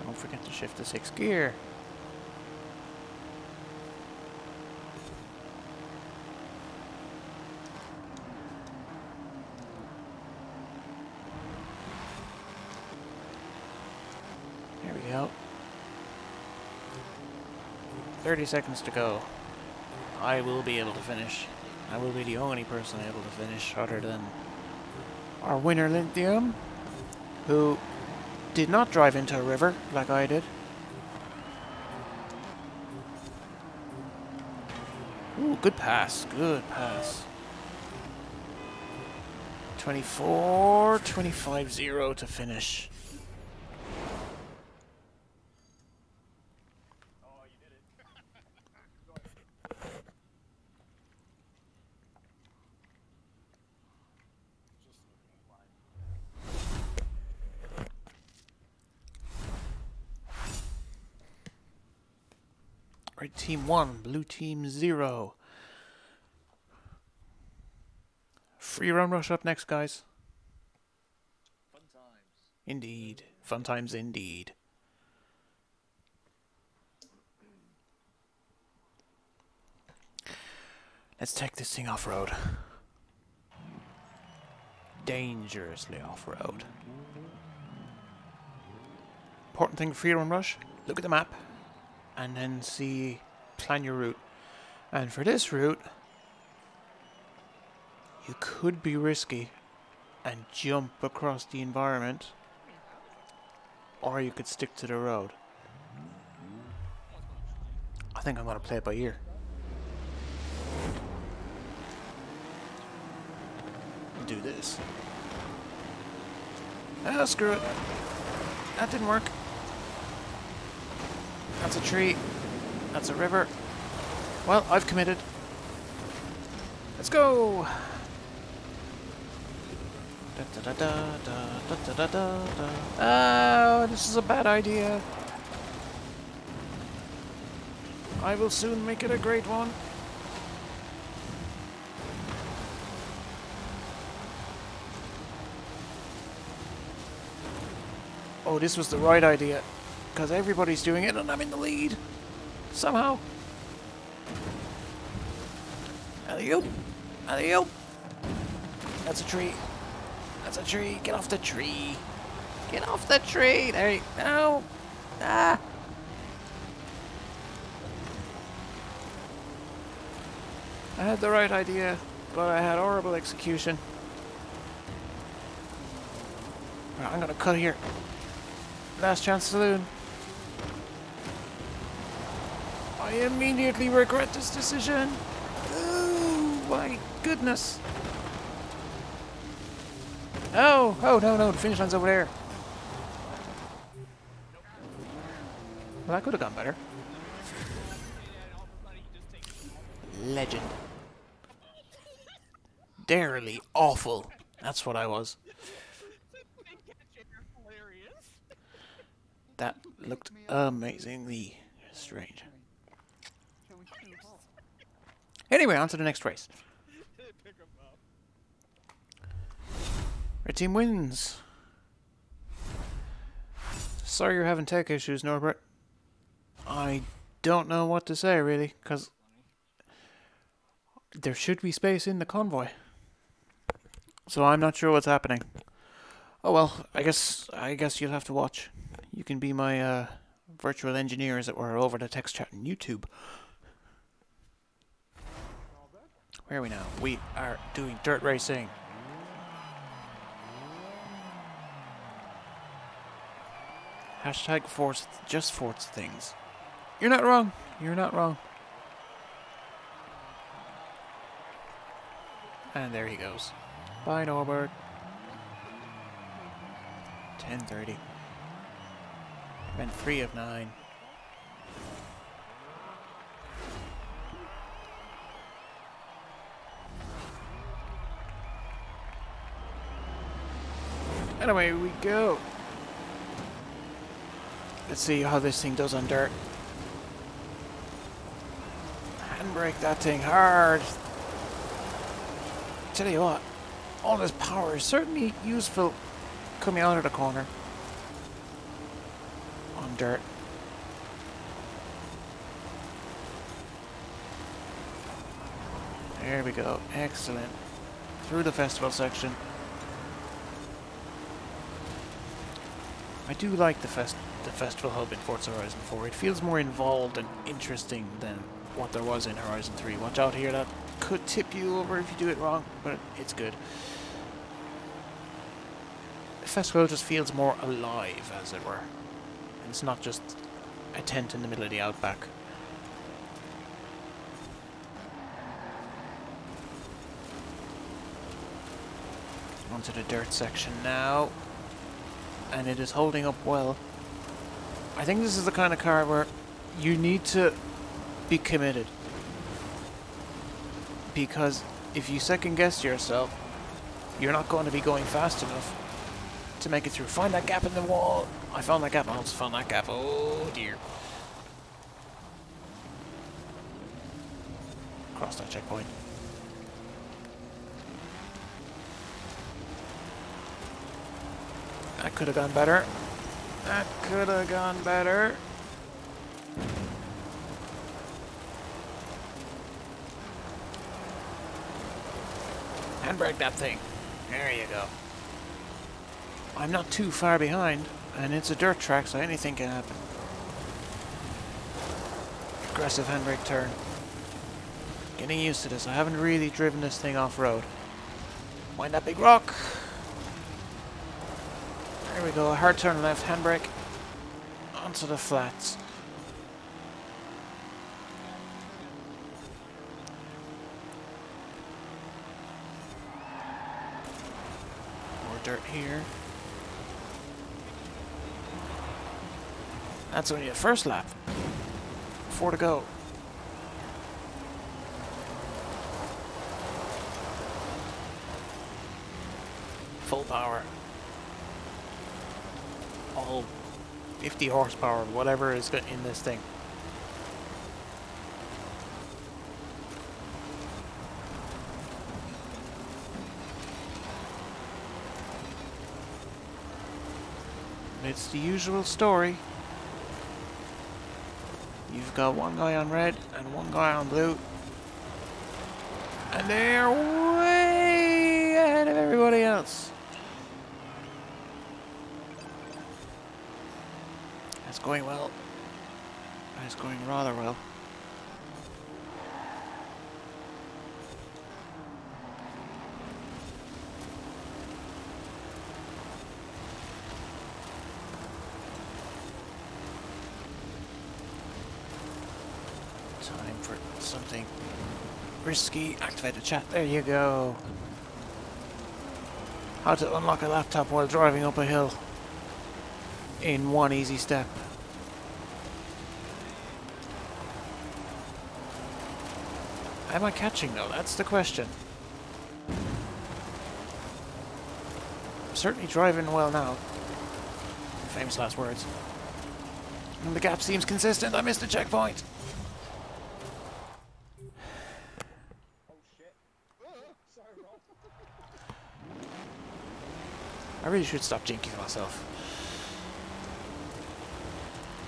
Don't forget to shift to 6th gear. 30 seconds to go. I will be able to finish. I will be the only person able to finish other than our winner Lithium, who did not drive into a river like I did. Ooh, good pass, good pass. 24, 25-0 to finish. Oh, you did it. Red team 1, blue team 0. Free run rush up next, guys. Fun times. Indeed. Fun times indeed. Let's take this thing off-road. Dangerously off-road. Important thing for free run rush, look at the map and then plan your route. And for this route, you could be risky and jump across the environment, or you could stick to the road. I think I'm going to play it by ear. Do this. Ah, screw it. That didn't work. That's a tree. That's a river. Well, I've committed. Let's go! Oh, this is a bad idea. I will soon make it a great one. Oh, this was the right idea, because everybody's doing it and I'm in the lead. Somehow. Alley-oop. Alley-oop. That's a tree. That's a tree. Get off the tree. Get off the tree. There you go. No. Ah. I had the right idea, but I had horrible execution. Right, I'm going to cut here. Last chance saloon. I immediately regret this decision. Oh my goodness. Oh, oh no, no, the finish line's over there. Well, that could have gone better. Legend. Darely awful. That's what I was. That looked amazingly strange. Anyway, on to the next race. Red team wins. Sorry you're having tech issues, Norbert. I don't know what to say, really, because there should be space in the convoy. So I'm not sure what's happening. Oh well, I guess you'll have to watch. You can be my virtual engineer, as it were, over the text chat on YouTube. Where are we now? We are doing dirt racing. Hashtag Forza, just Forza things. You're not wrong. You're not wrong. And there he goes. Bye, Norbert. 10:30. Went 3 of 9. And away we go. Let's see how this thing does on dirt. Handbrake that thing hard. Tell you what, all this power is certainly useful coming out of the corner on dirt. There we go. Excellent. Through the festival section. I do like the festival hub in Forza Horizon 4. It feels more involved and interesting than what there was in Horizon 3. Watch out here, that could tip you over if you do it wrong, but it's good. The festival just feels more alive, as it were. And it's not just a tent in the middle of the outback. Onto the dirt section now. And it is holding up well. I think this is the kind of car where you need to be committed. Because if you second guess yourself, you're not going to be going fast enough to make it through. Find that gap in the wall. I found that gap. I also found that gap. Oh dear. Cross that checkpoint. That could have gone better. That could have gone better. Handbrake that thing. There you go. I'm not too far behind, and it's a dirt track, so anything can happen. Aggressive handbrake turn. Getting used to this. I haven't really driven this thing off-road. Mind that big rock. There we go. A hard turn left, handbrake. Onto the flats. More dirt here. That's only the first lap. 4 to go. Full power. All 50 horsepower, whatever is in this thing. It's the usual story. You've got one guy on red and one guy on blue. And they're way ahead of everybody else. That's going well. That's going rather well. Time for something risky. Activate the chat. There you go. How to unlock a laptop while driving up a hill in one easy step. Am I catching though? That's the question. I'm certainly driving well now. Famous last words. And the gap seems consistent. I missed a checkpoint. I really should stop jinxing myself.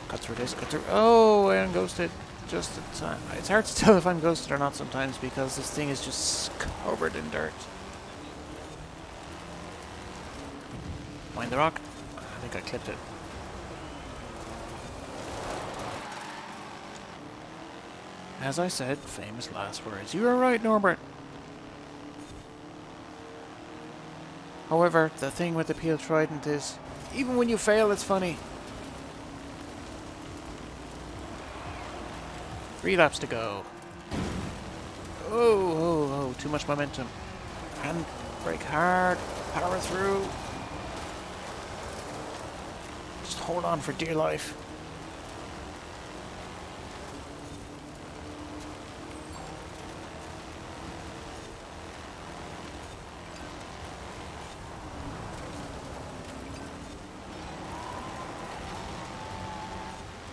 Cut through this, cut through. Oh, I unghosted just in time. It's hard to tell if I'm ghosted or not sometimes because this thing is just covered in dirt. Mind the rock. I think I clipped it. As I said, famous last words. You are right, Norbert. However, the thing with the Peel Trident is, even when you fail, it's funny. 3 laps to go. Oh, too much momentum. And brake hard, power through. Just hold on for dear life.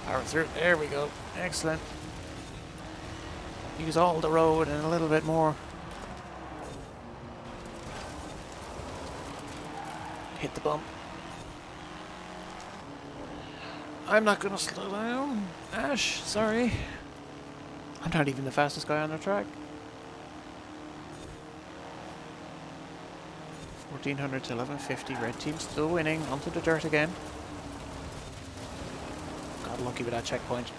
Power through. There we go. Excellent. Use all the road and a little bit more. Hit the bump. I'm not gonna slow down. Ash, sorry. I'm not even the fastest guy on the track. 1400 to 1150. Red team still winning. Onto the dirt again. Got lucky with that checkpoint.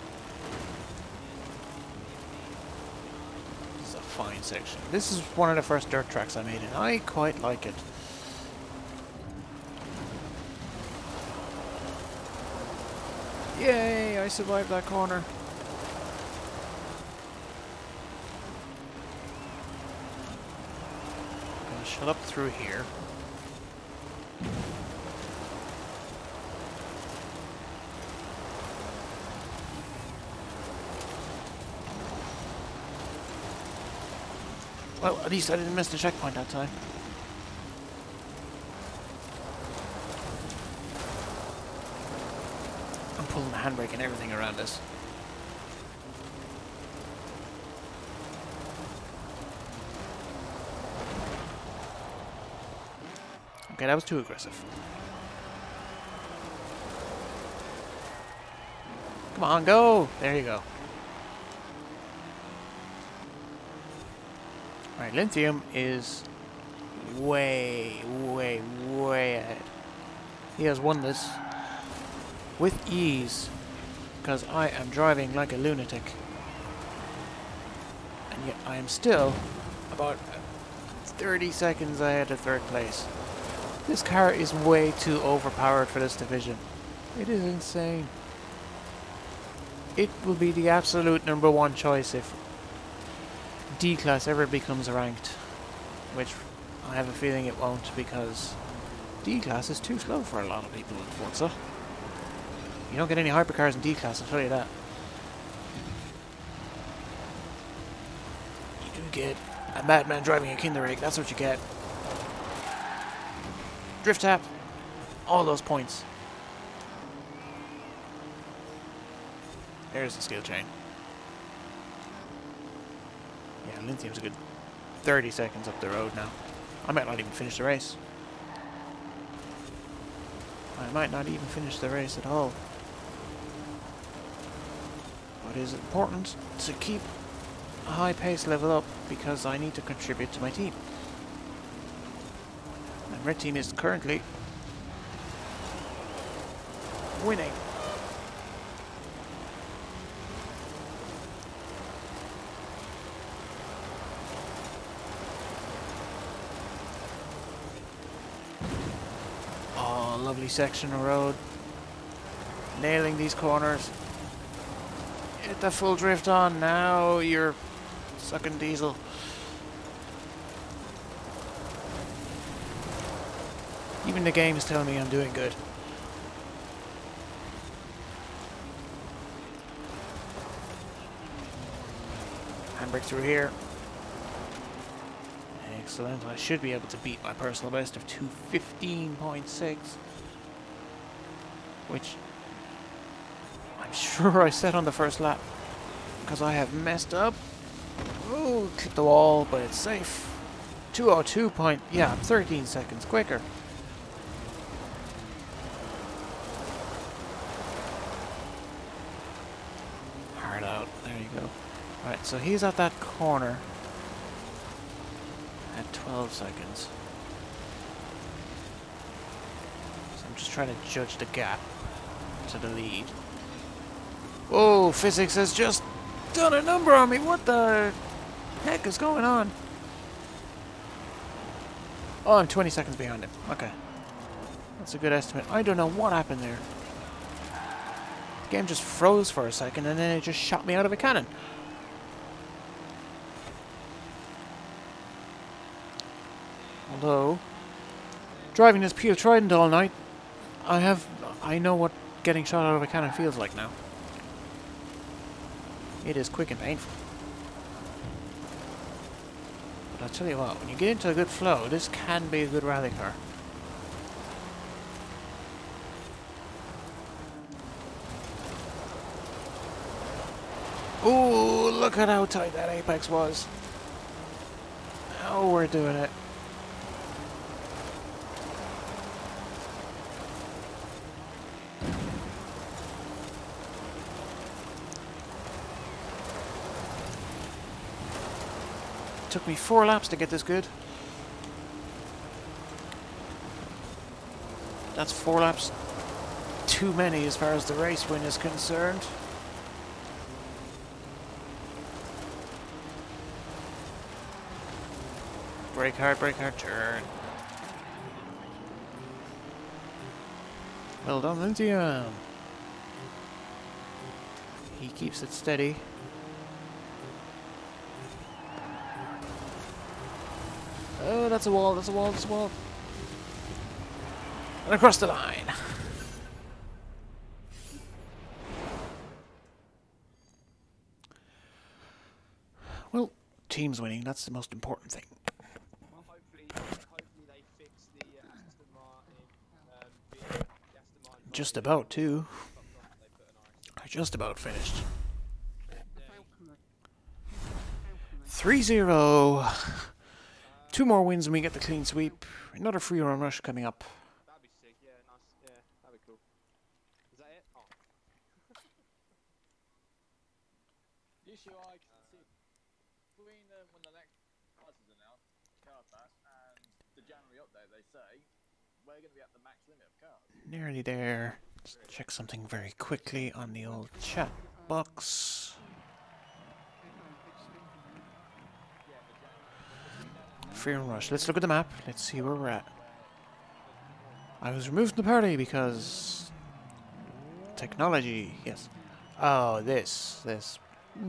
This is a fine section. This is one of the first dirt tracks I made, and I quite like it. Yay! I survived that corner. I'm gonna shut up through here. Well, at least I didn't miss the checkpoint that time. I'm pulling the handbrake and everything around this. Okay, that was too aggressive. Come on, go! There you go. Alright, Lithium is way ahead. He has won this with ease because I am driving like a lunatic. And yet I am still about 30 seconds ahead of third place. This car is way too overpowered for this division. It is insane. It will be the absolute #1 choice if D-Class ever becomes ranked, which I have a feeling it won't, because D-Class is too slow for a lot of people in Forza. You don't get any hypercars in D-Class, I'll tell you that. You do get a madman driving a Kinderegg, that's what you get. Drift tap, all those points. There's the skill chain. Yeah, Lithium's a good 30 seconds up the road now. I might not even finish the race. I might not even finish the race at all. But it is important to keep a high pace level up because I need to contribute to my team. And Red Team is currently winning. Lovely section of road. Nailing these corners. Get the full drift on. Now you're sucking diesel. Even the game is telling me I'm doing good. Handbrake through here. Excellent. I should be able to beat my personal best of 2:15.6. Which I'm sure I set on the first lap because I have messed up. Oh, clipped the wall, but it's safe. 2:02 point. Yeah, I'm 13 seconds quicker. Hard out. There you go. Right, so he's at that corner at 12 seconds. So I'm just trying to judge the gap to the lead. Oh, physics has just done a number on me. What the heck is going on? Oh, I'm 20 seconds behind him. Okay. That's a good estimate. I don't know what happened there. The game just froze for a second and then it just shot me out of a cannon. Although, driving this Peel Trident all night, I know what getting shot out of a cannon feels like now. It is quick and painful. But I'll tell you what, when you get into a good flow, this can be a good rally car. Ooh, look at how tight that apex was. Oh, we're doing it. Took me 4 laps to get this good. That's 4 laps. too many as far as the race win is concerned. Brake hard, turn. Well done, Lithium. He keeps it steady. Oh, that's a wall, that's a wall, that's a wall. And across the line. Well, team's winning, that's the most important thing. Well, hopefully they fix the Aston Martin, being the Aston Martin. Just about to. They put an I just about finished. 3-0. 2 more wins and we get the clean sweep. Another free run rush coming up. That'd be sick, yeah, nice. Yeah, that'd be cool. Is that it? Oh. The issue I can see between when the next price is announced, car pass, and the January update, they say we're going to be at the max limit of cars. Nearly there. Let's check something very quickly on the old chat box. Free run rush. Let's look at the map. Let's see where we're at. I was removed from the party because technology. Yes. Oh, this.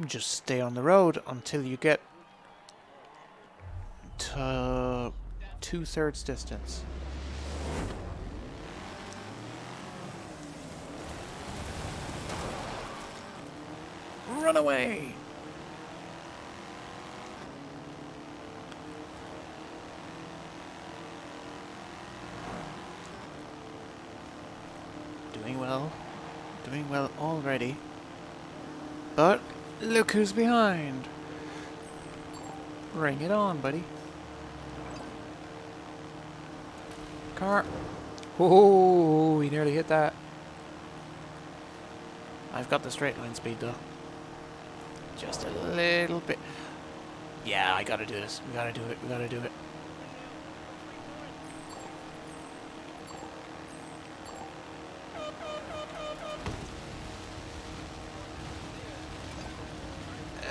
Just stay on the road until you get to 2/3 distance. Run away! Doing well already. But look who's behind. Bring it on, buddy. Car. Oh, he nearly hit that. I've got the straight line speed though. Just a little bit. Yeah, I gotta do this. We gotta do it. We gotta do it.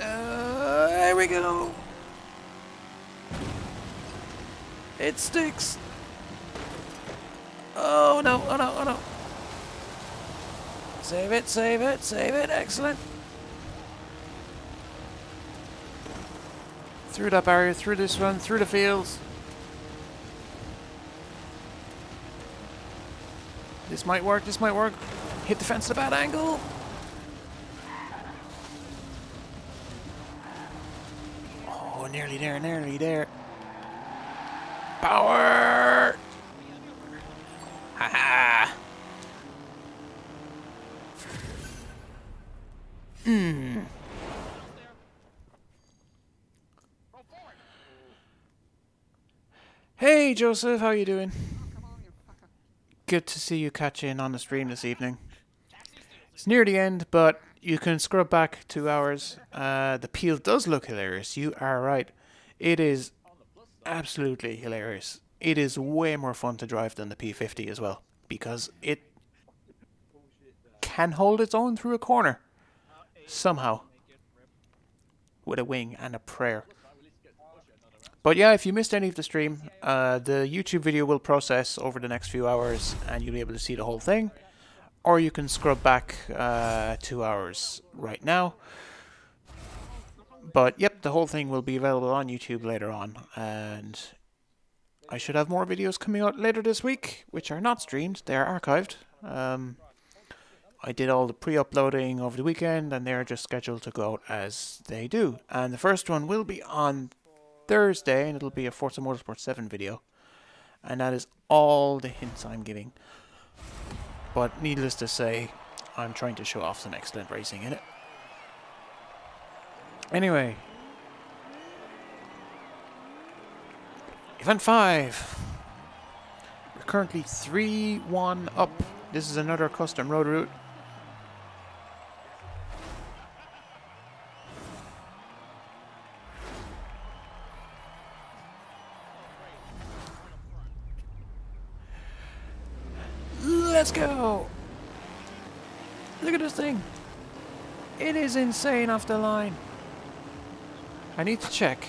There we go. It sticks. Oh no, oh no, oh no. Save it, save it, save it. Excellent. Through that barrier, through this one, through the fields. This might work, this might work. Hit the fence at a bad angle. Oh, nearly there, nearly there. Power! Haha! Hey Joseph, how you doing? Good to see you catch in on the stream this evening. It's near the end, but you can scrub back 2 hours. The Peel does look hilarious. You are right. It is absolutely hilarious. It is way more fun to drive than the P50 as well, because it can hold its own through a corner somehow with a wing and a prayer. But yeah, if you missed any of the stream, the YouTube video will process over the next few hours and you'll be able to see the whole thing. Or you can scrub back 2 hours right now. But yep, the whole thing will be available on YouTube later on. And I should have more videos coming out later this week, which are not streamed, they are archived. I did all the pre-uploading over the weekend and they're just scheduled to go out as they do. And the first one will be on Thursday, and it'll be a Forza Motorsport 7 video, and that is all the hints I'm giving. But needless to say, I'm trying to show off some excellent racing in it. Anyway, Event 5. We're currently 3-1 up. This is another custom road route. Let's go! Look at this thing. It is insane off the line. I need to check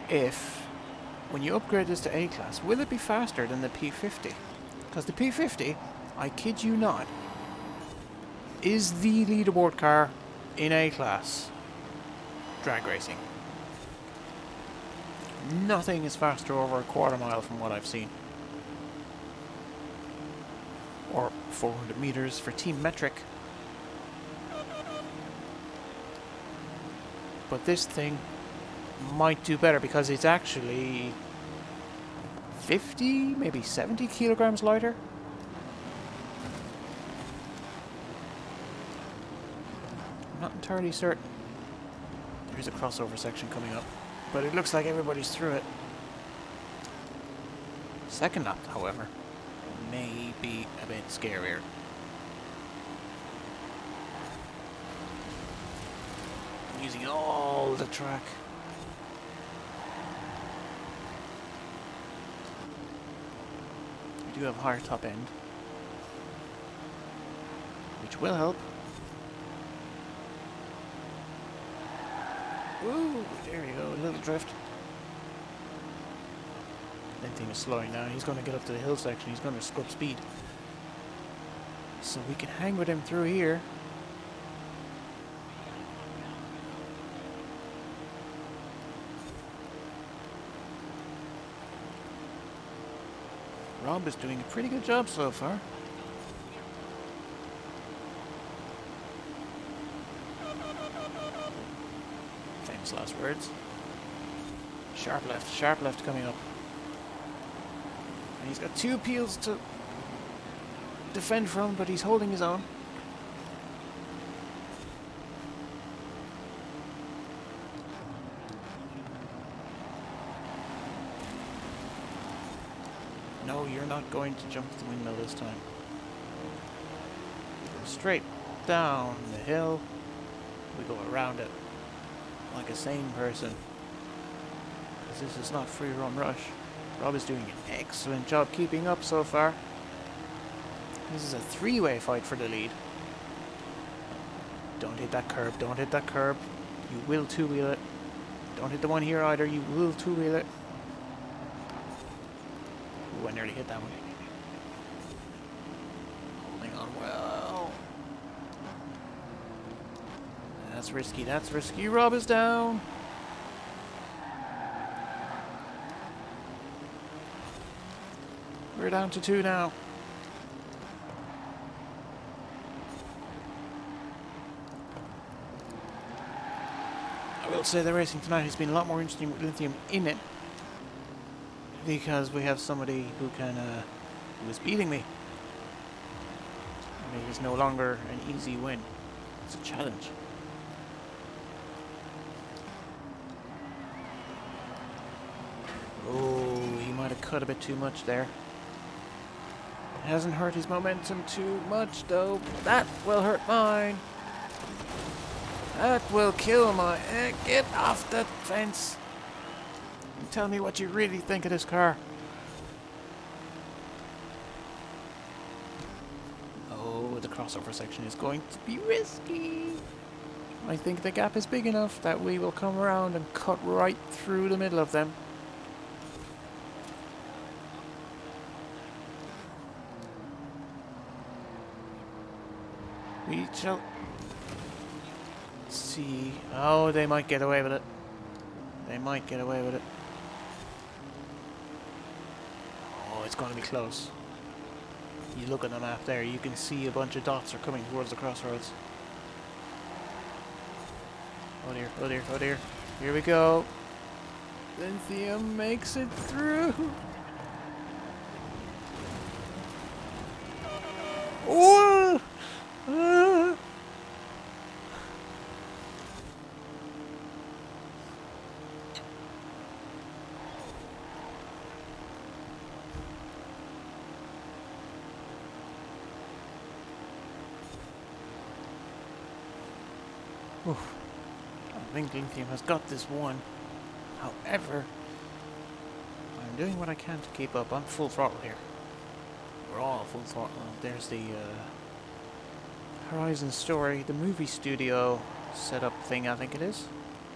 if, when you upgrade this to A-Class, will it be faster than the P50? Because the P50, I kid you not, is the leaderboard car in A-Class drag racing. Nothing is faster over a quarter mile from what I've seen. Or 400 meters for team metric. But this thing might do better because it's actually 50, maybe 70 kilograms lighter. I'm not entirely certain. There's a crossover section coming up, but it looks like everybody's through it. Second lap, however, may be a bit scarier. I'm using all the track. We do have higher top end, which will help. Ooh, there you go, a little drift. That thing is slowing down. He's going to get up to the hill section. He's going to scrub speed. So we can hang with him through here. Rob is doing a pretty good job so far. Famous last words. Sharp left coming up. And he's got two peels to defend from, but he's holding his own. No, you're not going to jump the windmill this time. We go straight down the hill. We go around it like a sane person. Because this is not free run rush. Rob is doing an excellent job keeping up so far. This is a three-way fight for the lead. Don't hit that curb, don't hit that curb. You will two-wheel it. Don't hit the one here either, you will two-wheel it. Ooh, I nearly hit that one. Holding on well. That's risky, that's risky. Rob is down. We're down to 2 now. I will say the racing tonight has been a lot more interesting with lithium in it, because we have somebody who can, who is beating me. And it is no longer an easy win. It's a challenge. Oh, he might have cut a bit too much there. Hasn't hurt his momentum too much though. That will hurt mine. That will kill my... get off the fence. And tell me what you really think of this car. Oh, the crossover section is going to be risky. I think the gap is big enough that we will come around and cut right through the middle of them. We shall see. Oh, they might get away with it. They might get away with it. Oh, it's going to be close. You look at the map there, you can see a bunch of dots are coming towards the crossroads. Oh dear, oh dear, oh dear. Here we go. Lithium makes it through. Oh! Oof. I think Lithium has got this one. However, I'm doing what I can to keep up. I'm full throttle here. we're all full throttle. There's the Horizon story, the movie studio setup thing, I think it is.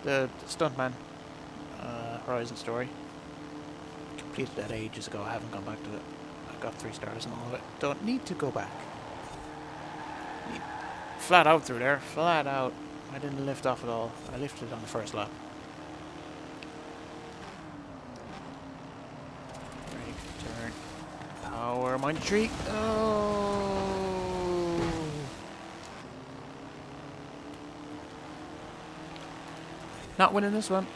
The Stuntman Horizon story. Completed that ages ago. I haven't gone back to it. I got 3 stars and all of it. Don't need to go back. Flat out through there. Flat out. I didn't lift off at all. I lifted on the first lap. Ready to turn. Power mind tree. Oh! Not winning this one.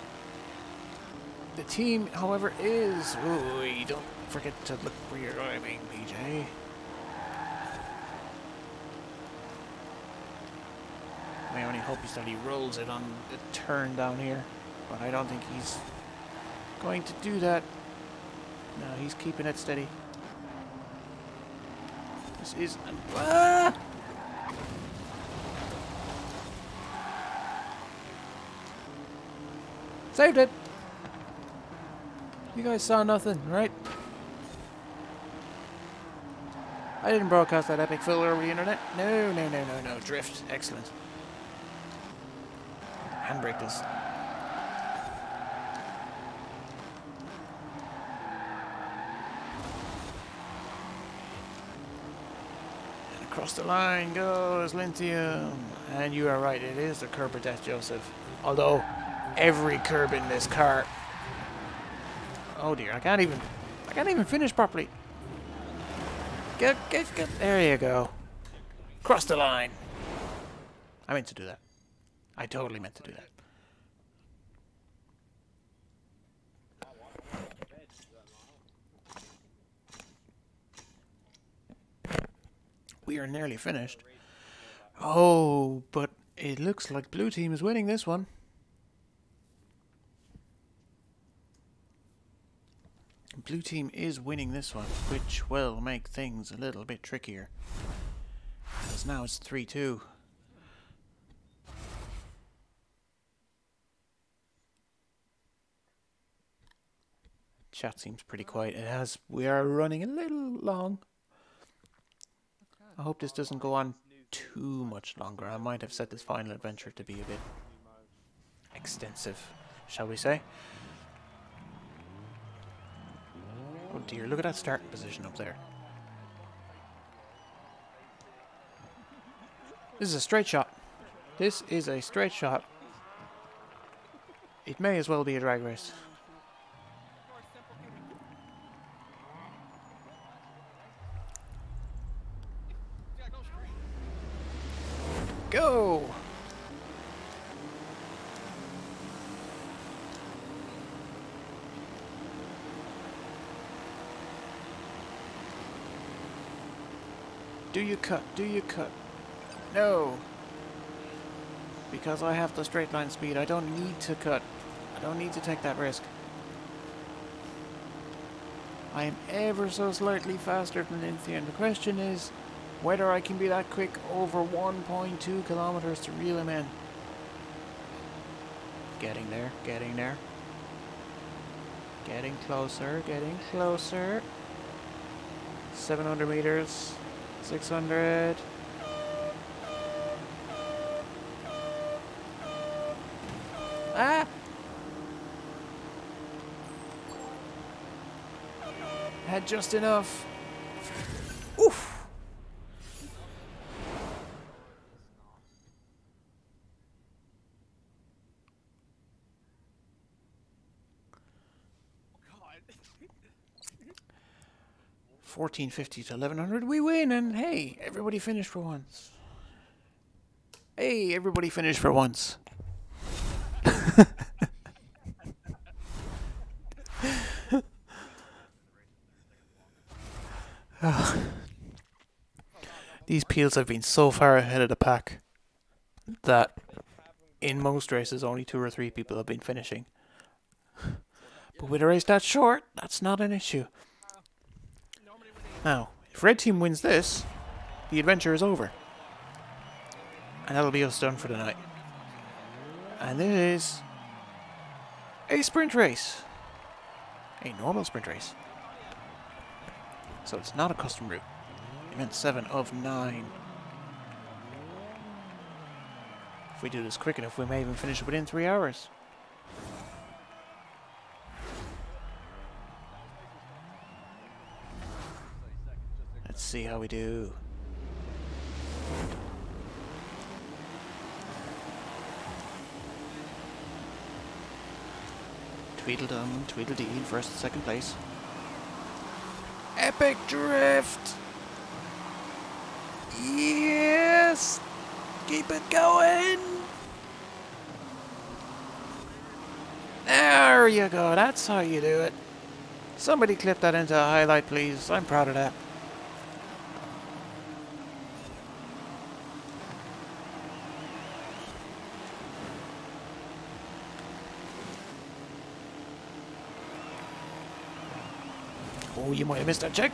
The team, however, is... Ooh, don't forget to look where you're driving, PJ. My only hope is that he rolls it on the turn down here. But I don't think he's going to do that. No, he's keeping it steady. This is... Ah! Saved it! You guys saw nothing, right? I didn't broadcast that epic fail over the internet. No, no, no, no, no. Drift. Excellent. Handbrake this. And across the line goes Lithium. And you are right, it is the curb of death, Joseph. Although, every curb in this car... Oh dear, I can't even finish properly. Get. There you go. Cross the line. I meant to do that. I totally meant to do that. We are nearly finished. Oh, but it looks like blue team is winning this one. Blue team is winning this one, which will make things a little bit trickier. Because now it's 3-2. Chat seems pretty quiet. It has. We are running a little long. I hope this doesn't go on too much longer. I might have set this final adventure to be a bit extensive, shall we say. Oh dear, look at that starting position up there. This is a straight shot. This is a straight shot. It may as well be a drag race. Go! Do you cut? Do you cut? No! Because I have the straight line speed, I don't need to cut. I don't need to take that risk. I am ever so slightly faster than Lithium. The question is whether I can be that quick over 1.2 kilometers to reel him in. Getting there, getting there. Getting closer, getting closer. 700 meters. 600. Ah! Had just enough. Oof! God. 1450 to 1100, we win, and hey, everybody finished for once. Hey, everybody finished for once. These peels have been so far ahead of the pack that in most races only 2 or 3 people have been finishing. But with a race that short, that's not an issue. Now, if red team wins this, the adventure is over. And that'll be us done for the night. And this is a sprint race. A normal sprint race. So it's not a custom route. I meant 7 of 9. If we do this quick enough, we may even finish it within 3 hours. Let's see how we do. Tweedledum, Tweedledee in first and second place. Epic drift! Yes! Keep it going! There you go, that's how you do it. Somebody clip that into a highlight, please. I'm proud of that. Oh, you might have missed that check.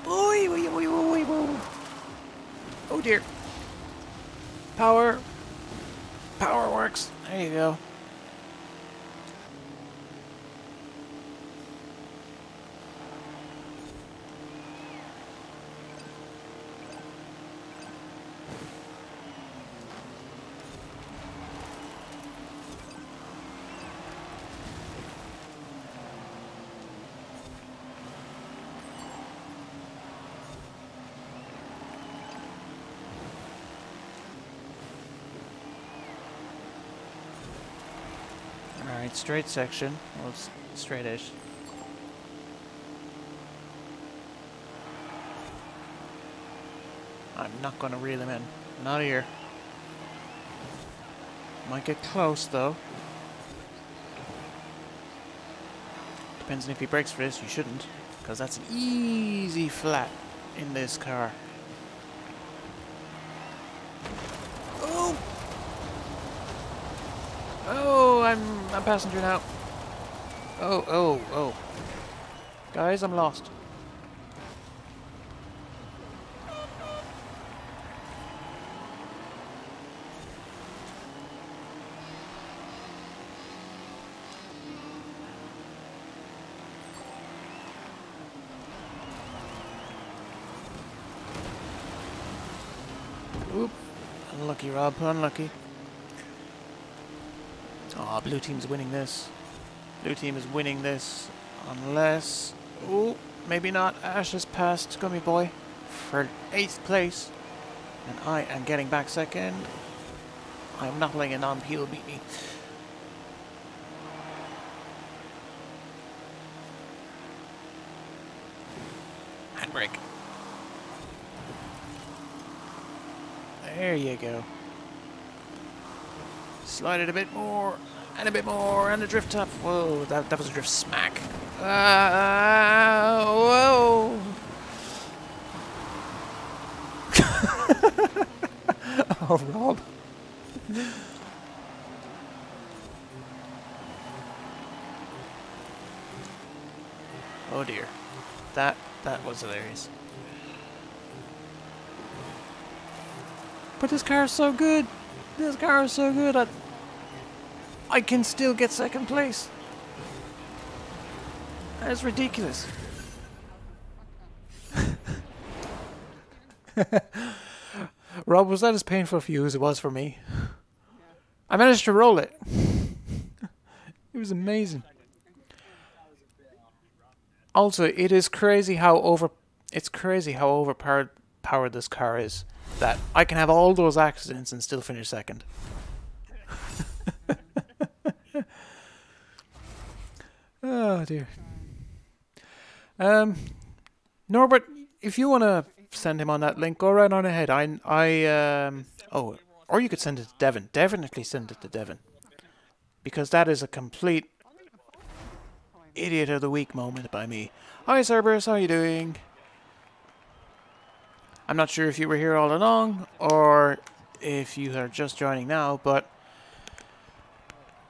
Oh dear. Power. Power works. There you go. Alright, straight section. Well, it's straight-ish. I'm not going to reel him in. Not here. Might get close, though. Depends on if he brakes for this. You shouldn't, because that's an easy flat in this car. Oh! Oh, I'm a passenger now. Oh. Guys, I'm lost. Oop. Unlucky, Rob. Unlucky. Oh, blue team's winning this. Blue team is winning this. Unless... Oh, maybe not. Ash has passed Gummy Boy for 8th place. And I am getting back second. I'm not letting a non-Peel beat me. Handbrake. There you go. Slide it a bit more, and a bit more, and a drift up. Whoa, that was a drift smack. Whoa. Oh, Rob. Oh dear. That was hilarious. But this car is so good. This car is so good. I can still get second place. That's ridiculous. Rob, was that as painful for you as it was for me? Yeah. I managed to roll it. It was amazing. Also, it is crazy how overpowered this car is. That I can have all those accidents and still finish second. Oh dear. Norbert, if you want to send him on that link, go right on ahead. Oh, or you could send it to Devon. Definitely send it to Devon, because that is a complete idiot of the week moment by me. Hi Cerberus, how are you doing? I'm not sure if you were here all along or if you are just joining now, but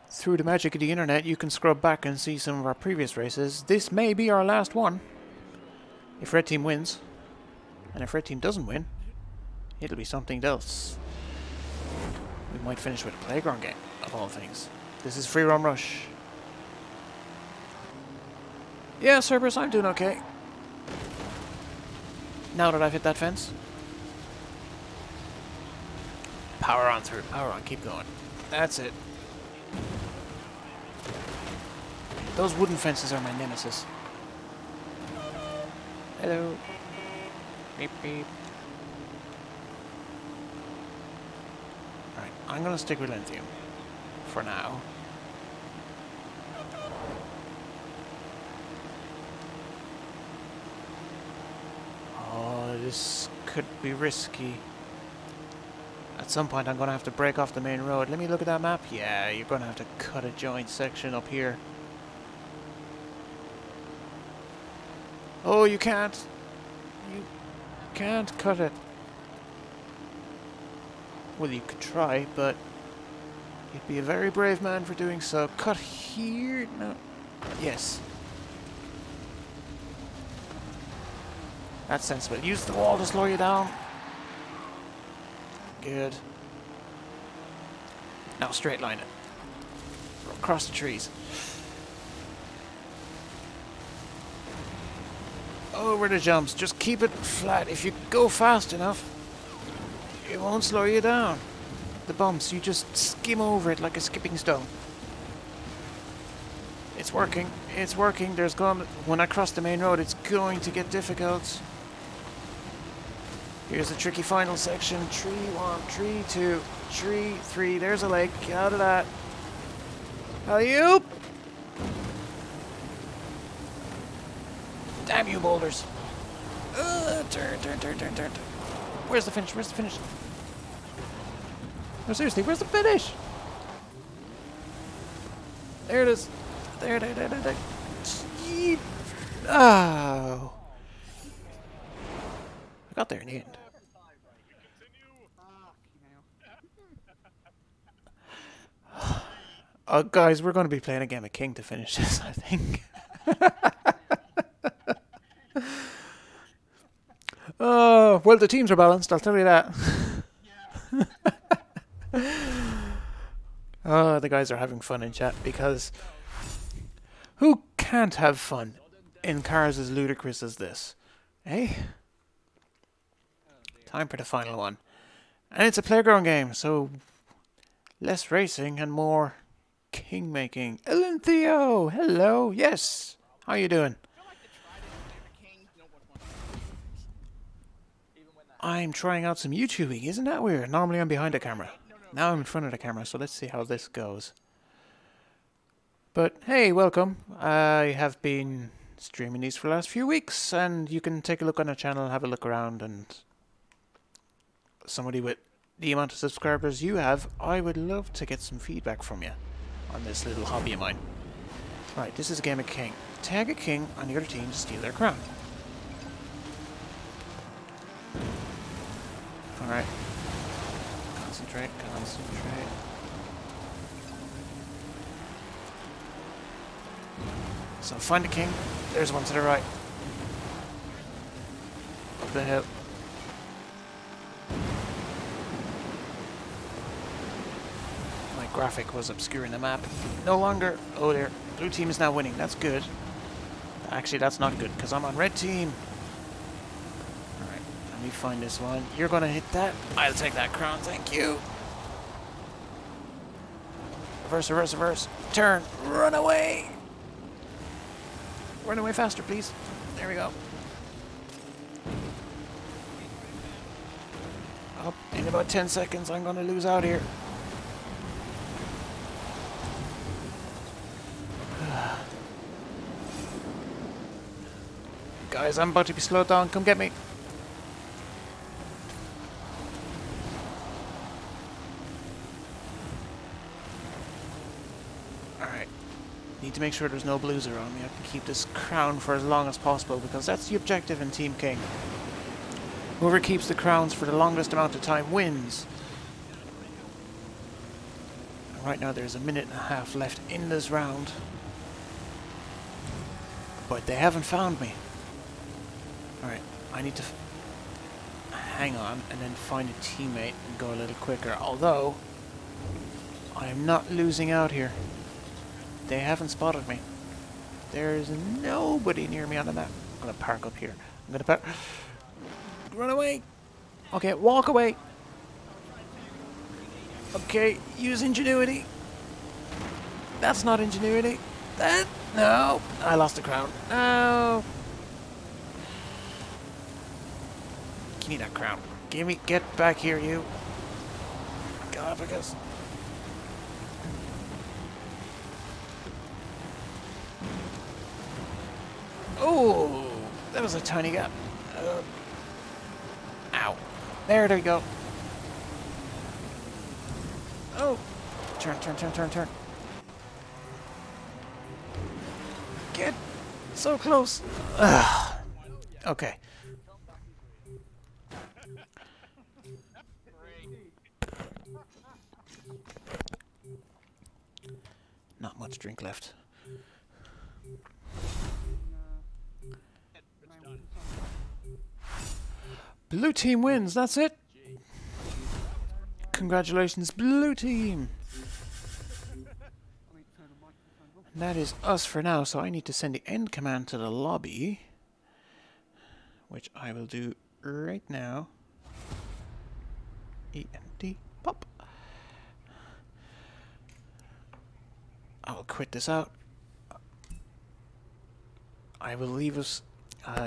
through the magic of the internet you can scrub back and see some of our previous races. This may be our last one if Red Team wins, and if Red Team doesn't win, it'll be something else. We might finish with a playground game, of all things. This is Free Run Rush. Yeah, Cerberus, I'm doing okay. Now that I've hit that fence. Power on through. Power on. Keep going. That's it. Those wooden fences are my nemesis. Hello. Beep beep. Alright, I'm gonna stick with lithium. For now. Oh, this could be risky. At some point I'm gonna have to break off the main road. Let me look at that map. Yeah, you're gonna have to cut a joint section up here. Oh, you can't. You can't cut it. Well, you could try, but you'd be a very brave man for doing so. Cut here? No. Yes. That's sensible. Use the wall to slow you down. Good. Now straight line it. Across the trees. Over the jumps. Just keep it flat. If you go fast enough, it won't slow you down. The bumps, you just skim over it like a skipping stone. It's working. It's working. When I cross the main road, it's going to get difficult. Here's the tricky final section. Tree 1, tree 2, tree 3. There's a lake. Get out of that. Alley-oop! Damn you, boulders. Turn. Where's the finish? Where's the finish? No, seriously, where's the finish? There it is. There. Oh. I got there in the end. Guys, we're going to be playing a game of King to finish this, I think. Oh, well, the teams are balanced, I'll tell you that. Oh, the guys are having fun in chat, because who can't have fun in cars as ludicrous as this? Eh? Time for the final one. And it's a playground game, so less racing and more king making. Ellen Theo! Hello! Yes! How you doing? I'm trying out some YouTubing, isn't that weird? Normally I'm behind the camera. Now I'm in front of the camera, so let's see how this goes. But hey, welcome. I have been streaming these for the last few weeks, and you can take a look on the channel, have a look around, and somebody with the amount of subscribers you have, I would love to get some feedback from you on this little hobby of mine. Right, this is a game of King. Tag a king on the other team to steal their crown. Alright. Concentrate. So find the king. There's one to the right. Up the hill. My graphic was obscuring the map. No longer. Oh there. Blue team is now winning. That's good. Actually, that's not good, because I'm on red team. Alright, let me find this one. You're going to hit that. I'll take that crown. Thank you. Reverse. Turn. Run away. Run away faster, please. There we go. Up in about 10 seconds, I'm going to lose out here. Guys, I'm about to be slowed down. Come get me. Alright. Need to make sure there's no blues around me. I can keep this crown for as long as possible, because that's the objective in Team King. Whoever keeps the crowns for the longest amount of time wins. And right now there's a minute and a half left in this round. But they haven't found me. Alright, I need to hang on and then find a teammate and go a little quicker. Although, I am not losing out here. They haven't spotted me. There's nobody near me on the map. I'm going to park up here. I'm going to park. Run away! Okay, walk away! Okay, use ingenuity. That's not ingenuity. That... No! I lost the crown. No! Give me that crown. Give me... Get back here, you. Galapagos. Oh! That was a tiny gap. Ow. There we go. Oh! Turn, turn, turn, turn, turn. Get so close. Ugh. Okay. Not much drink left. Blue team wins, that's it. Congratulations, blue team. And that is us for now, so I need to send the end command to the lobby, which I will do right now. END pop. I'll quit this out. I will leave us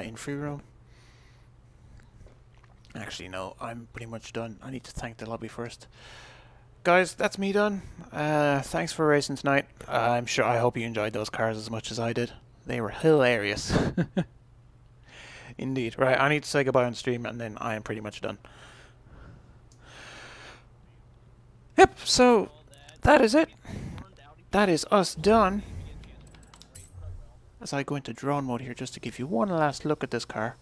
in free roam. Actually, no, I'm pretty much done. I need to thank the lobby first. Guys, that's me done. Thanks for racing tonight. I hope you enjoyed those cars as much as I did. They were hilarious. Indeed. Right, I need to say goodbye on stream and then I am pretty much done. Yep, so that is it. That is us done. As I go into drone mode here just to give you one last look at this car.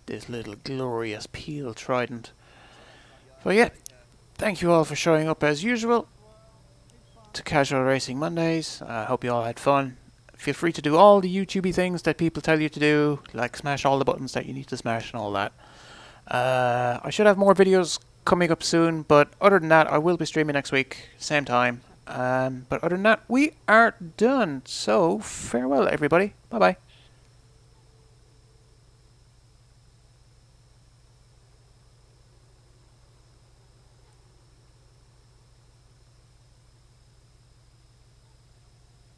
This little glorious Peel Trident. But yeah, thank you all for showing up as usual to Casual Racing Mondays. I hope you all had fun. Feel free to do all the YouTubey things that people tell you to do, like smash all the buttons that you need to smash and all that. I should have more videos coming up soon, but other than that, I will be streaming next week, same time. But other than that, we are done. So, farewell everybody. Bye-bye.